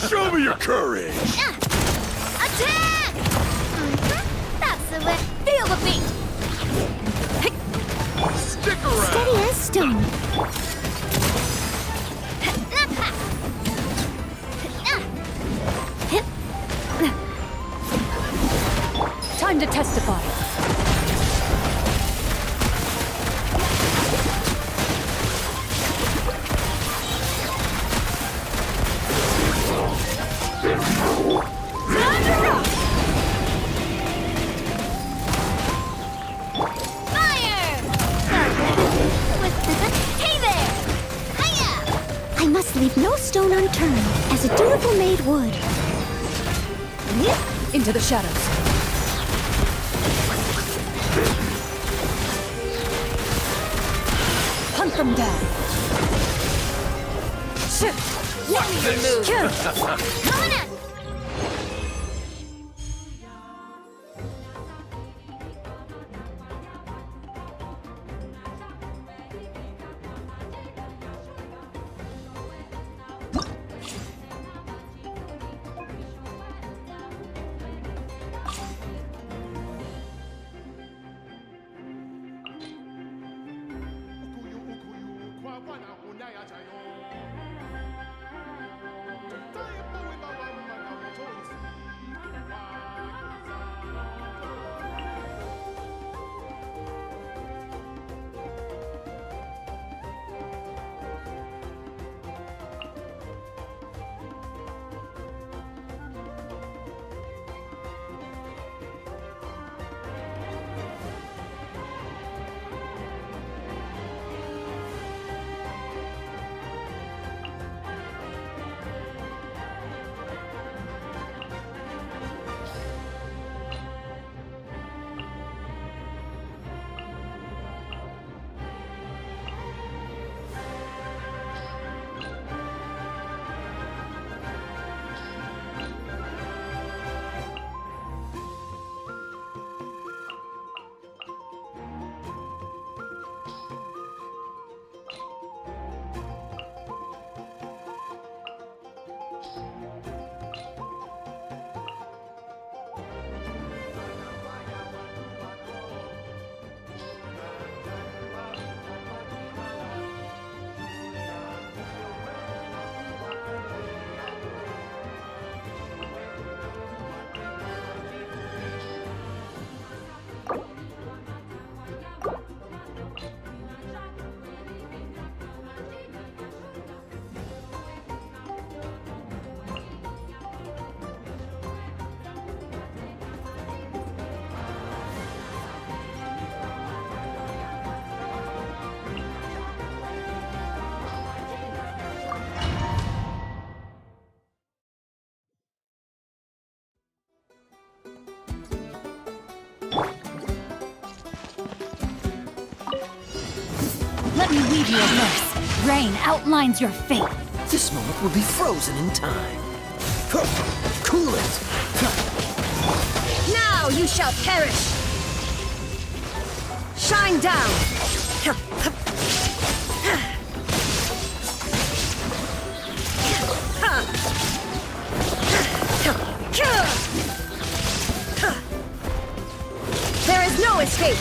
S12: Show me your courage!
S1: Attack! That's the way. Feel the beat!
S12: Stick around!
S2: Steady as stone.
S1: Time to testify. Time to rock! Fire! Hey there! Hiya!
S2: I must leave no stone unturned, as a dutiful maid would.
S1: Into the shadows. Hunt them down.
S12: Watch this!
S1: Coming at!
S15: Let me weave you a verse. Rain outlines your fate.
S14: This moment will be frozen in time. Cool it!
S1: Now you shall perish! Shine down! There is no escape!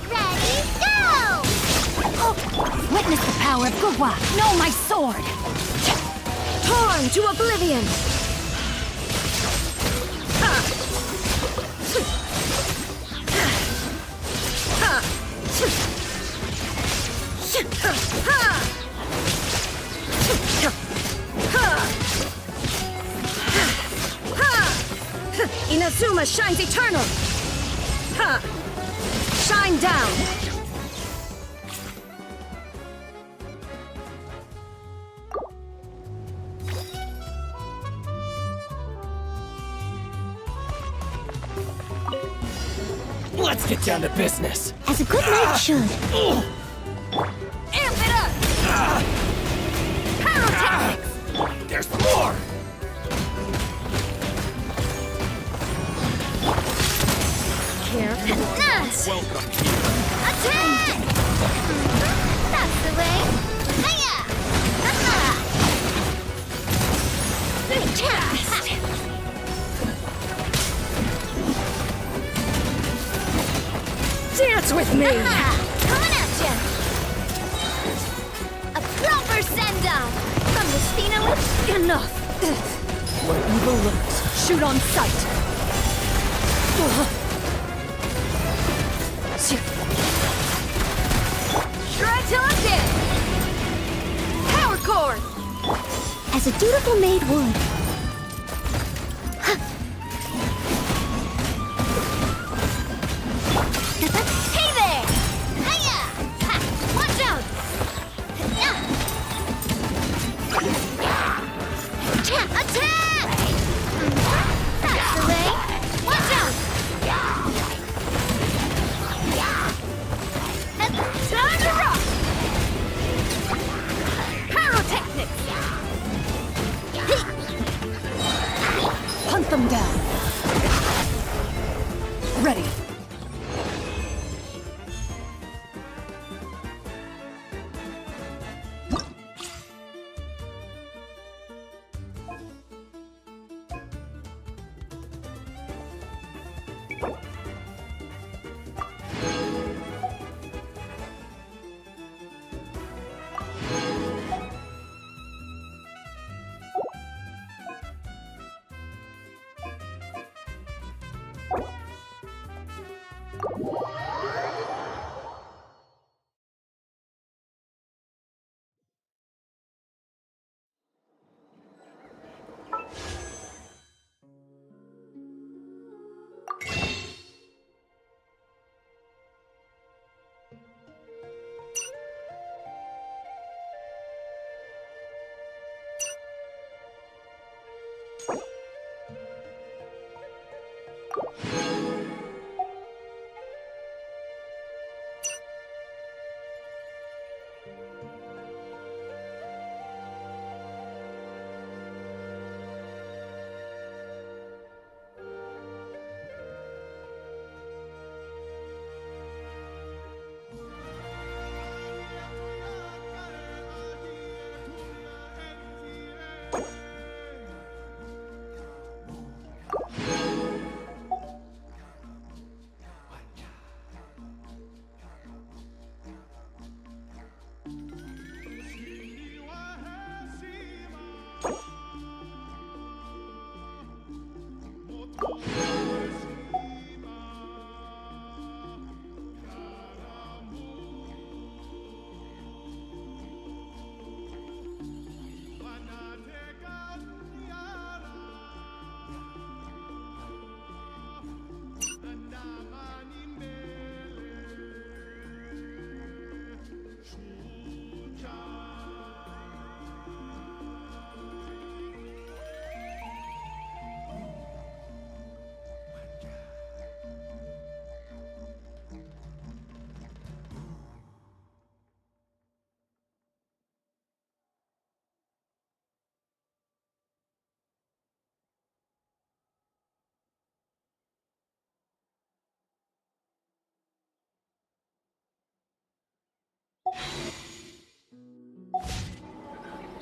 S2: Ready, go!
S15: Witness the power of Gugwa. Know my sword.
S1: Torn to oblivion! Inazuma shines eternal! Shine down!
S14: Let's get down to business.
S2: As a good knight should.
S1: Amp it up! Pyrotechnics!
S14: There's more!
S1: Here. Nuts!
S14: Welcome.
S2: Attack! That's the way. Hiya!
S1: Fantastic! Dance with me!
S2: Coming at ya! A proper send-off! From the Spino.
S1: Enough!
S14: Where evil lurks.
S1: Shoot on sight! Try till I'm dead! Power cord!
S2: As a dutiful maid would.
S1: Hey there!
S2: Hiya!
S1: Ha! Watch out!
S2: Attack! That's the way.
S1: Watch out! Time to rock! Pyrotechnics! Hunt them down. Ready.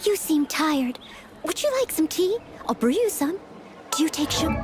S1: You seem tired. Would you like some tea? I'll brew you some. Do you take sugar?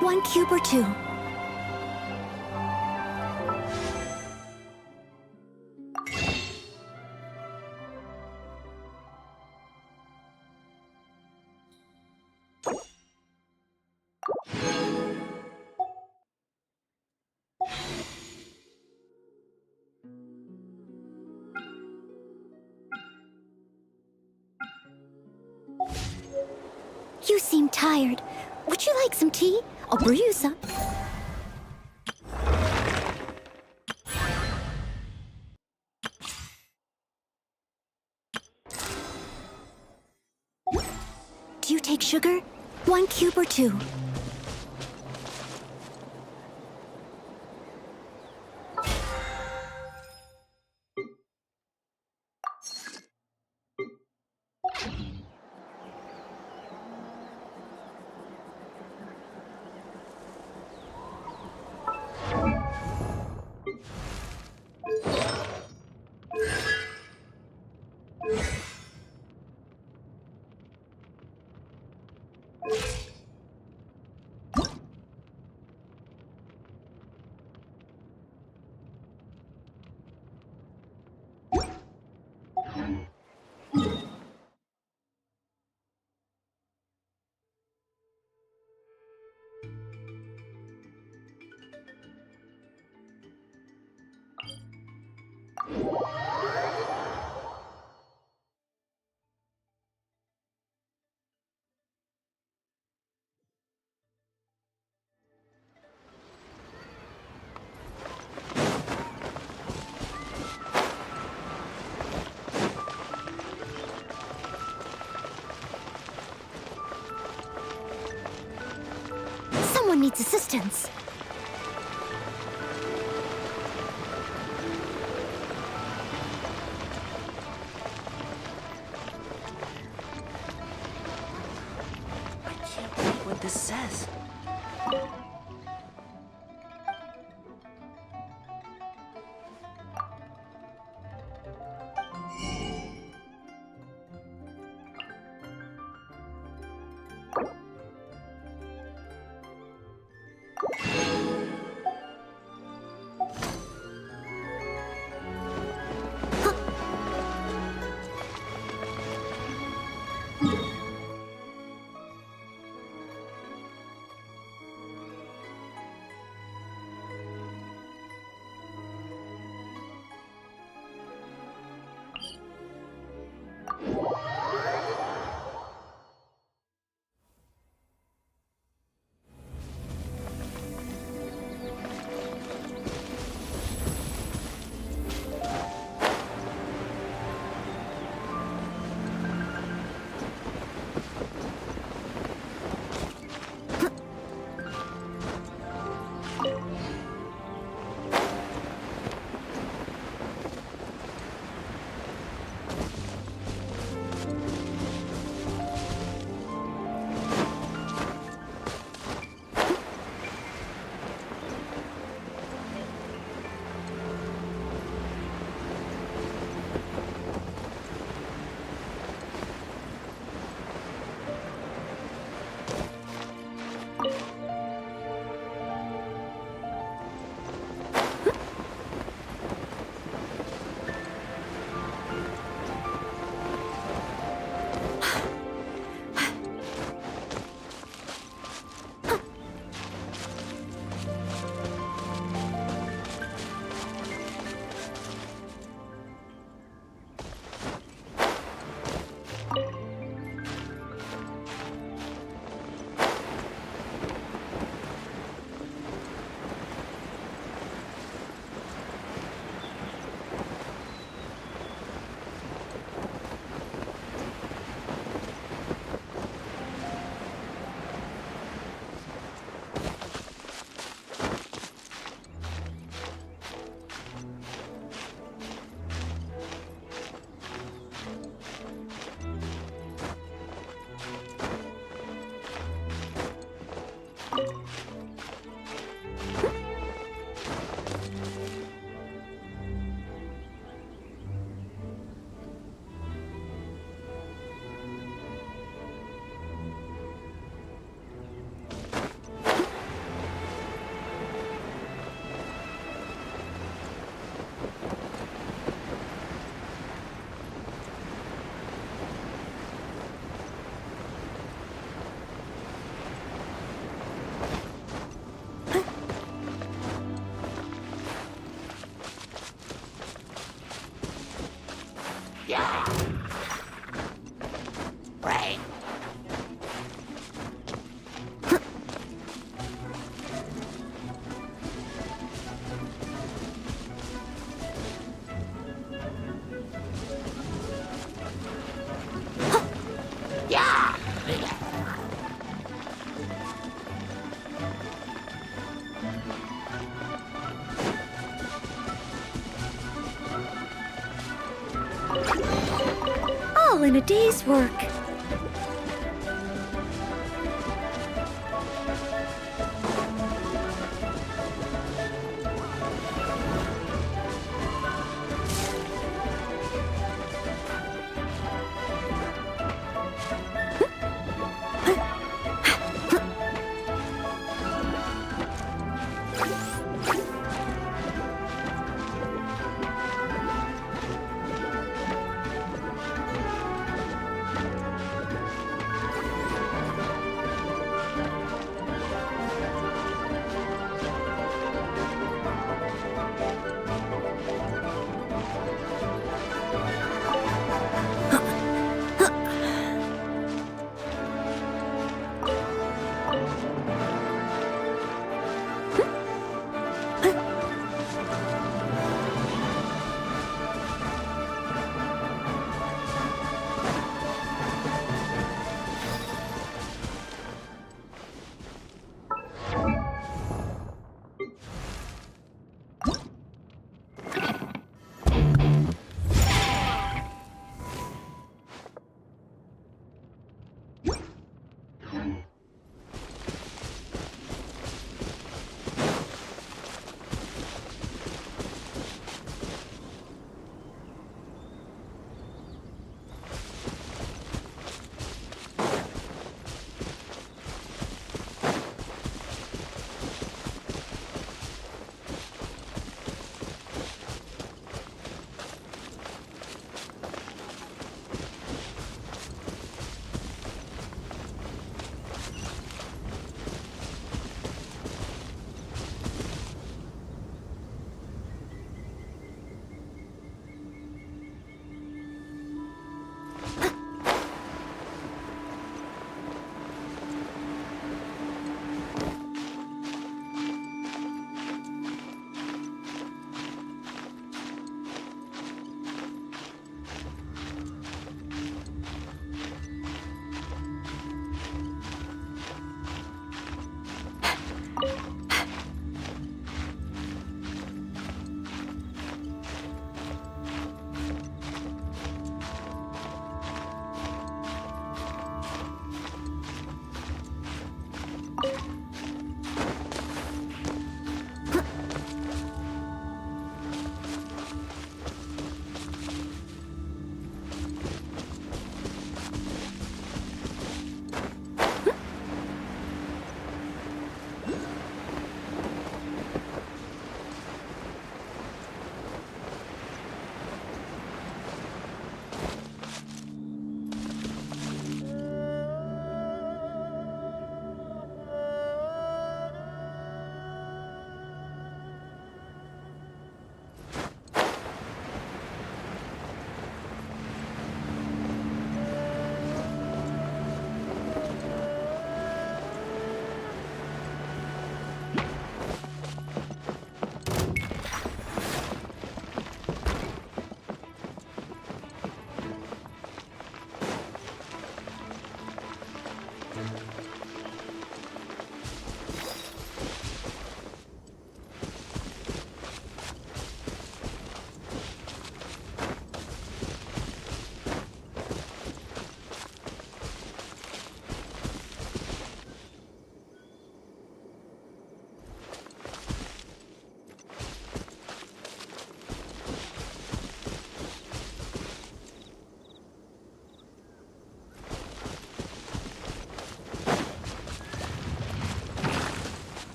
S1: One cube or two? You seem tired. Would you like some tea? I'll brew you some. Do you take sugar? One cube or two? Someone needs assistance.
S14: I can't read what this says.
S1: than a day's work.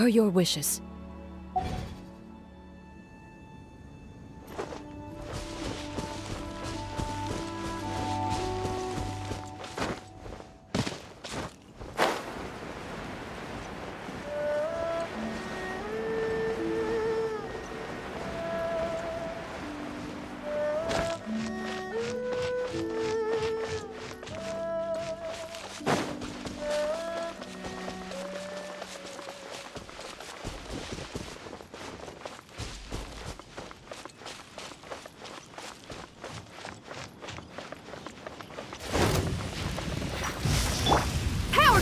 S13: Per your wishes.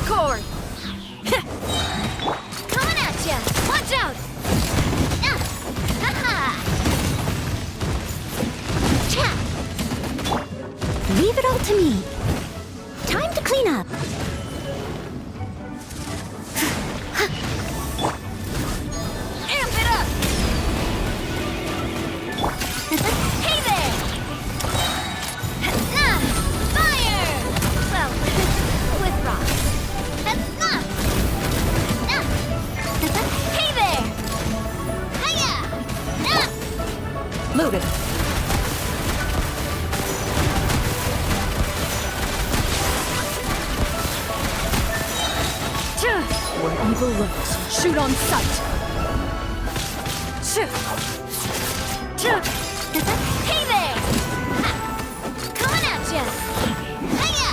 S1: Cord! Coming at ya! Watch out!
S15: Leave it all to me. Time to clean up.
S1: Amp it up! Hey there! Fire! Well, with rocks. Hey there! Hiya!
S13: Loaded. Where evil lurks, shoot on sight.
S1: Hey there! Coming at ya! Hiya!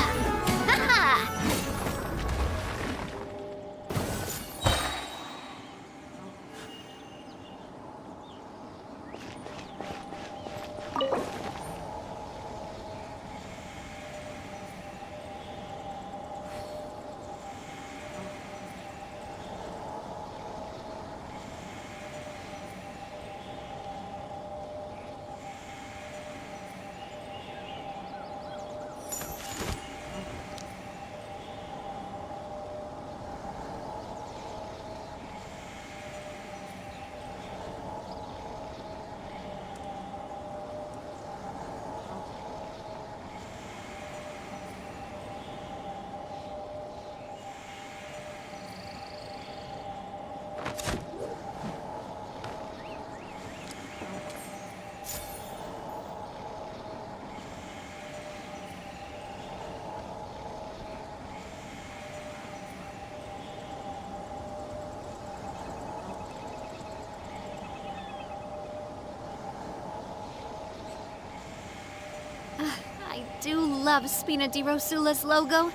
S1: I do love Spina di Rosula's logo.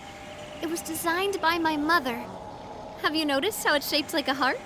S1: It was designed by my mother. Have you noticed how it's shaped like a heart?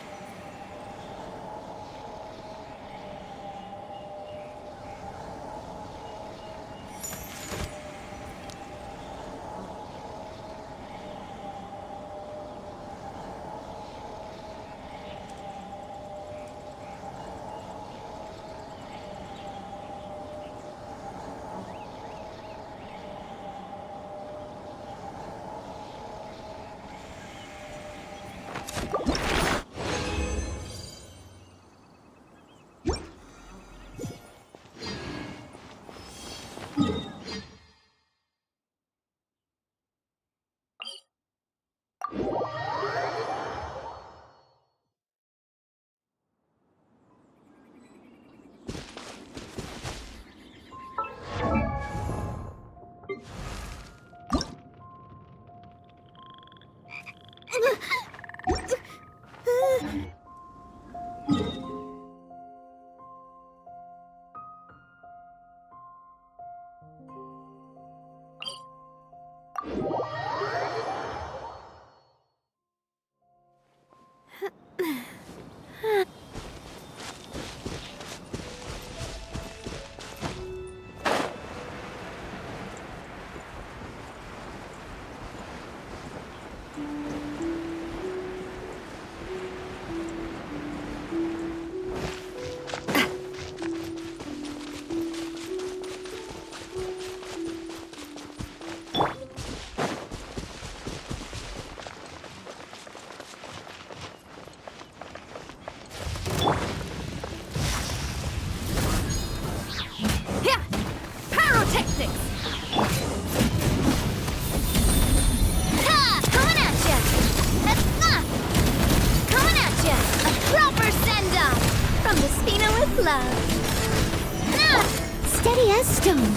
S1: as stone.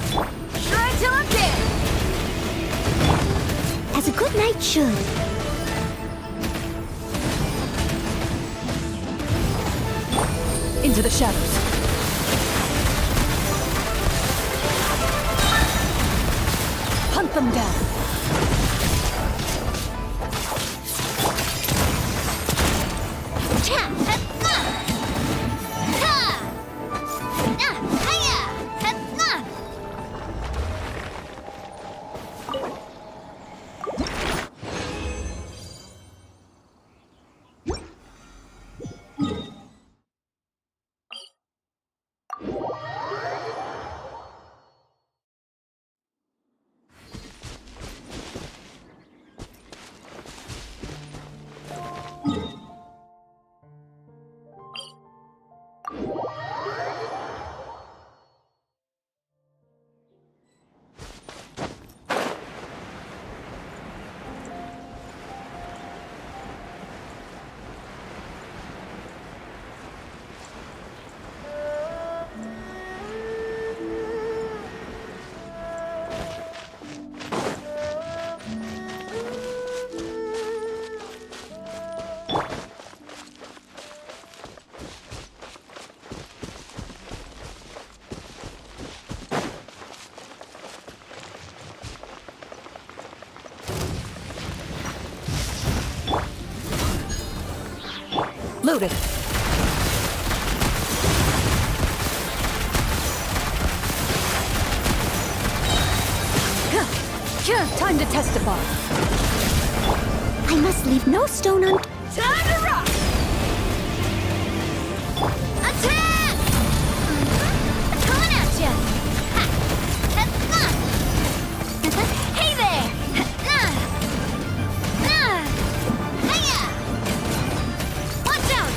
S6: Try till I'm dead.
S1: As a good knight should.
S15: Into the shadows. Hunt them down. Loaded. Time to testify.
S1: I must leave no stone unturned.
S6: Time to rock! Attack! Coming at ya! Hey there! Hiya! Watch out!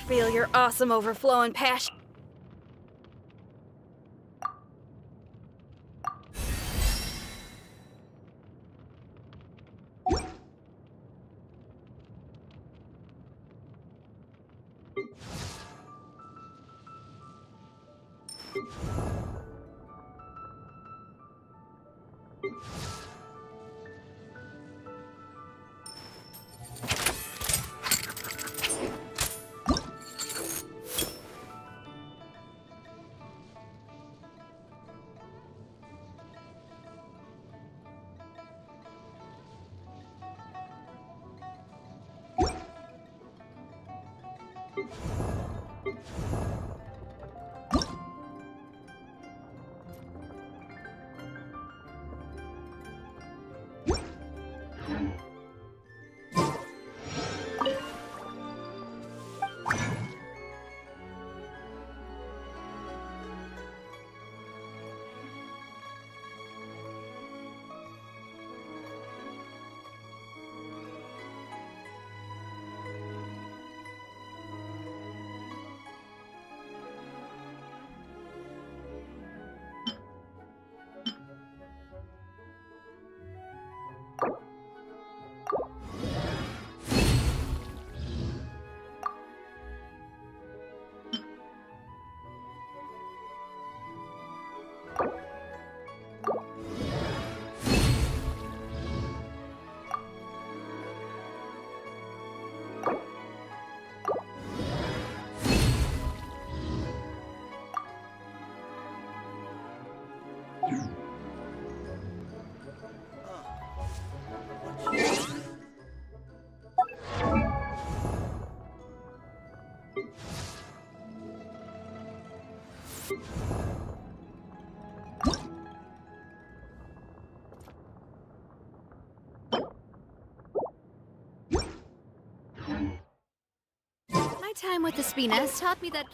S6: feel your awesome overflowing passion.
S1: My time with the Spinas taught me that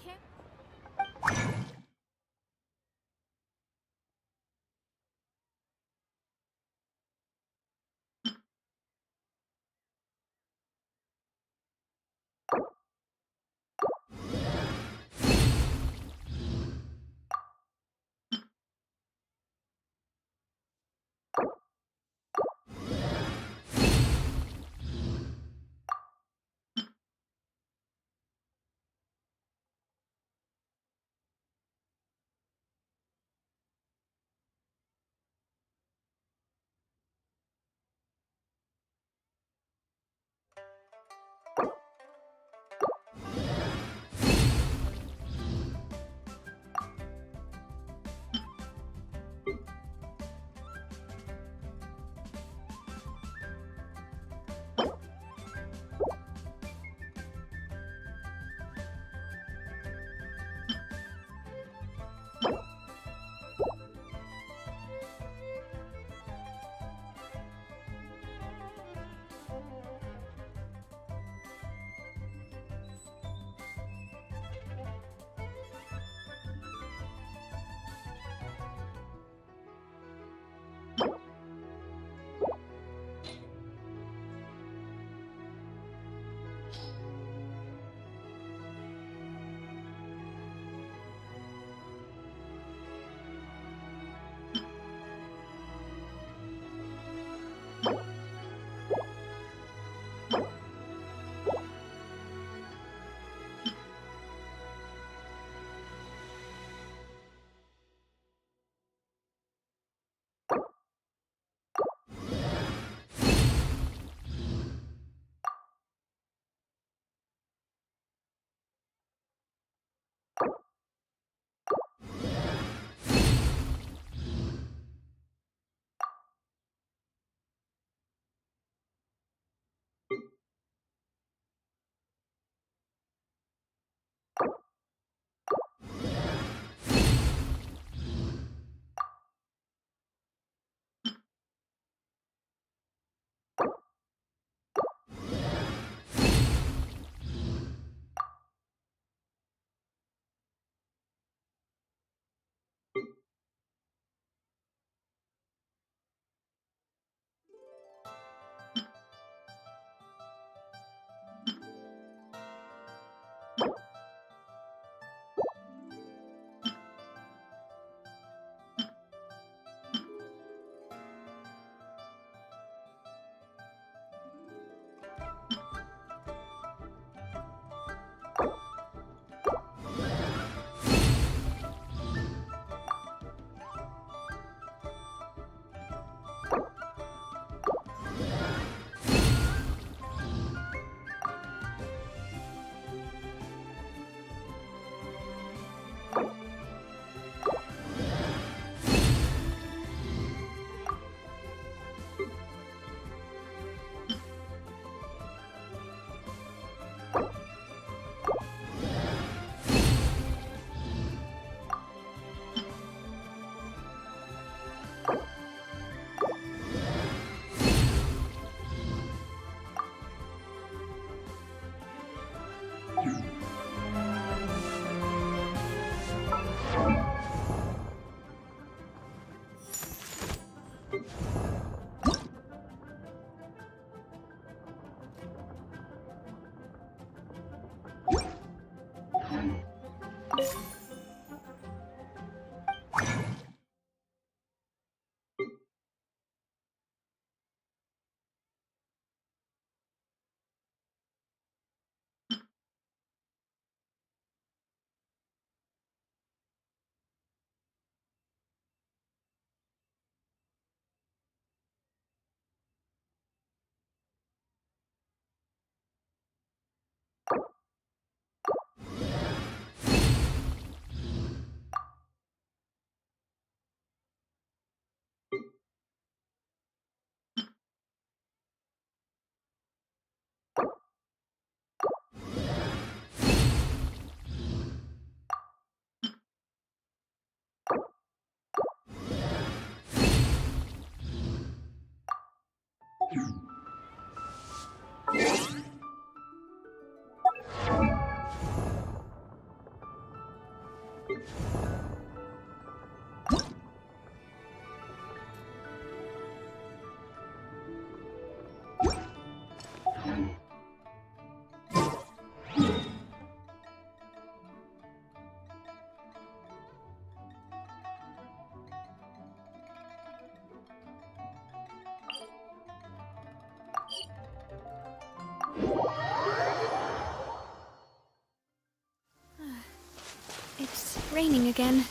S1: It's raining again.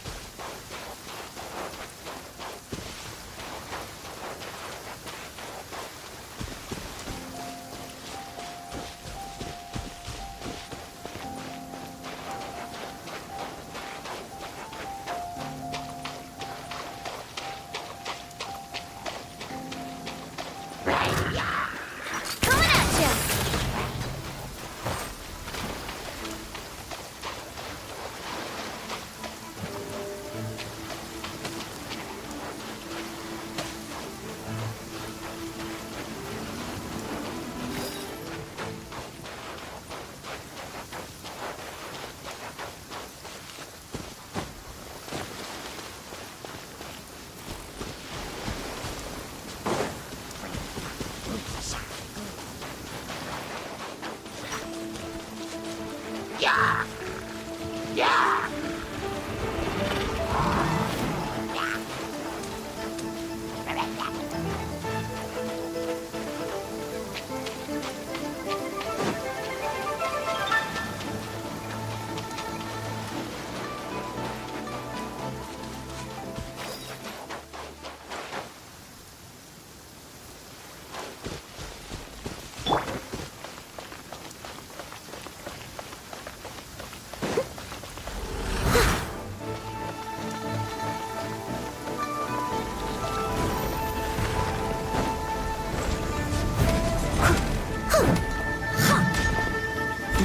S2: Coming at ya!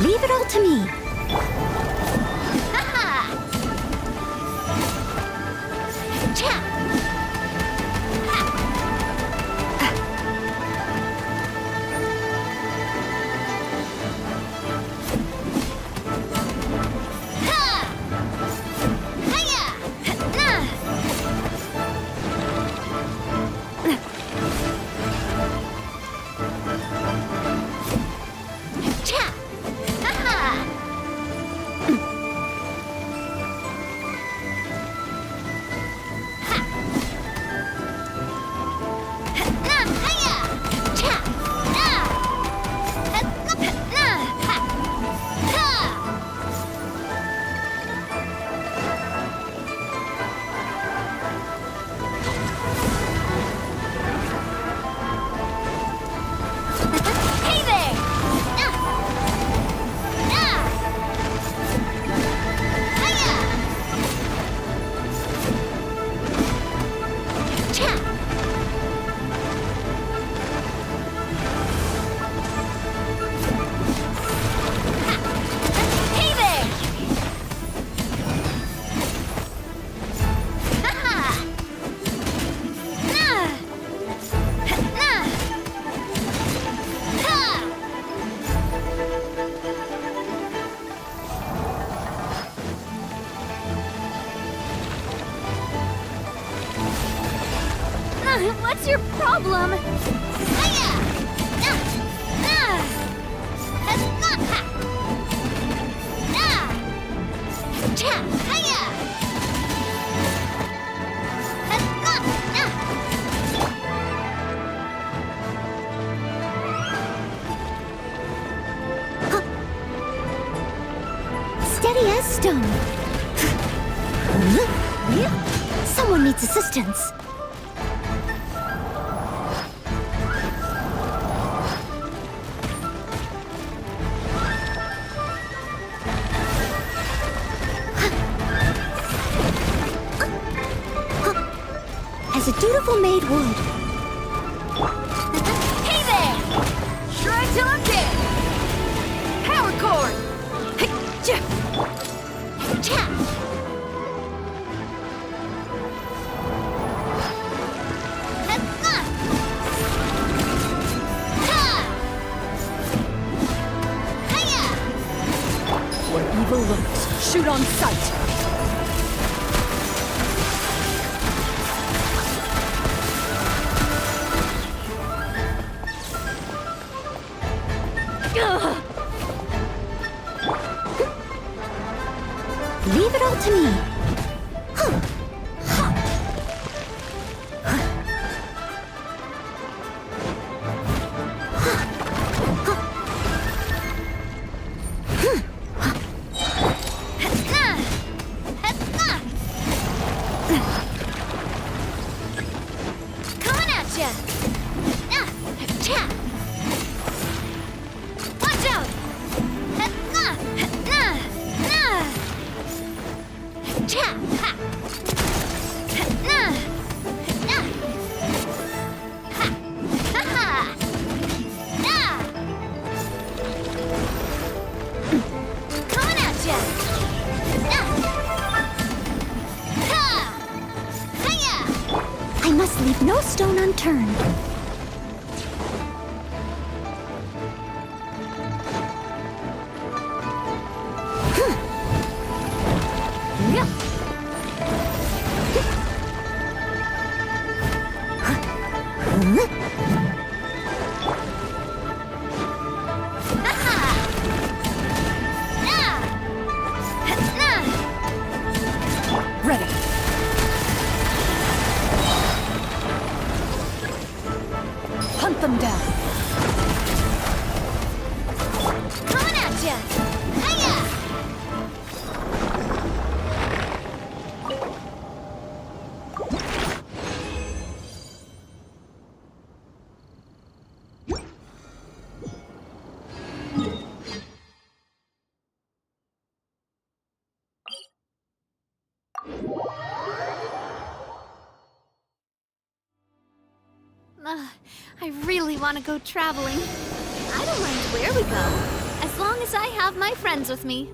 S15: Leave it all to me.
S1: What's your problem?
S15: Steady as stone. Someone needs assistance. As a dutiful maid would.
S1: Hey there! Try till I'm dead! Power cord!
S15: Where evil lurks, shoot on sight.
S1: Leave no stone unturned.
S15: Ready. Hunt them down.
S2: Coming at ya! Hiya!
S1: I really want to go traveling. I don't mind where we go, as long as I have my friends with me.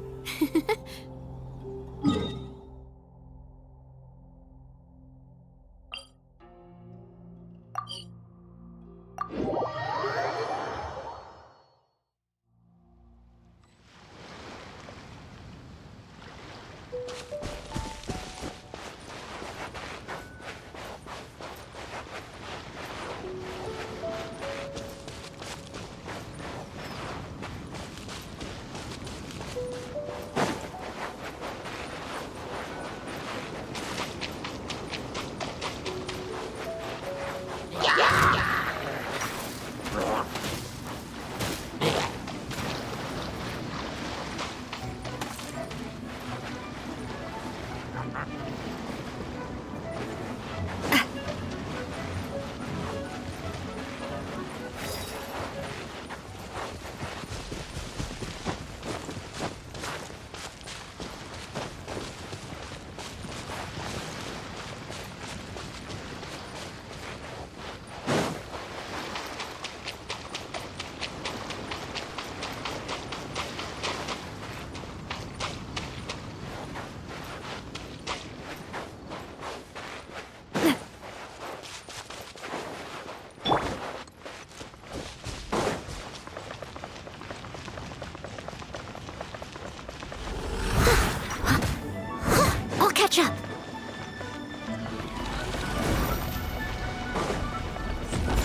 S15: I'll catch up.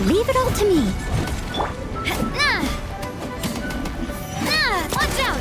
S1: Leave it all to me.
S2: Watch out!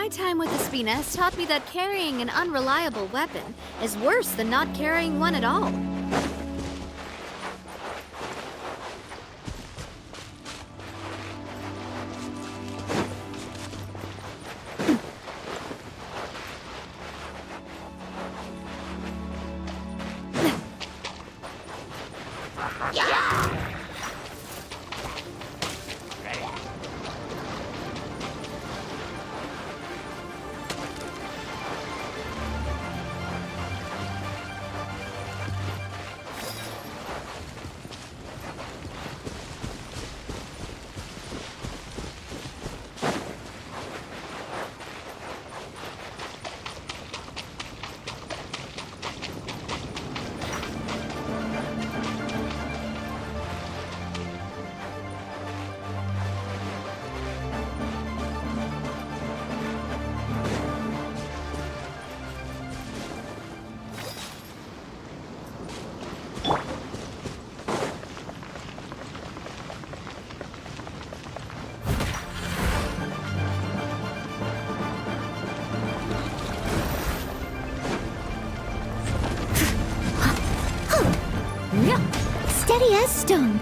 S1: My time with Espina has taught me that carrying an unreliable weapon is worse than not carrying one at all.
S2: Steady as stone.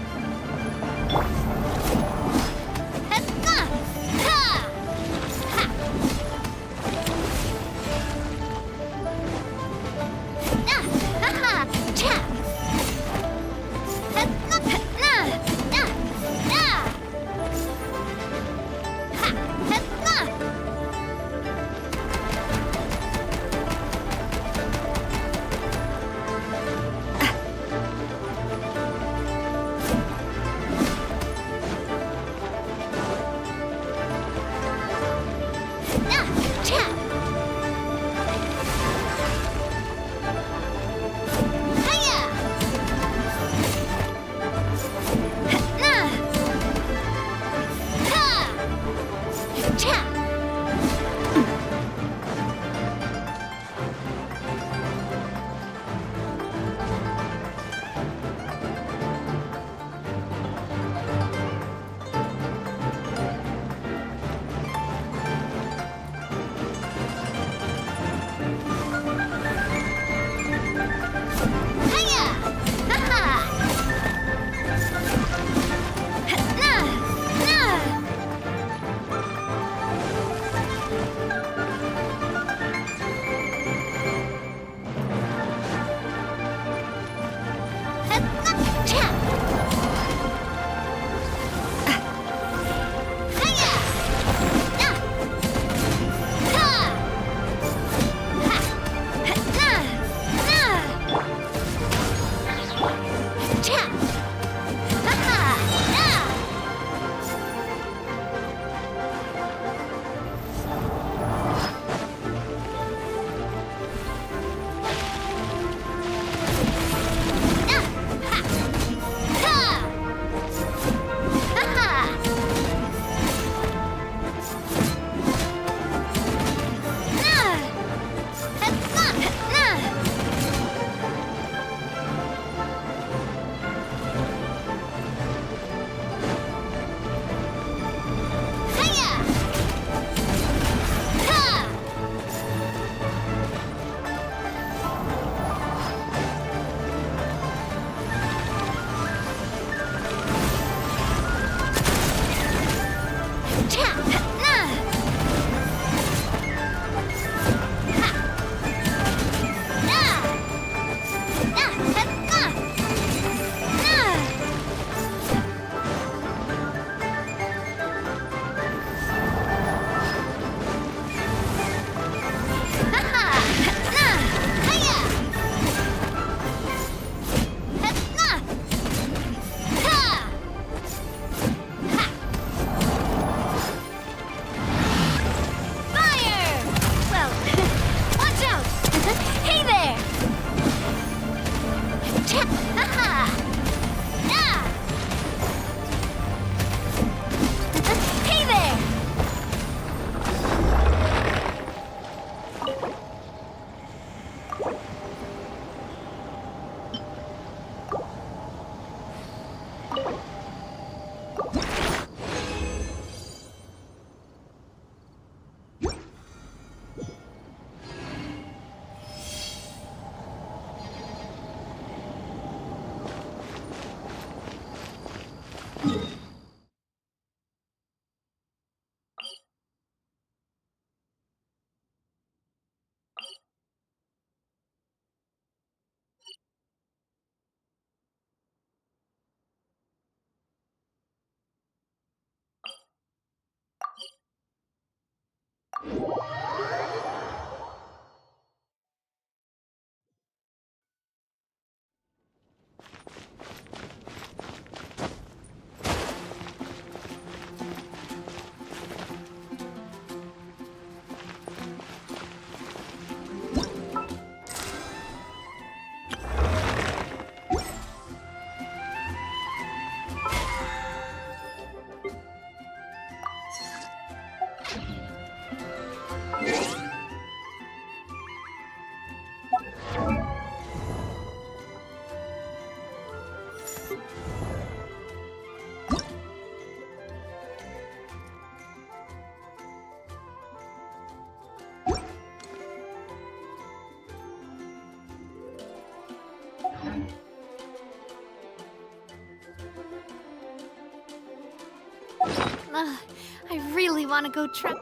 S2: I really want to go try.